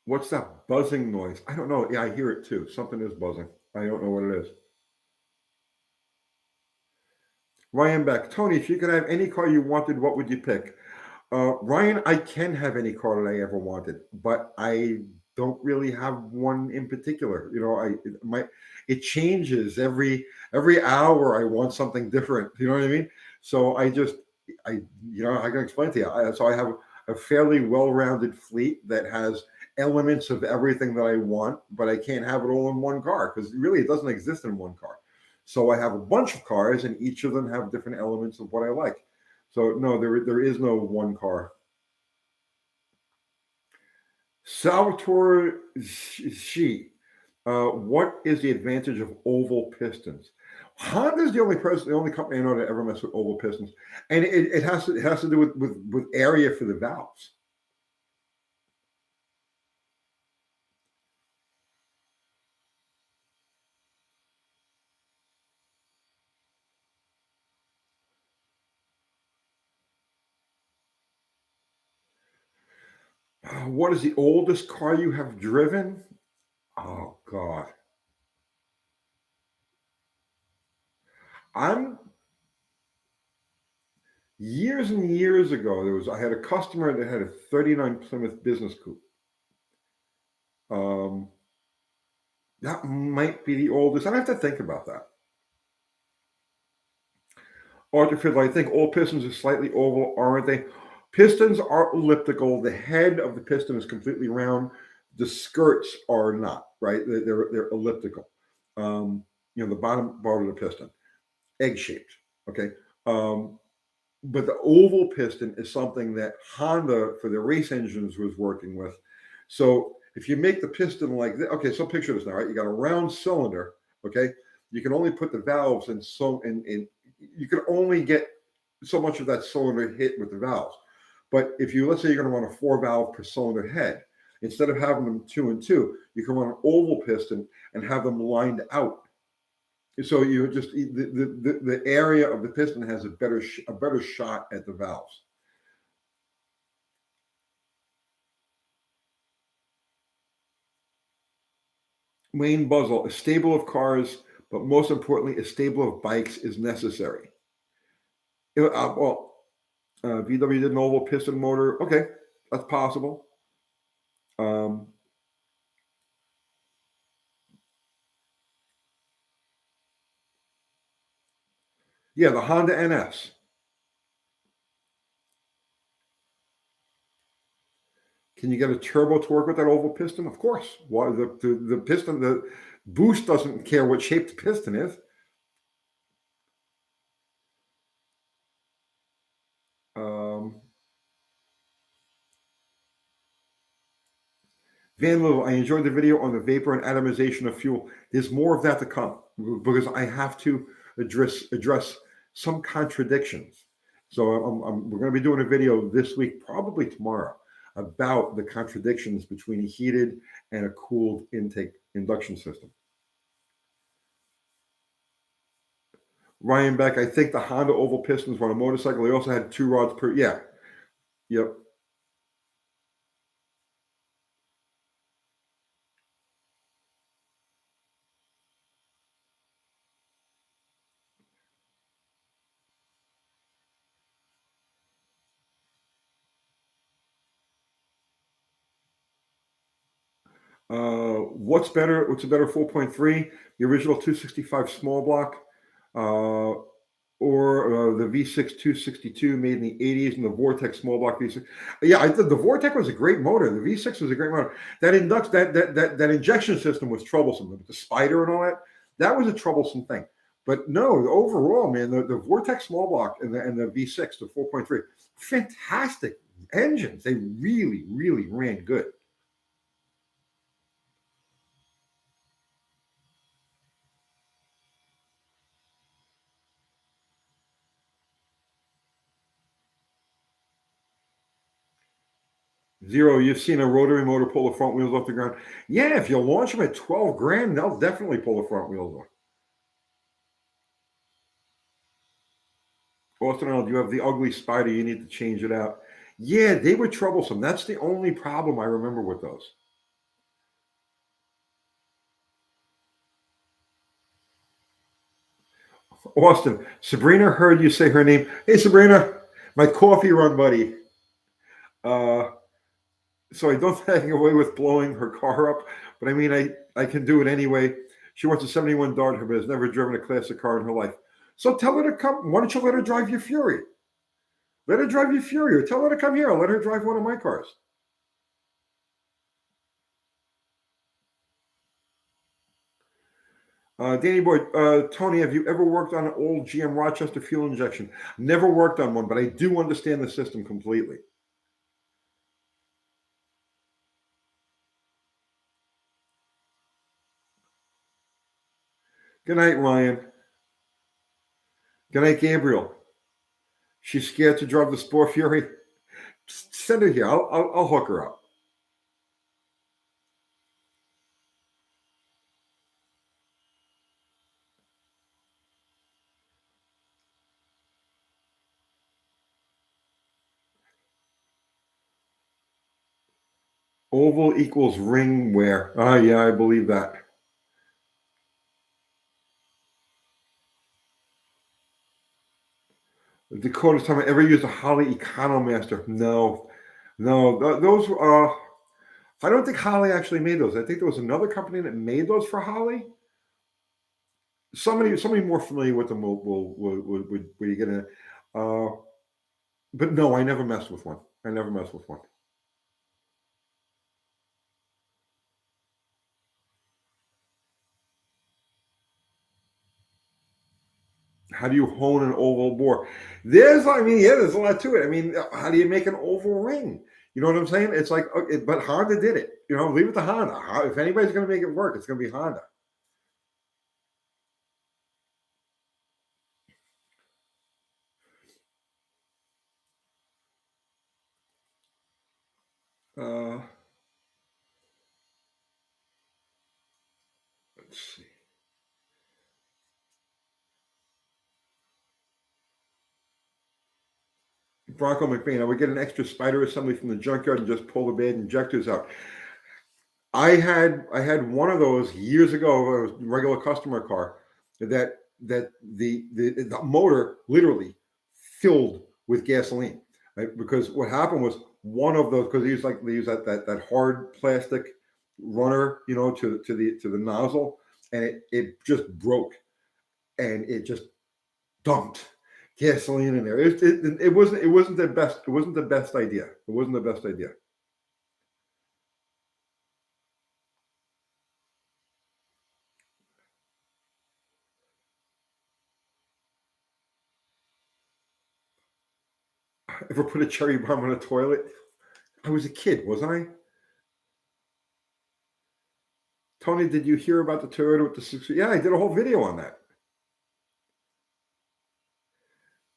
What's that buzzing noise? I don't know. Yeah, I hear it too. Something is buzzing. I don't know what it is. Ryan Beck, Tony, if you could have any car you wanted, what would you pick? Ryan, I can have any car that I ever wanted, but I don't really have one in particular. It changes every hour. I want something different. You know what I mean? So I I can explain to you. So I have a fairly well-rounded fleet that has elements of everything that I want, but I can't have it all in one car because really it doesn't exist in one car. So I have a bunch of cars, and each of them have different elements of what I like. So no, there is no one car. Salvatore Shi, what is the advantage of oval pistons? Honda's the only company I know that ever mess with oval pistons, and it has to do with area for the valves. What is the oldest car you have driven? Oh God. I'm Years and years ago, I had a customer that had a 39 Plymouth Business Coupe. Um, that might be the oldest. I'd have to think about that. Artificial, I think all pistons are slightly oval, aren't they? Pistons are elliptical. The head of the piston is completely round. The skirts are not, right? They're elliptical. The bottom part of the piston, egg shaped. Okay. Um, but the oval piston is something that Honda for their race engines was working with. So if you make the piston like this, okay, so picture this now, right? You got a round cylinder, okay? You can only put the valves in you can only get so much of that cylinder hit with the valves. But if let's say you're going to run a 4 valve per cylinder head, instead of having them two and two, you can run an oval piston and have them lined out. So you just the area of the piston has a better shot at the valves. Wayne Buzzle, a stable of cars, but most importantly, a stable of bikes is necessary. Well, VW did an oval piston motor. Okay, that's possible. Um, yeah, the Honda NS. Can you get a turbo to work with that oval piston? Of course. Why the piston, the boost doesn't care what shape the piston is. Um, Van Little, I enjoyed the video on the vapor and atomization of fuel. There's more of that to come because I have to address some contradictions. So we're going to be doing a video this week, probably tomorrow, about the contradictions between a heated and a cooled intake induction system. Ryan Beck, I think the Honda oval pistons were on a motorcycle. They also had 2 rods per. Yeah, yep. What's better? What's a better 4.3? The original 265 small block, uh, or the V6 262 made in the 80s, and the Vortex small block V6. Yeah, the Vortex was a great motor. The V6 was a great motor. That injection system was troublesome. The spider and all that. That was a troublesome thing. But no, overall, man, the Vortex small block and the V6, the 4.3, fantastic engines. They really, really ran good. Zero, you've seen a rotary motor pull the front wheels off the ground. Yeah, if you launch them at 12 grand, they'll definitely pull the front wheels off. Austin Arnold, you have the ugly spider. You need to change it out. Yeah, they were troublesome. That's the only problem I remember with those. Austin, Sabrina heard you say her name. Hey, Sabrina, my coffee run buddy. Uh, so I don't think away with blowing her car up, but I mean, I can do it anyway. She wants a 71 Dart, but has never driven a classic car in her life. So tell her to come. Why don't you let her drive your Fury? Let her drive your Fury, or tell her to come here. I'll let her drive one of my cars. Danny Boy, Tony, have you ever worked on an old GM Rochester fuel injection? Never worked on one, but I do understand the system completely. Good night, Ryan. Good night, Gabriel. She's scared to drive the Sport Fury. Send her here. I'll hook her up. Oval equals ring wear. Ah, yeah, I believe that. Dakota's time I ever used a Holly Economaster. No, no, those. I don't think Holly actually made those. I think there was another company that made those for Holly. Somebody more familiar with them will you get in. Uh, but no, I never messed with one. I never messed with one. How do you hone an oval bore? There's a lot to it. I mean, how do you make an oval ring? You know what I'm saying? It's like, okay, but Honda did it. You know, leave it to Honda. If anybody's going to make it work, it's going to be Honda. Uh, let's see. Bronco McBain, I would get an extra spider assembly from the junkyard and just pull the bad injectors out. I had one of those years ago. It was a regular customer car that the motor literally filled with gasoline, right? Because what happened was one of those, because they use that hard plastic runner, to the nozzle, and it just broke, and it just dumped gasoline in there. It wasn't the best. It wasn't the best idea. It wasn't the best idea. Ever put a cherry bomb on a toilet? I was a kid, wasn't I? Tony, did you hear about the Toyota with the six? Yeah, I did a whole video on that.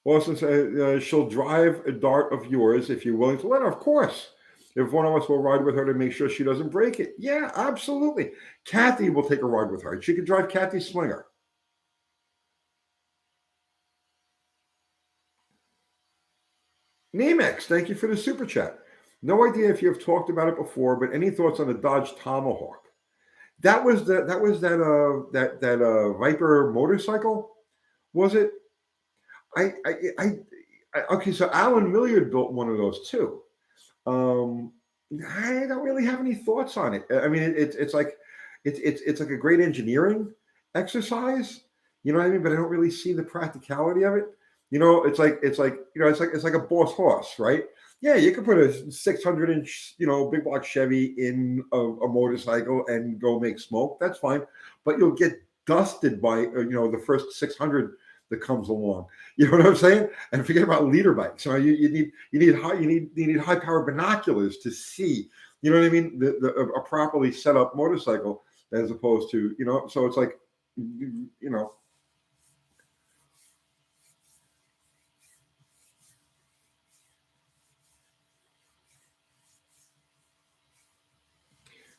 Austin said she'll drive a dart of yours if you're willing to let her. Of course. If one of us will ride with her to make sure she doesn't break it. Yeah, absolutely. Kathy will take a ride with her. She can drive Kathy's Slinger. Namex, thank you for the super chat. No idea if you have talked about it before, but any thoughts on the Dodge Tomahawk? That was that Viper motorcycle, was it? I, I, I, okay. So Alan Milliard built one of those too. Um, I don't really have any thoughts on it. I mean, it's like a great engineering exercise. You know what I mean? But I don't really see the practicality of it. It's like a boss horse, right? Yeah, you could put a 600-inch, big block Chevy in a motorcycle and go make smoke. That's fine, but you'll get dusted by the first 600 that comes along. You know what I'm saying? And forget about leader bikes. You need high power binoculars to see. You know what I mean? A properly set up motorcycle, as opposed to. So it's like, you know.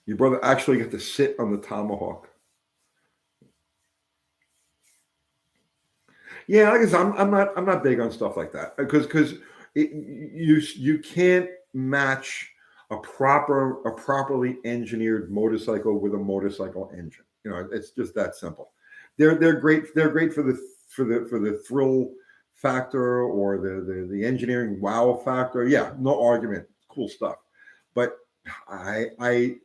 Your brother actually got to sit on the Tomahawk. Yeah, like I said, I'm not big on stuff like that, because you can't match a properly engineered motorcycle with a motorcycle engine. It's just that simple. They're great. They're great for the thrill factor, or the engineering wow factor. Yeah, no argument. Cool stuff. But I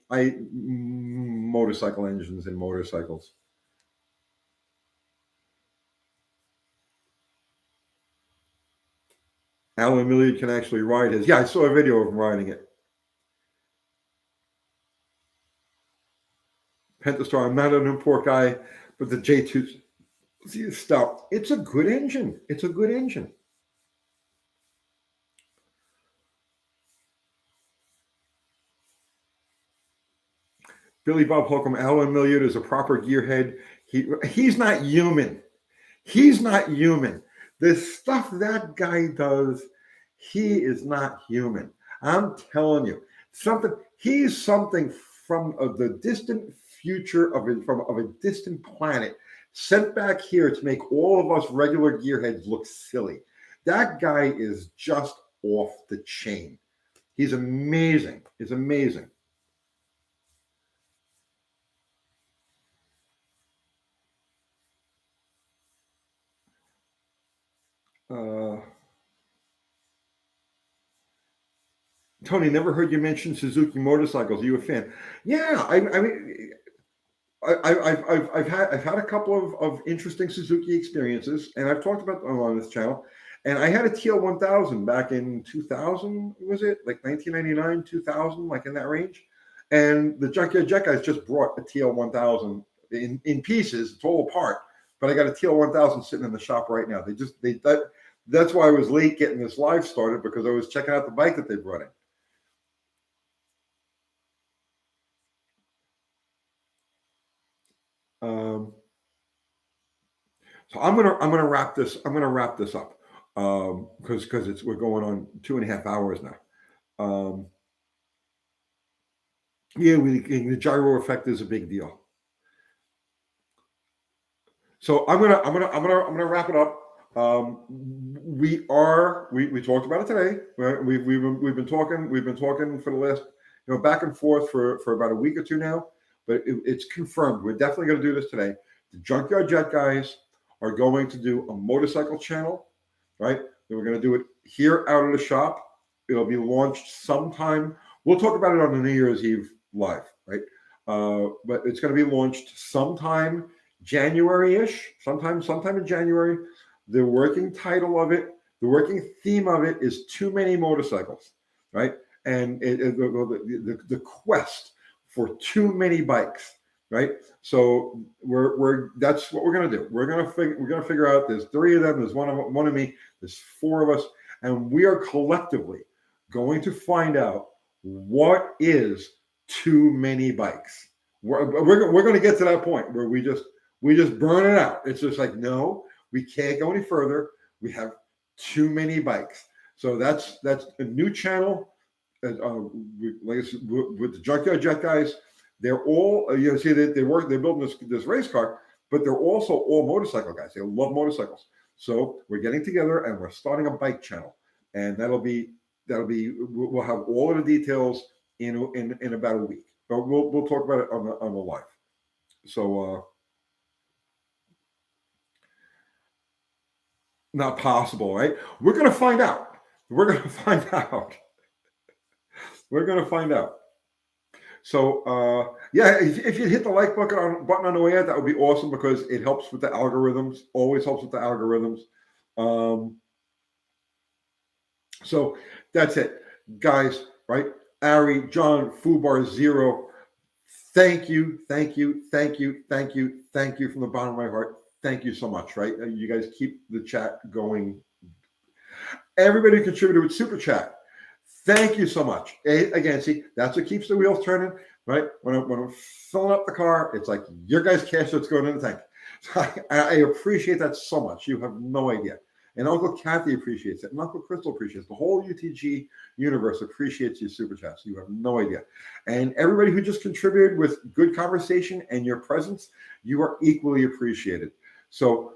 motorcycle engines and motorcycles. Alan Milliard can actually ride his. Yeah, I saw a video of him riding it. Pentastar. I'm not an import guy, but the J2 stout. It's a good engine. It's a good engine. Billy Bob Holcomb. Alan Milliard is a proper gearhead. He's not human. He's not human. The stuff that guy does, he is not human. I'm telling you, He's something from the distant future of a distant planet, sent back here to make all of us regular gearheads look silly. That guy is just off the chain. He's amazing. He's amazing. Uh, Tony, never heard you mention Suzuki motorcycles. Are you a fan? Yeah, I mean, I've had a couple of interesting Suzuki experiences, and I've talked about them on this channel. And I had a TL 1000 back in 2000, was it like 1999, 2000, like in that range? And the Junkyard Jet guys just brought a TL 1000 in pieces. It's all apart, but I got a TL 1000 sitting in the shop right now. That's why I was late getting this live started, because I was checking out the bike that they brought in. So I'm gonna wrap this. I'm gonna wrap this up because it's we're going on 2.5 hours now. Yeah, the gyro effect is a big deal. So I'm gonna wrap it up. We talked about it today. We've been talking for the last back and forth for about a week or two now. But it's confirmed. We're definitely going to do this today. The Junkyard Jet guys are going to do a motorcycle channel, right? Then we're going to do it here out of the shop. It'll be launched sometime. We'll talk about it on the New Year's Eve live, right? But it's going to be launched sometime January-ish, sometime in January. The working title of it, the working theme of it is Too Many Motorcycles, right? And the quest for too many bikes, right? So that's what we're gonna do. We're gonna figure out. There's 3 of them. There's one of me. There's 4 of us, and we are collectively going to find out what is too many bikes. We're going to get to that point where we just burn it out. It's just like, no, we can't go any further. We have too many bikes. So that's a new channel. Like I said, with the Junkyard Jet guys, they're all see they're building this race car, but they're also all motorcycle guys. They love motorcycles. So we're getting together and we're starting a bike channel, and we'll have all of the details in about a week. But we'll talk about it on the live. So not possible, right? We're gonna find out. We're gonna find out. We're gonna find out. So yeah, if you hit the like button on the way out, that would be awesome, because it helps with the algorithms. Always helps with the algorithms. So that's it, guys. Right? Ari, John, Fubar Zero. Thank you from the bottom of my heart. Thank you so much. Right? You guys keep the chat going. Everybody who contributed with Super Chat, thank you so much. Again, see, that's what keeps the wheels turning, right? When I'm filling up the car, it's like your guys' cash that's going in the tank. So I appreciate that so much. You have no idea. And Uncle Kathy appreciates it. And Uncle Crystal appreciates it. The whole UTG universe appreciates your Super Chats. You have no idea. And everybody who just contributed with good conversation and your presence, you are equally appreciated. So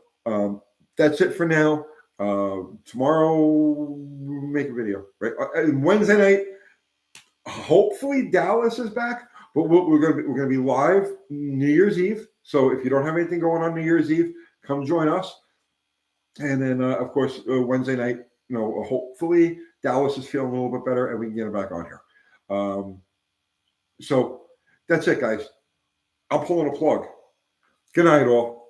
that's it for now. Tomorrow we'll make a video, right? Wednesday night, hopefully Dallas is back, but we're gonna be live New Year's Eve. So if you don't have anything going on New Year's Eve, come join us. And then of course Wednesday night, hopefully Dallas is feeling a little bit better and we can get him back on here. So that's it, guys. I'm pulling a plug. Good night, all.